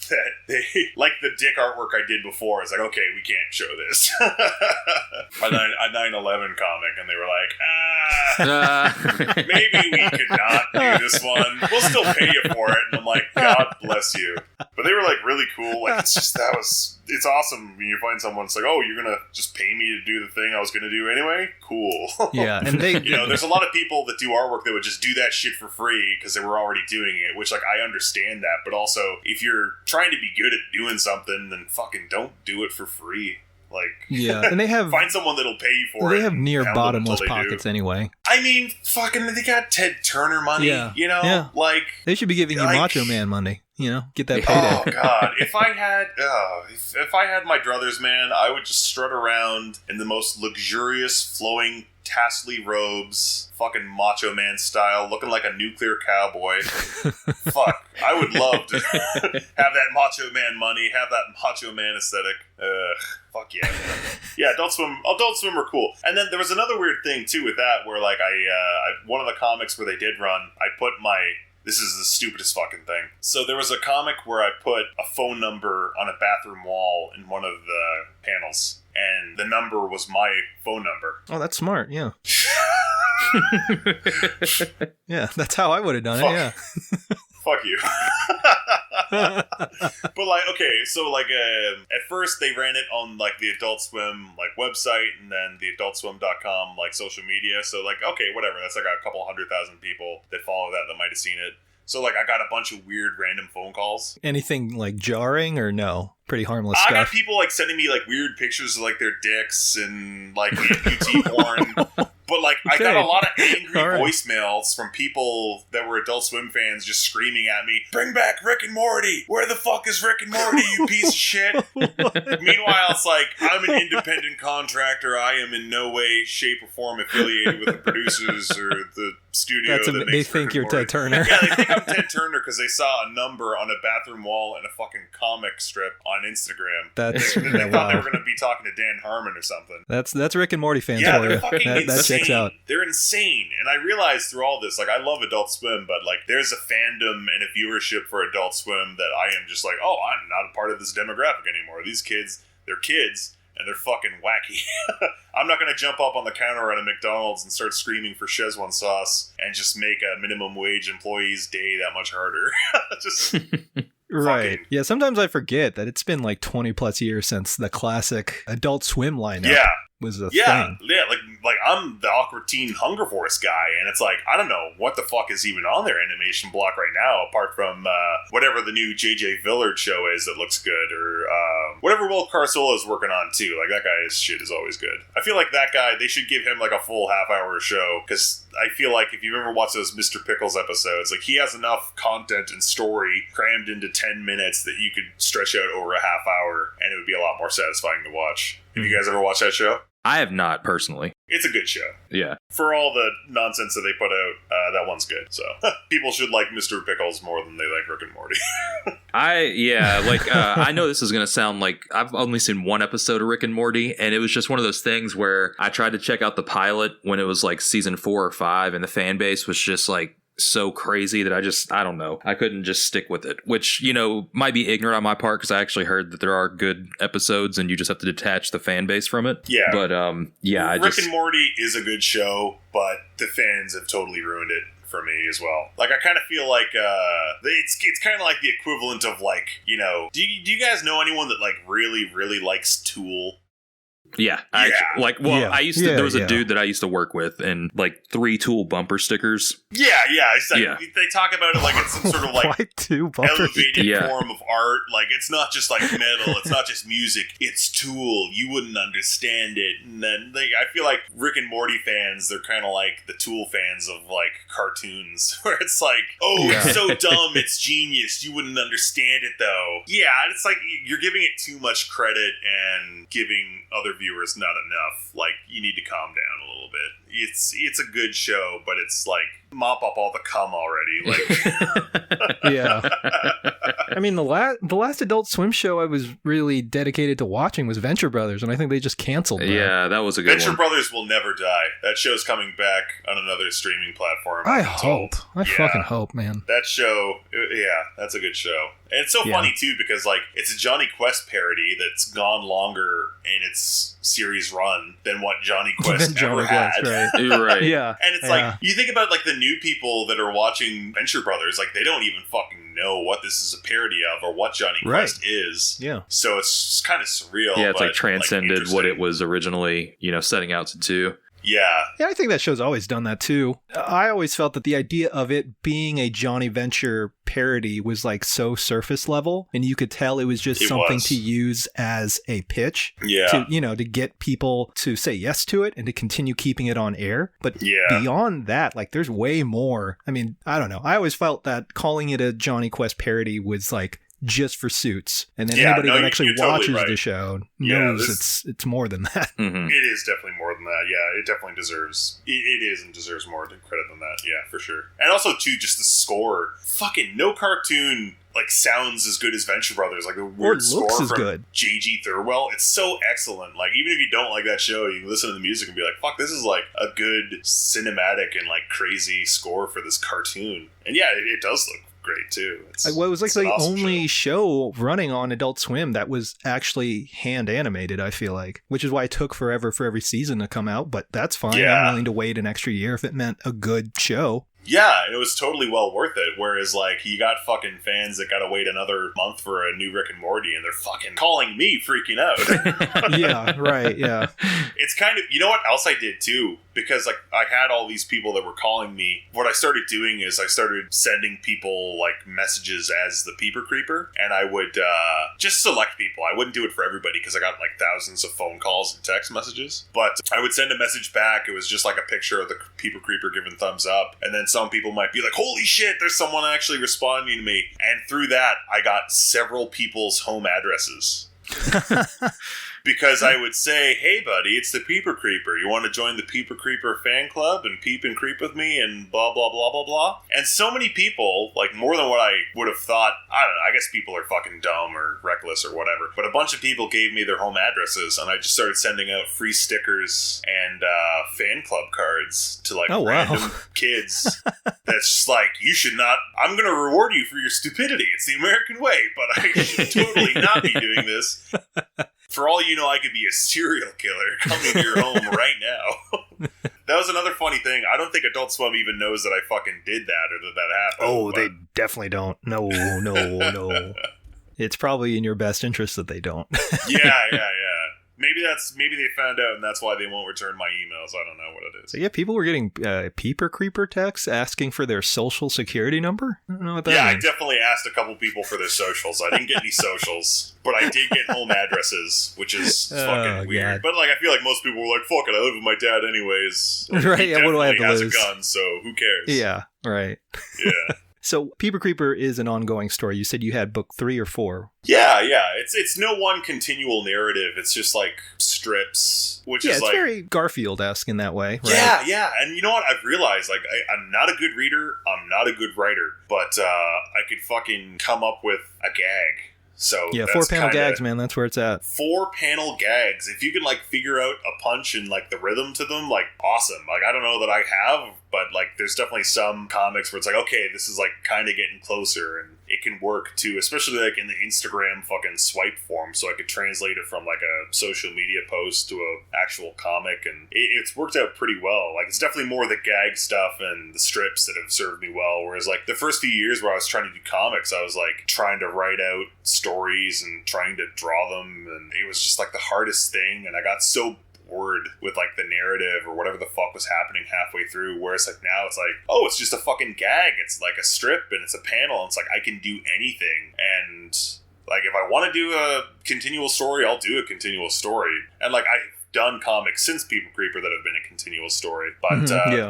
that they, like the dick artwork I did before, it's like, okay, we can't show this. A 9/11 comic, and they were like, maybe we could not do this one. We'll still pay you for it. And I'm like, God bless you. But they were like really cool. Like it's just, it's awesome when you find someone that's like, oh, you're gonna just pay me to do the thing I was gonna do anyway? Cool. Yeah, and they, you know, there's a lot of people that do artwork that would just do that shit for free because they were already doing it, which like I understand that, but also if you're trying to be good at doing something, then fucking don't do it for free. Like, yeah, and they have find someone that'll pay you for it. They have near bottomless pockets anyway. I mean, fucking, they got Ted Turner money. Yeah, you know, yeah. Like they should be giving you Macho Man money. You know, get that payday. Oh God, if I had my druthers, man, I would just strut around in the most luxurious, flowing tassely robes, fucking Macho Man style, looking like a nuclear cowboy. Fuck, I would love to have that Macho Man money, have that Macho Man aesthetic. Fuck yeah. Yeah, Adult Swim were cool. And then there was another weird thing too with that, where like I one of the comics where they did run, I put this is the stupidest fucking thing. So there was a comic where I put a phone number on a bathroom wall in one of the panels, and the number was my phone number. Oh, that's smart, yeah. Yeah, that's how I would have done it, yeah. Fuck you. But like, okay, so like at first they ran it on like the Adult Swim like website and then the adultswim.com like social media. So like, okay, whatever. That's like a couple 100,000 people that follow that might have seen it. So like I got a bunch of weird random phone calls. Anything like jarring or no? Pretty harmless stuff. I got people like sending me like weird pictures of like their dicks and like amputee porn. But like I got a lot of angry voicemails from people that were Adult Swim fans just screaming at me, "Bring back Rick and Morty! Where the fuck is Rick and Morty, you piece of shit?" Meanwhile, it's like, I'm an independent contractor. I am in no way, shape, or form affiliated with the producers or the studio that makes They think you're Ted Turner. Yeah, they think I'm Ted Turner because they saw a number on a bathroom wall in a fucking comic strip on Instagram. They thought they were going to be talking to Dan Harmon or something. That's Rick and Morty fans for you. They're fucking insane. That checks out. They're insane. And I realized through all this, like, I love Adult Swim, but like there's a fandom and a viewership for Adult Swim that I am just like, oh, I'm not a part of this demographic anymore. These kids, they're kids. and they're fucking wacky. I'm not going to jump up on the counter at a McDonald's and start screaming for Szechuan sauce and just make a minimum wage employee's day that much harder. Just... Right. Yeah, sometimes I forget that it's been like 20 plus years since the classic Adult Swim lineup was a thing. Yeah, like I'm the awkward teen Hunger Force guy, and it's like, I don't know what the fuck is even on their animation block right now, apart from whatever the new J.J. Villard show is that looks good, or whatever Will Carsola is working on too. Like, that guy's shit is always good. I feel like that guy, they should give him like a full half-hour show, because I feel like if you've ever watched those Mr. Pickles episodes, like, he has enough content and story crammed into 10 minutes that you could stretch out over a half hour, and it would be a lot more satisfying to watch. Have you guys ever watched that show? I have not, personally. It's a good show. Yeah. For all the nonsense that they put out, that one's good. So people should like Mr. Pickles more than they like Rick and Morty. I know this is going to sound like I've only seen one episode of Rick and Morty, and it was just one of those things where I tried to check out the pilot when it was like season 4 or 5, and the fan base was just like so crazy that I don't know. I couldn't just stick with it, which, you know, might be ignorant on my part, because I actually heard that there are good episodes and you just have to detach the fan base from it. Yeah. But, Rick and Morty is a good show, but the fans have totally ruined it for me as well. Like, I kind of feel like it's kind of like the equivalent of, like, you know, do you guys know anyone that like really, really likes Tool? Yeah. I used to, there was a dude that I used to work with, and like 3 Tool bumper stickers. Yeah. It's like, they talk about it like it's some sort of like elevated form of art. Like, it's not just like metal, it's not just music, it's Tool. You wouldn't understand it. And then I feel like Rick and Morty fans, they're kind of like the Tool fans of like cartoons, where it's like, it's so dumb, it's genius, you wouldn't understand it though. Yeah, it's like you're giving it too much credit and giving other viewers not enough. Like, you need to calm down a little bit. It's a good show, but it's like, mop up all the cum already. Like, yeah. I mean, the last Adult Swim show I was really dedicated to watching was Venture Brothers, and I think they just canceled that. Yeah, that was a good one. Venture Brothers will never die. That show's coming back on another streaming platform. I fucking hope, man. That show, that's a good show. And it's so funny, too, because, like, it's a Johnny Quest parody that's gone longer in its series run than what Johnny Quest ever had. Right. Right. Yeah. And it's like, you think about, like, the new people that are watching Venture Brothers, like, they don't even fucking know what this is a parody of or what Johnny Quest is. Yeah. So it's kind of surreal. Yeah, it's like transcended what it was originally, you know, setting out to do. Yeah, I think that show's always done that too. I always felt that the idea of it being a Johnny Venture parody was like so surface level, and you could tell it was just something to use as a pitch to get people to say yes to it and to continue keeping it on air. But beyond that, like, there's way more. I mean, I don't know. I always felt that calling it a Johnny Quest parody was like just for suits, and then anybody that actually watches the show knows it's more than that. Mm-hmm. It is definitely more than that. Yeah, it definitely deserves deserves more credit than that. Yeah, for sure. And also too, just the score. Fucking no cartoon like sounds as good as Venture Brothers. Like, the weird score from J.G. Thirlwell, it's so excellent. Like, even if you don't like that show, you can listen to the music and be like, fuck, this is like a good cinematic and like crazy score for this cartoon. And yeah, it does look great too. It was like the only show running on Adult Swim that was actually hand animated, I feel like, which is why it took forever for every season to come out, but that's fine. I'm willing to wait an extra year if it meant a good show. Yeah, it was totally well worth it. Whereas, like, you got fucking fans that gotta wait another month for a new Rick and Morty, and they're fucking calling me freaking out. Yeah, right, yeah. It's kind of, you know what else I did too? Because, like, I had all these people that were calling me. What I started doing is I started sending people, like, messages as the Peeper Creeper, and I would just select people. I wouldn't do it for everybody because I got, like, thousands of phone calls and text messages. But I would send a message back. It was just, like, a picture of the Peeper Creeper giving thumbs up, and then some people might be like, holy shit, there's someone actually responding to me. And through that, I got several people's home addresses. Because I would say, hey, buddy, it's the Peeper Creeper. You want to join the Peeper Creeper fan club and peep and creep with me and blah, blah, blah, blah, blah? And so many people, like more than what I would have thought, I don't know, I guess people are fucking dumb or reckless or whatever, but a bunch of people gave me their home addresses, and I just started sending out free stickers and fan club cards to, like, random kids. That's just like, you should not, I'm going to reward you for your stupidity. It's the American way, but I should totally not be doing this. For all you know, I could be a serial killer coming to your home right now. That was another funny thing. I don't think Adult Swim even knows that I fucking did that or that happened. Oh, they definitely don't. No. It's probably in your best interest that they don't. Yeah. Maybe they found out and that's why they won't return my emails. I don't know what it is. So yeah, people were getting Peeper Creeper texts asking for their social security number. I don't know what that means. I definitely asked a couple people for their socials. I didn't get any socials, but I did get home addresses, which is fucking weird. God. But like, I feel like most people were like, "Fuck it, I live with my dad anyways." Like, right? Yeah. What do I have to lose? He has a gun, so who cares? Yeah. Right. Yeah. So Peeper Creeper is an ongoing story. You said you had book 3 or 4. Yeah. It's no one continual narrative. It's just like strips, which is it's like very Garfield-esque in that way. Right? Yeah. And you know what? I've realized, like, I'm not a good reader. I'm not a good writer, but I could fucking come up with a gag. So yeah, 4-panel gags, man. That's where it's at. 4-panel gags. If you can like figure out a punch and like the rhythm to them, like awesome. Like I don't know that I have, but like there's definitely some comics where it's like, okay, this is like kind of getting closer and it can work too, especially like in the Instagram fucking swipe form. So I could translate it from like a social media post to a actual comic, and it's worked out pretty well. Like it's definitely more the gag stuff and the strips that have served me well. Whereas like the first few years where I was trying to do comics, I was like trying to write out stories and trying to draw them, and it was just like the hardest thing. And I got so bored with like the narrative or whatever the fuck was happening halfway through, whereas like now it's like, oh, it's just a fucking gag, it's like a strip and it's a panel, and it's like I can do anything. And like if I want to do a continual story, I'll do a continual story. And like I've done comics since Peeper Creeper that have been a continual story, but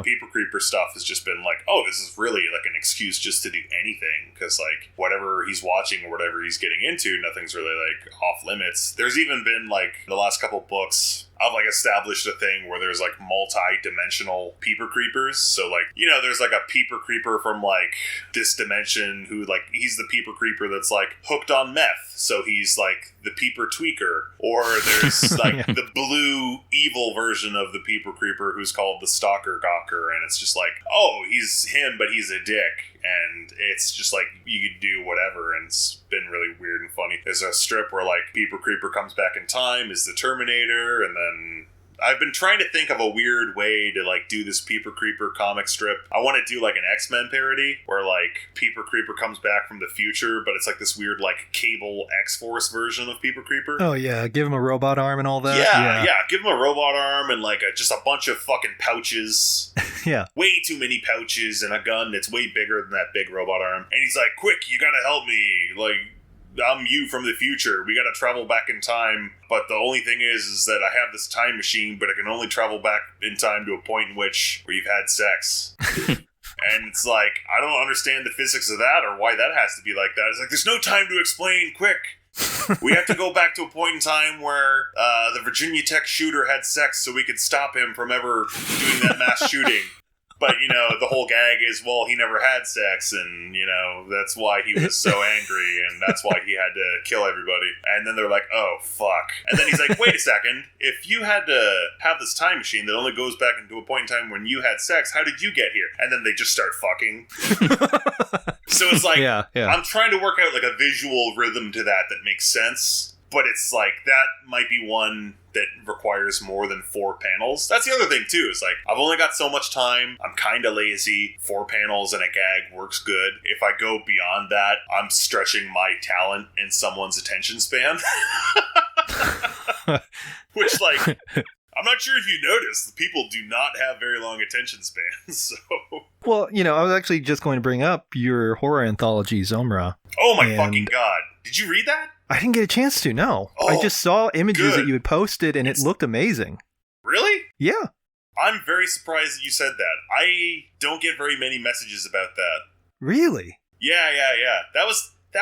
Peeper Creeper stuff has just been like, oh, this is really like an excuse just to do anything, because like whatever he's watching or whatever he's getting into, nothing's really like off limits. There's even been like the last couple books I've like established a thing where there's like multi-dimensional Peeper Creepers. So like, you know, there's like a Peeper Creeper from like this dimension who like, he's the Peeper Creeper that's like hooked on meth, so he's like the Peeper Tweaker. Or there's like the blue evil version of the Peeper Creeper who's called the Stalker Gawker, and it's just like, oh, he's him but he's a dick. And it's just like, you could do whatever, and it's been really weird and funny. There's a strip where like Peeper Creeper comes back in time, is the Terminator, and then I've been trying to think of a weird way to like do this Peeper Creeper comic strip. I want to do like an X-Men parody where like Peeper Creeper comes back from the future, but it's like this weird like Cable X-Force version of Peeper Creeper. Oh yeah, give him a robot arm and all that. Yeah, give him a robot arm and like just a bunch of fucking pouches. Yeah. Way too many pouches and a gun that's way bigger than that big robot arm. And he's like, quick, you gotta help me. Like, I'm you from the future. We gotta travel back in time. But the only thing is that I have this time machine, but I can only travel back in time to a point in which where you've had sex. And it's like, I don't understand the physics of that or why that has to be like that. It's like, there's no time to explain. Quick. We have to go back to a point in time where the Virginia Tech shooter had sex so we could stop him from ever doing that mass shooting. But, you know, the whole gag is, well, he never had sex, and, you know, that's why he was so angry, and that's why he had to kill everybody. And then they're like, oh, fuck. And then he's like, wait a second, if you had to have this time machine that only goes back into a point in time when you had sex, how did you get here? And then they just start fucking. So it's like, I'm trying to work out like a visual rhythm to that makes sense, but it's like, that might be one that requires more than 4 panels. That's the other thing too, is like, I've only got so much time, I'm kind of lazy, 4 panels and a gag works good. If I go beyond that, I'm stretching my talent in someone's attention span. Which, like, I'm not sure if you noticed, people do not have very long attention spans, so... Well, you know, I was actually just going to bring up your horror anthology, Zomra. Oh my fucking god. Did you read that? I didn't get a chance to, no. Oh, I just saw images that you had posted, and it looked amazing. Really? Yeah. I'm very surprised that you said that. I don't get very many messages about that. Really? Yeah. That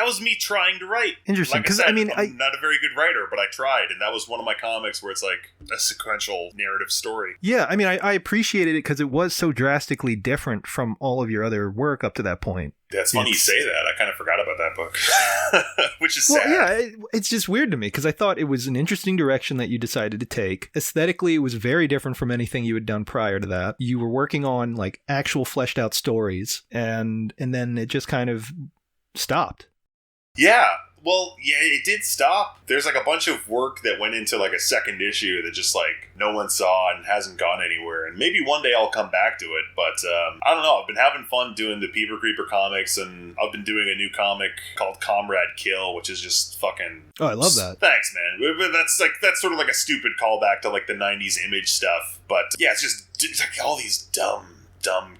was me trying to write. Interesting. Like I said, I'm not a very good writer, but I tried, and that was one of my comics where it's like a sequential narrative story. Yeah, I mean, I appreciated it because it was so drastically different from all of your other work up to that point. That's funny you say that. I kind of forgot about that book. Which is sad. Yeah, it's just weird to me because I thought it was an interesting direction that you decided to take. Aesthetically, it was very different from anything you had done prior to that. You were working on like actual fleshed out stories, and then it just kind of stopped. Yeah. Well, yeah, it did stop. There's like a bunch of work that went into like a second issue that just like no one saw and hasn't gone anywhere. And maybe one day I'll come back to it. But I don't know. I've been having fun doing the Peeper Creeper comics, and I've been doing a new comic called Comrade Kill, which is just fucking... Oh, I love that. Thanks, man. But that's sort of like a stupid callback to like the 90s Image stuff. But yeah, it's like all these dumb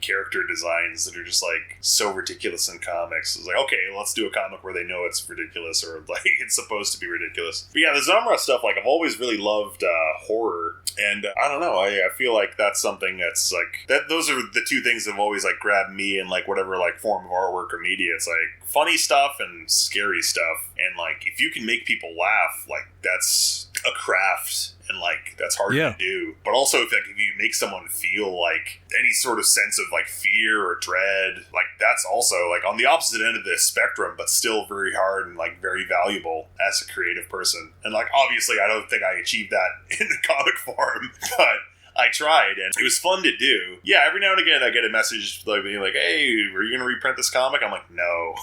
character designs that are just like so ridiculous in comics. It's like, okay, let's do a comic where they know it's ridiculous, or like it's supposed to be ridiculous. But yeah, the genre stuff, like I've always really loved horror, and I don't know, I feel like that's something that's like that. Those are the two things that have always like grabbed me in like whatever like form of artwork or media. It's like funny stuff and scary stuff, and like if you can make people laugh, like that's a craft. And like that's hard to do, but also if you make someone feel like any sort of sense of like fear or dread, like that's also like on the opposite end of the spectrum, but still very hard and like very valuable as a creative person. And like obviously, I don't think I achieved that in the comic form, but I tried, and it was fun to do. Yeah, every now and again I get a message like being like, "Hey, are you going to reprint this comic?" I'm like, "No."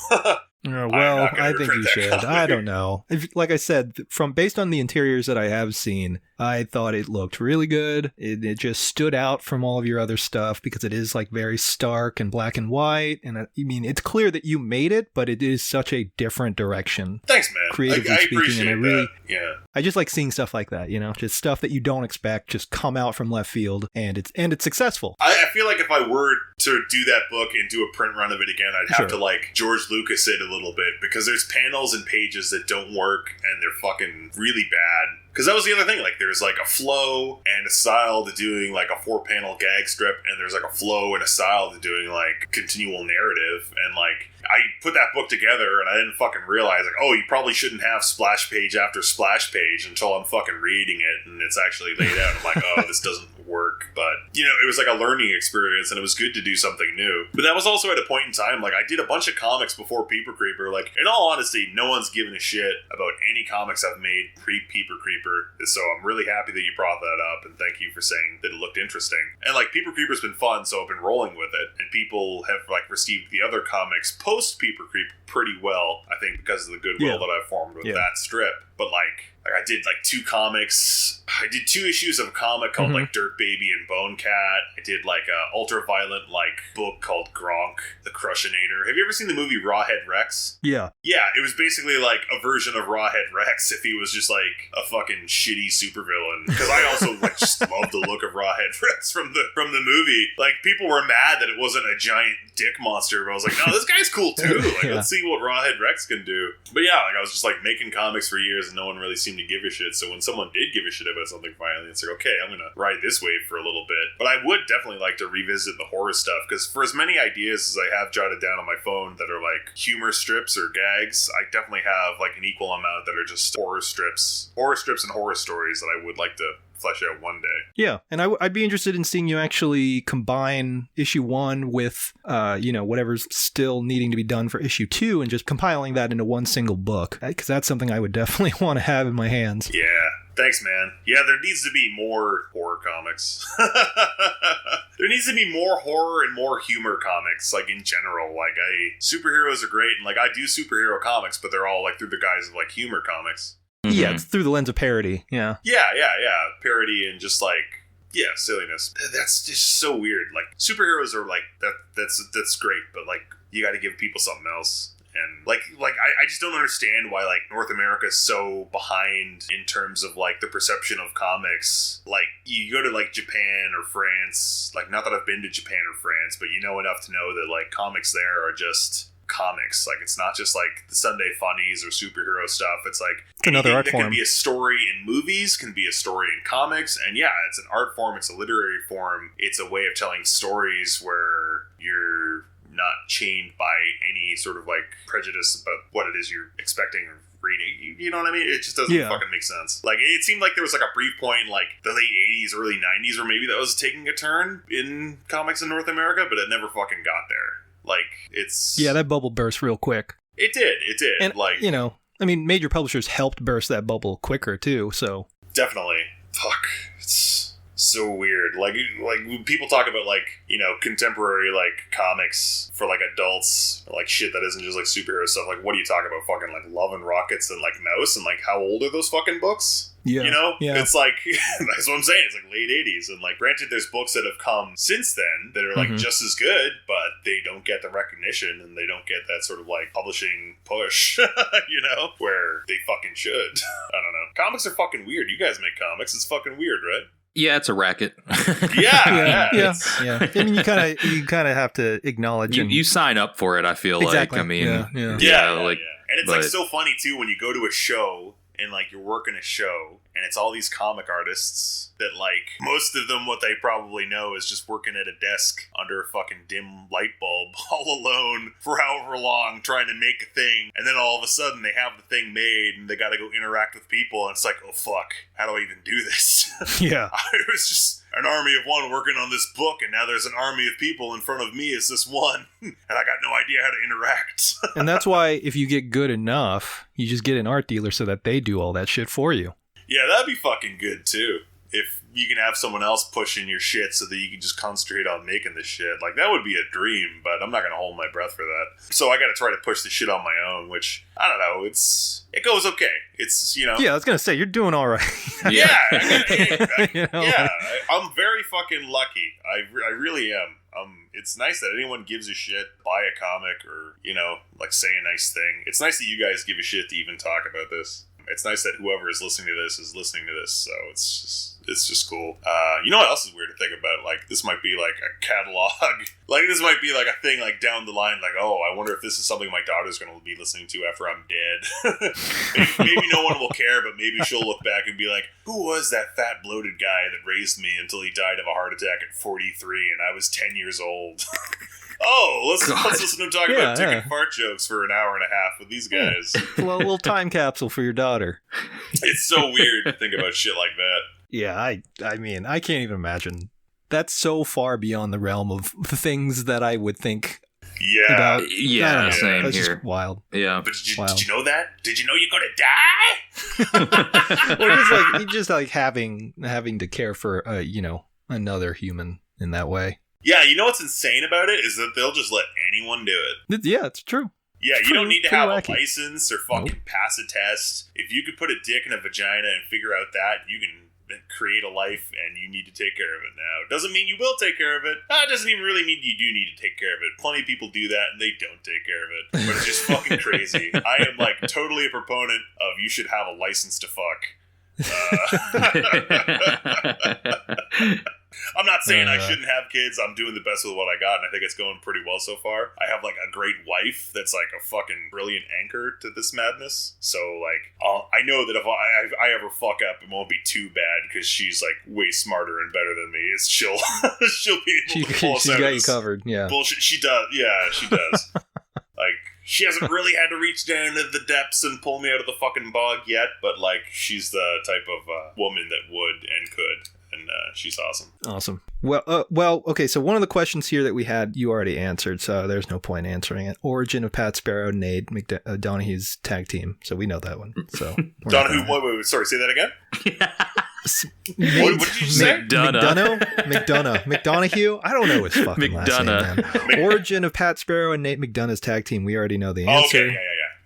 Well, I think you should. Comic. I don't know. Like I said, based on the interiors that I have seen, I thought it looked really good. It just stood out from all of your other stuff because it is like very stark and black and white. And I mean, it's clear that you made it, but it is such a different direction. Thanks, man. Creatively I speaking, appreciate and I really, yeah. I just like seeing stuff like that. You know, just stuff that you don't expect just come out from left field, and it's successful. I feel like if I were to do that book and do a print run of it again, I'd have to like George Lucas it a little bit, because there's panels and pages that don't work and they're fucking really bad. Because that was the other thing, like there's like a flow and a style to doing like a 4-panel gag strip, and there's like a flow and a style to doing like continual narrative, and like I put that book together and I didn't fucking realize like, oh, you probably shouldn't have splash page after splash page until I'm fucking reading it and it's actually laid out. I'm like, oh, this doesn't work. But you know, it was like a learning experience, and it was good to do something new. But that was also at a point in time, like I did a bunch of comics before Peeper Creeper. Like in all honesty, no one's given a shit about any comics I've made pre-Peeper Creeper. So I'm really happy that you brought that up, and thank you for saying that it looked interesting. And like Peeper Creeper's been fun, so I've been rolling with it, and people have like received the other comics post Peeper Creeper pretty well, I think, because of the goodwill that I've formed with that strip. But like I did like 2 comics. I did 2 issues of a comic called like Dirt Baby and Bone Cat. I did like a ultraviolet like book called Gronk the Crushinator. Have you ever seen the movie Rawhead Rex? Yeah. Yeah, it was basically like a version of Rawhead Rex if he was just like a fucking shitty supervillain. Because I also like just love the look of Rawhead Rex from the movie. Like people were mad that it wasn't a giant dick monster, but I was like, no, this guy's cool too. Like let's see what Rawhead Rex can do. But yeah, like I was just like making comics for years and no one really seemed to give a shit. So when someone did give a shit about something finally, it's like, okay, I'm gonna ride this wave for a little bit. But I would definitely like to revisit the horror stuff, because for as many ideas as I have jotted down on my phone that are like humor strips or gags, I definitely have like an equal amount that are just horror strips and horror stories that I would like to flesh out one day. Yeah, and I'd be interested in seeing you actually combine issue 1 with, whatever's still needing to be done for issue 2, and just compiling that into one single book, because that's something I would definitely want to have in my hands. Yeah. Thanks, man. Yeah, there needs to be more horror comics. There needs to be more horror and more humor comics, like in general. Like, superheroes are great, and like I do superhero comics, but they're all like through the guise of like humor comics. Yeah, it's through the lens of parody. Yeah. Yeah. Parody and just like, yeah, silliness. That's just so weird. Like superheroes are like that's great, but like you got to give people something else. And like I just don't understand why like North America is so behind in terms of like the perception of comics. Like you go to like Japan or France, like not that I've been to Japan or France, but you know enough to know that like comics there are just comics. Like it's not just like the Sunday funnies or superhero stuff. It's like it's another art form. Can be a story in movies, can be a story in comics, and yeah, it's an art form, it's a literary form, it's a way of telling stories where you're not chained by any sort of like prejudice about what it is you're expecting or reading. You know what I mean? It just doesn't fucking make sense. Like it seemed like there was like a brief point in like the late 80s, early 90s, or maybe that was taking a turn in comics in North America, but it never fucking got there. Like it's that bubble burst real quick. It did. And like I mean, major publishers helped burst that bubble quicker too. So definitely, fuck, it's So weird. Like when people talk about like, you know, contemporary like comics for like adults, like shit that isn't just like superhero stuff. Like, what do you talk about? Fucking like Love and Rockets and like Mouse, and like how old are those fucking books? Yeah. You know? Yeah. It's like, that's what I'm saying. It's like late 80s. And like, granted, there's books that have come since then that are like just as good, but they don't get the recognition and they don't get that sort of like publishing push, you know, where they fucking should. I don't know. Comics are fucking weird. You guys make comics. It's fucking weird, right? Yeah, it's a racket. Yeah. I mean, you kind of have to acknowledge you sign up for it. I feel exactly. like. I mean, and it's like so funny too when you go to a show and like you're working a show and it's all these comic artists that like most of them what they probably know is just working at a desk under a fucking dim light bulb all alone for however long trying to make a thing, and then all of a sudden they have the thing made and they got to go interact with people, and it's like, oh fuck, how do I even do this? Yeah. It was just an army of one working on this book, and now there's an army of people in front of me as this one, and I got no idea how to interact. And that's why if you get good enough, you just get an art dealer so that they do all that shit for you. Yeah, that'd be fucking good too. If you can have someone else pushing your shit so that you can just concentrate on making the shit. Like, that would be a dream, but I'm not going to hold my breath for that. So I got to try to push the shit on my own, which, I don't know, it goes okay. It's, you know. Yeah, I was going to say, you're doing all right. Yeah. You know, yeah, I'm very fucking lucky. I really am. It's nice that anyone gives a shit, buy a comic, or, you know, like say a nice thing. It's nice that you guys give a shit to even talk about this. It's nice that whoever is listening to this is listening to this, so it's just cool. You know what else is weird to think about? Like, this might be like a catalog. Like, this might be like a thing like down the line, like, oh, I wonder if this is something my daughter's going to be listening to after I'm dead. maybe no one will care, but maybe she'll look back and be like, who was that fat bloated guy that raised me until he died of a heart attack at 43 and I was 10 years old? Oh, let's listen to him talk about dick and fart jokes for an hour and a half with these guys. Well, a little time capsule for your daughter. It's so weird to think about shit like that. Yeah, I mean, I can't even imagine. That's so far beyond the realm of the things that I would think about. Yeah, same That's here. Just wild. Yeah. But did you know that? Did you know you're going to die? Or just like having to care for, another human in that way. Yeah, you know what's insane about it is that they'll just let anyone do it. Yeah, it's true. Yeah, you don't need to have a license or fucking pass a test. If you could put a dick in a vagina and figure out that, you can create a life and you need to take care of it now. It doesn't mean you will take care of it. It doesn't even really mean you do need to take care of it. Plenty of people do that and they don't take care of it. But it's just fucking crazy. I am like totally a proponent of you should have a license to fuck. I'm not saying I shouldn't have kids. I'm doing the best with what I got, and I think it's going pretty well so far. I have, like, a great wife that's, like, a fucking brilliant anchor to this madness. So, like, I know that if I ever fuck up, it won't be too bad, because she's, like, way smarter and better than me. She'll be able to pull us out of this. She got you covered, yeah. Bullshit. She does. Yeah, she does. Like, she hasn't really had to reach down to the depths and pull me out of the fucking bog yet, but, like, she's the type of woman that would and could. And she's awesome. Awesome. Well, okay, so one of the questions here that we had, you already answered, so there's no point answering it. Origin of Pat Sparrow, Nate McDonough's tag team. So we know that one. So Donahue, wait, sorry, say that again? What did you say? McDonough? I don't know his fucking last name, man. Origin of Pat Sparrow and Nate McDonough's tag team. We already know the answer. Okay,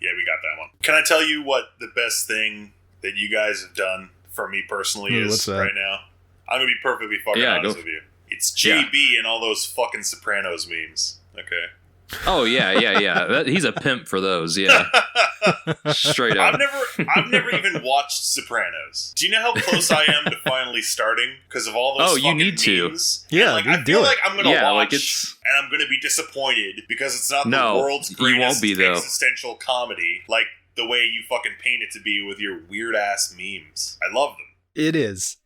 yeah, we got that one. Can I tell you what the best thing that you guys have done for me personally is right now? I'm going to be perfectly fucking honest with you. It's JB and all those fucking Sopranos memes. Okay. Oh, yeah. He's a pimp for those, yeah. Straight up. I've never even watched Sopranos. Do you know how close I am to finally starting? Because of all those fucking you need memes? to. Yeah, I feel like I'm going to watch and I'm going to be disappointed because it's not the world's greatest existential comedy like the way you fucking paint it to be with your weird-ass memes. I love them. It is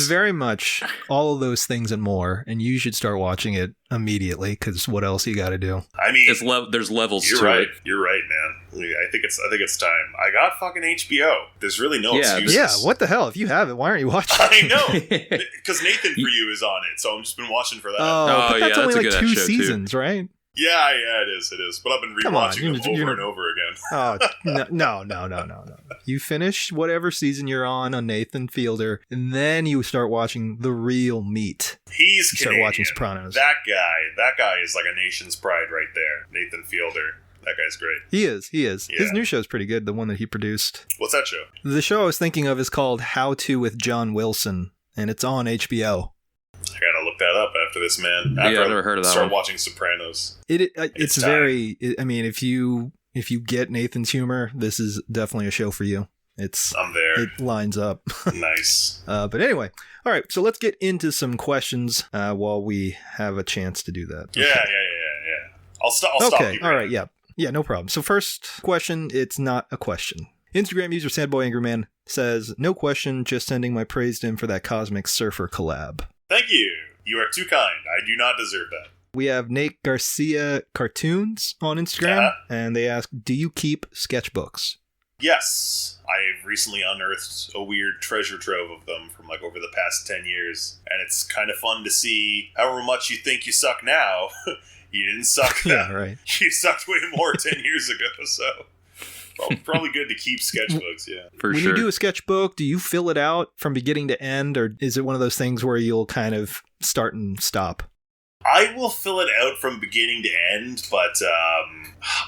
very much all of those things and more, and you should start watching it immediately because what else you got to do? I mean, there's levels to right. it. You're right, man. I think it's time. I got fucking HBO. There's really no excuses. Yeah, what the hell? If you have it, why aren't you watching? I know, because Nathan for You is on it, so I've just been watching for that. Oh, but that's only like 2 seasons, right? Yeah, it is. But I've been rewatching them over and over again. Oh, no. You finish whatever season you're on Nathan Fielder, and then you start watching the real meat. He's you Canadian. Start watching Sopranos. That guy is like a nation's pride right there. Nathan Fielder. That guy's great. He is. Yeah. His new show's pretty good, the one that he produced. What's that show? The show I was thinking of is called How To with John Wilson, and it's on HBO. I gotta look that up after this, man. I've never heard of that Start one. watching Sopranos. It's very... I mean, if you get Nathan's humor, this is definitely a show for you. I'm there. It lines up. Nice. But anyway, all right, so let's get into some questions while we have a chance to do that. Yeah. I'll stop you. All right, yeah. Yeah, no problem. So first question, it's not a question. Instagram user SandboyAngryMan says, no question, just sending my praise to him for that Cosmic Surfer collab. Thank you. You are too kind. I do not deserve that. We have Nate Garcia Cartoons on Instagram, and they ask, do you keep sketchbooks? Yes. I've recently unearthed a weird treasure trove of them from like over the past 10 years. And it's kind of fun to see however much you think you suck now. You didn't suck then. Yeah, right. You sucked way more 10 years ago, so probably good to keep sketchbooks, yeah. When you do a sketchbook, do you fill it out from beginning to end, or is it one of those things where you'll kind of start and stop? I will fill it out from beginning to end, but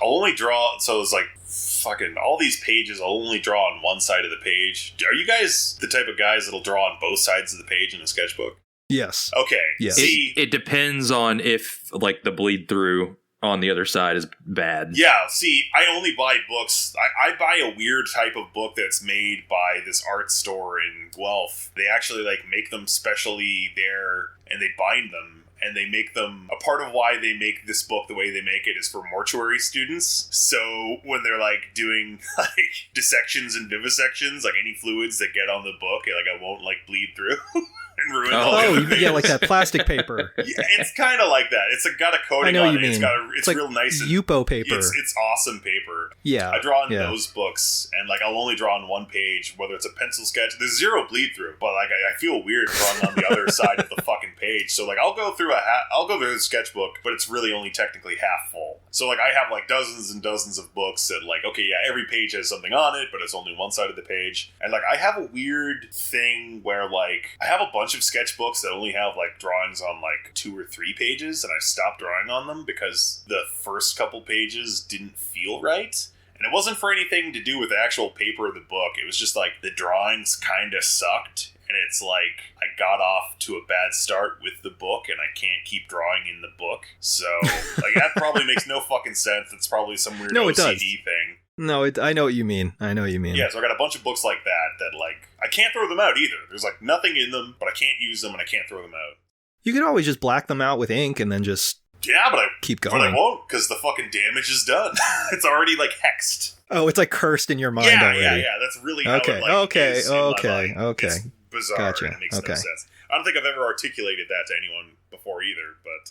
I'll only draw, so it's like fucking all these pages, I'll only draw on one side of the page. Are you guys the type of guys that'll draw on both sides of the page in a sketchbook? Yes. Okay. Yes. See, It depends on if like the bleed through on the other side is bad. yeah, see, I only buy books. I buy a weird type of book that's made by this art store in Guelph. They actually like make them specially there, and they bind them. And they make them, a part of why they make this book the way they make it is for mortuary students. So when they're like doing like dissections and vivisections, like any fluids that get on the book, like I won't like bleed through and ruin all the other things. Yeah, like that plastic paper. Yeah, it's kind of like that. It's got a coating I know on you it. mean. It's like real nice. Yupo paper. It's awesome paper. Yeah. I draw on those books, and like I'll only draw on one page, whether it's a pencil sketch. There's zero bleed through, but like I feel weird drawing on the other side of the fucking page. So like I'll go through a sketchbook, but it's really only technically half full. So like I have like dozens and dozens of books that like, okay, yeah, every page has something on it, but it's only one side of the page. And like I have a weird thing where like I have a bunch of sketchbooks that only have like drawings on like 2 or 3 pages, and I stopped drawing on them because the first couple pages didn't feel right. And it wasn't for anything to do with the actual paper of the book. It was just like the drawings kind of sucked. And it's like I got off to a bad start with the book, and I can't keep drawing in the book. So like that probably makes no fucking sense. It's probably some weird OCD thing. No, I know what you mean. Yeah, so I got a bunch of books like that like I can't throw them out either. There's like nothing in them, but I can't use them and I can't throw them out. You could always just black them out with ink and then just keep going. But I won't, because the fucking damage is done. It's already like hexed. Oh, it's like cursed in your mind already. Yeah. That's really how it is in my mind. It's bizarre. Gotcha. And it makes no sense. I don't think I've ever articulated that to anyone before either, but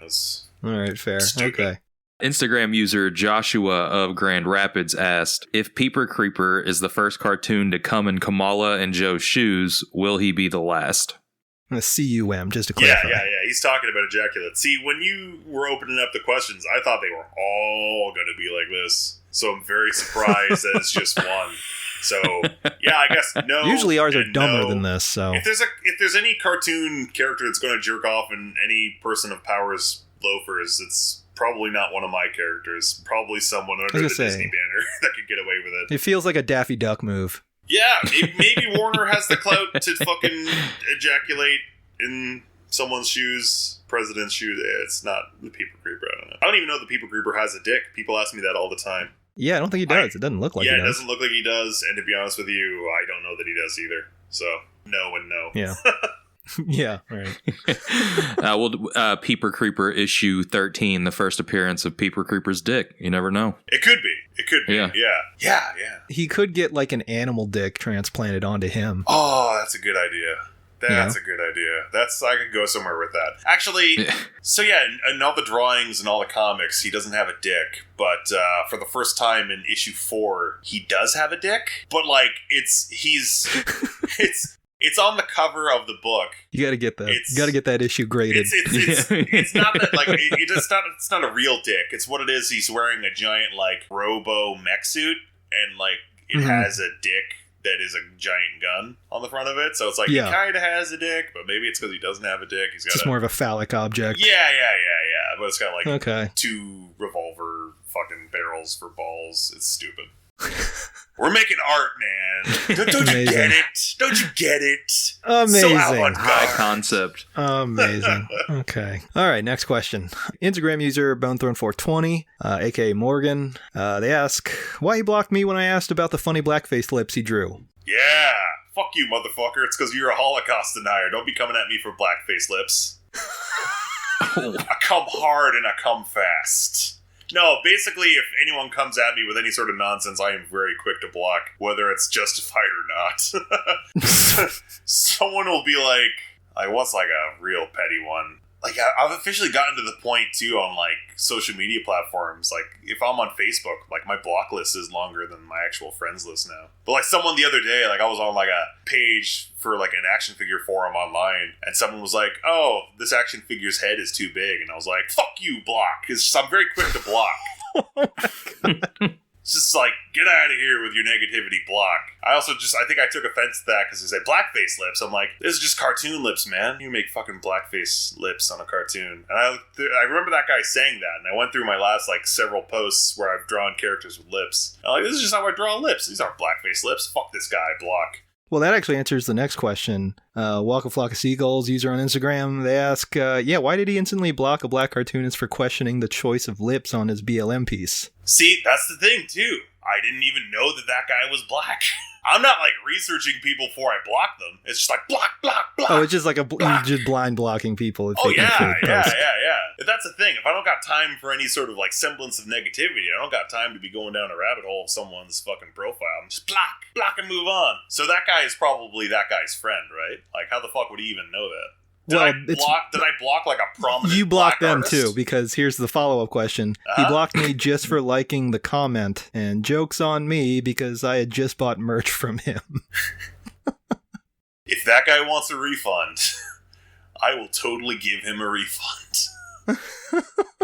that's all right, fair. Stupid. Okay. Instagram user Joshua of Grand Rapids asked, if Peeper Creeper is the first cartoon to come in Kamala and Joe's shoes, will he be the last? CUM, just to clarify. Yeah. He's talking about ejaculate. See, when you were opening up the questions, I thought they were all going to be like this. So I'm very surprised that it's just one. So, yeah, I guess no. Usually ours are dumber than this, so. If there's any cartoon character that's going to jerk off in any person of power's loafers, it's probably not one of my characters. Probably someone under the Disney banner that could get away with it. It feels like a Daffy Duck move. Yeah, maybe Warner has the clout to fucking ejaculate in someone's shoes, president's shoes. It's not the Peeper Creeper. I don't even know the Peeper Creeper has a dick. People ask me that all the time. Yeah, I don't think he does. It doesn't look like he does. Yeah, it doesn't look like he does. And to be honest with you, I don't know that he does either. So, no and no. Yeah. Yeah, right. Peeper Creeper issue 13, the first appearance of Peeper Creeper's dick. You never know. It could be. Yeah. He could get like an animal dick transplanted onto him. Oh, that's a good idea. That's a good idea. I could go somewhere with that. Actually, so yeah, in all the drawings and all the comics, he doesn't have a dick. But for the first time in issue 4, he does have a dick. But like, it's It's on the cover of the book. You got to get that. You got to get that issue graded. It's not that like it's not a real dick. It's what it is. He's wearing a giant like robo mech suit, and like it has a dick that is a giant gun on the front of it. So it's like he kind of has a dick, but maybe it's because he doesn't have a dick. He's got just more of a phallic object. Yeah. But it's got like 2 revolver fucking barrels for balls. It's stupid. We're making art, man. Don't you get it? Don't you get it? Amazing. So avant-garde. High concept. Amazing. Okay. All right, next question. Instagram user BoneThrone420, aka Morgan. They ask, why he blocked me when I asked about the funny blackface lips he drew. Yeah. Fuck you, motherfucker. It's because you're a Holocaust denier. Don't be coming at me for blackface lips. I come hard and I come fast. No, basically, if anyone comes at me with any sort of nonsense, I am very quick to block, whether it's justified or not. Someone will be like, what's like a real petty one? Like, I've officially gotten to the point, too, on, like, social media platforms. Like, if I'm on Facebook, like, my block list is longer than my actual friends list now. But, like, someone the other day, like, I was on, like, a page for, like, an action figure forum online, and someone was like, oh, this action figure's head is too big. And I was like, fuck you, block, because I'm very quick to block. Oh, my God. It's just like, get out of here with your negativity, block. I think I took offense to that because they said blackface lips. I'm like, this is just cartoon lips, man. You make fucking blackface lips on a cartoon. And I remember that guy saying that, and I went through my last, like, several posts where I've drawn characters with lips. And I'm like, this is just how I draw lips. These aren't blackface lips. Fuck this guy, block. Well, that actually answers the next question. Walk a Flock of Seagulls, user on Instagram, they ask, why did he instantly block a black cartoonist for questioning the choice of lips on his BLM piece? See, that's the thing, too. I didn't even know that guy was black. I'm not, like, researching people before I block them. It's just like, block. Oh, it's just like you're just blind blocking people. Yeah. That's the thing. If I don't got time for any sort of, like, semblance of negativity, I don't got time to be going down a rabbit hole of someone's fucking profile. I'm just block and move on. So that guy is probably that guy's friend, right? Like, how the fuck would he even know that? Did I block like a prominent You blocked them artist? too, because here's the follow-up question. He blocked me just for liking the comment, and joke's on me because I had just bought merch from him. If that guy wants a refund, I will totally give him a refund.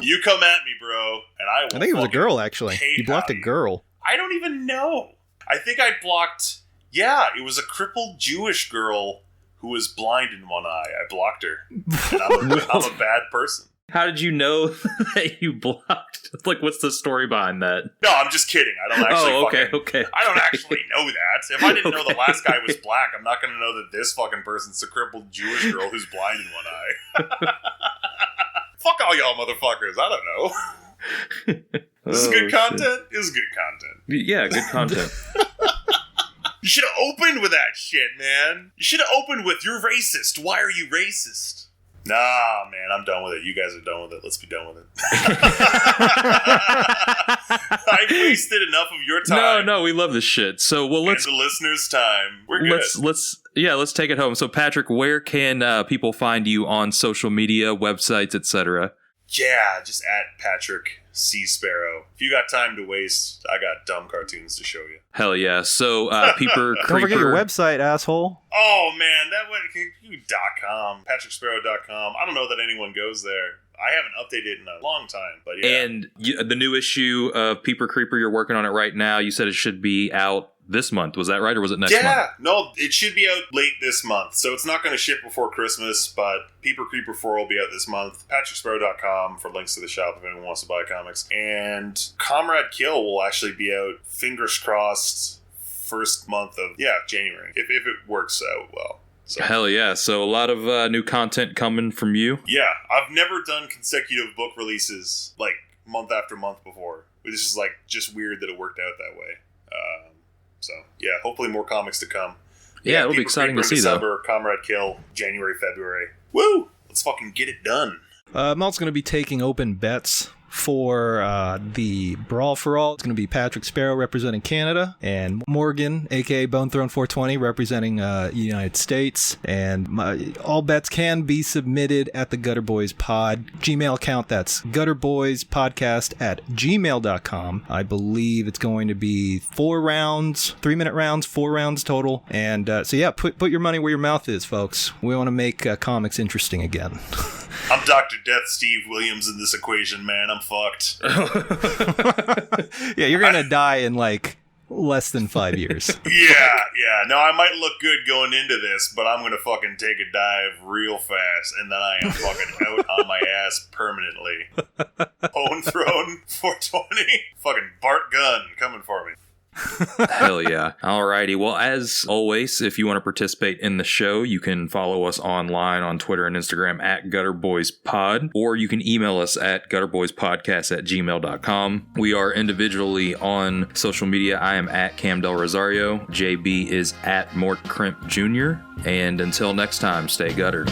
You come at me, bro, and I will. I think it was a girl, actually. He blocked a girl. I don't even know. I think I blocked... Yeah, it was a crippled Jewish girl who was blind in one eye. I blocked her. And I'm a bad person. How did you know that you blocked? Like, what's the story behind that? No, I'm just kidding. I don't actually okay. I don't actually know that. If I didn't know the last guy was black, I'm not going to know that this fucking person's a crippled Jewish girl who's blind in one eye. Fuck all y'all motherfuckers. I don't know. This is good content? This is good content. Yeah, good content. You should have opened with that shit, man. You should have opened with, you're racist. Why are you racist? Nah, man, I'm done with it. You guys are done with it. Let's be done with it. I wasted enough of your time. No, we love this shit. So, let's... And the listeners' time. We're good. Let's take it home. So, Patrick, where can people find you on social media, websites, etc.? Yeah, just at Patrick C. Sparrow. If you got time to waste, I got dumb cartoons to show you. Hell yeah. So, Peeper Creeper. Don't forget your website, asshole. Oh, man, that went .com, PatrickSparrow.com. I don't know that anyone goes there. I haven't updated in a long time, but yeah. And the new issue of Peeper Creeper, you're working on it right now. You said it should be out this month. Was that right, or was it next month? Yeah, no, it should be out late this month. So it's not going to ship before Christmas, but Peeper Creeper 4 will be out this month. PatrickSparrow.com for links to the shop if anyone wants to buy comics. And Comrade Kill will actually be out, fingers crossed, first month of, January, if it works out well. So. Hell yeah. So a lot of new content coming from you. Yeah, I've never done consecutive book releases, like, month after month before. This is, like, just weird that it worked out that way. So, yeah, hopefully more comics to come. Yeah, it'll be exciting to see, December, Comrade Kill, January, February. Woo! Let's fucking get it done. I'm also going to be taking open bets for the Brawl for All. It's going to be Patrick Sparrow representing Canada, and Morgan, aka Bone Throne 420, representing United States. And all bets can be submitted at the Gutter Boys Pod Gmail account. That's gutterboyspodcast@gmail.com. I believe it's going to be 4 rounds, 3-minute rounds, 4 rounds total. And so yeah, put your money where your mouth is, folks. We want to make comics interesting again. I'm Dr. Death Steve Williams in this equation, man. I'm fucked. Yeah, you're going to die in like less than 5 years. Yeah. No, I might look good going into this, but I'm going to fucking take a dive real fast, and then I am fucking out on my ass permanently. Bone Throne 420. Fucking Bart Gunn coming for me. Hell yeah. Alrighty. Well, as always, if you want to participate in the show, you can follow us online on Twitter and Instagram at GutterboysPod, or you can email us at gutterboyspodcast@gmail.com. We are individually on social media. I am at Cam Del Rosario. JB is at Mort Crimp Jr. And until next time, stay guttered.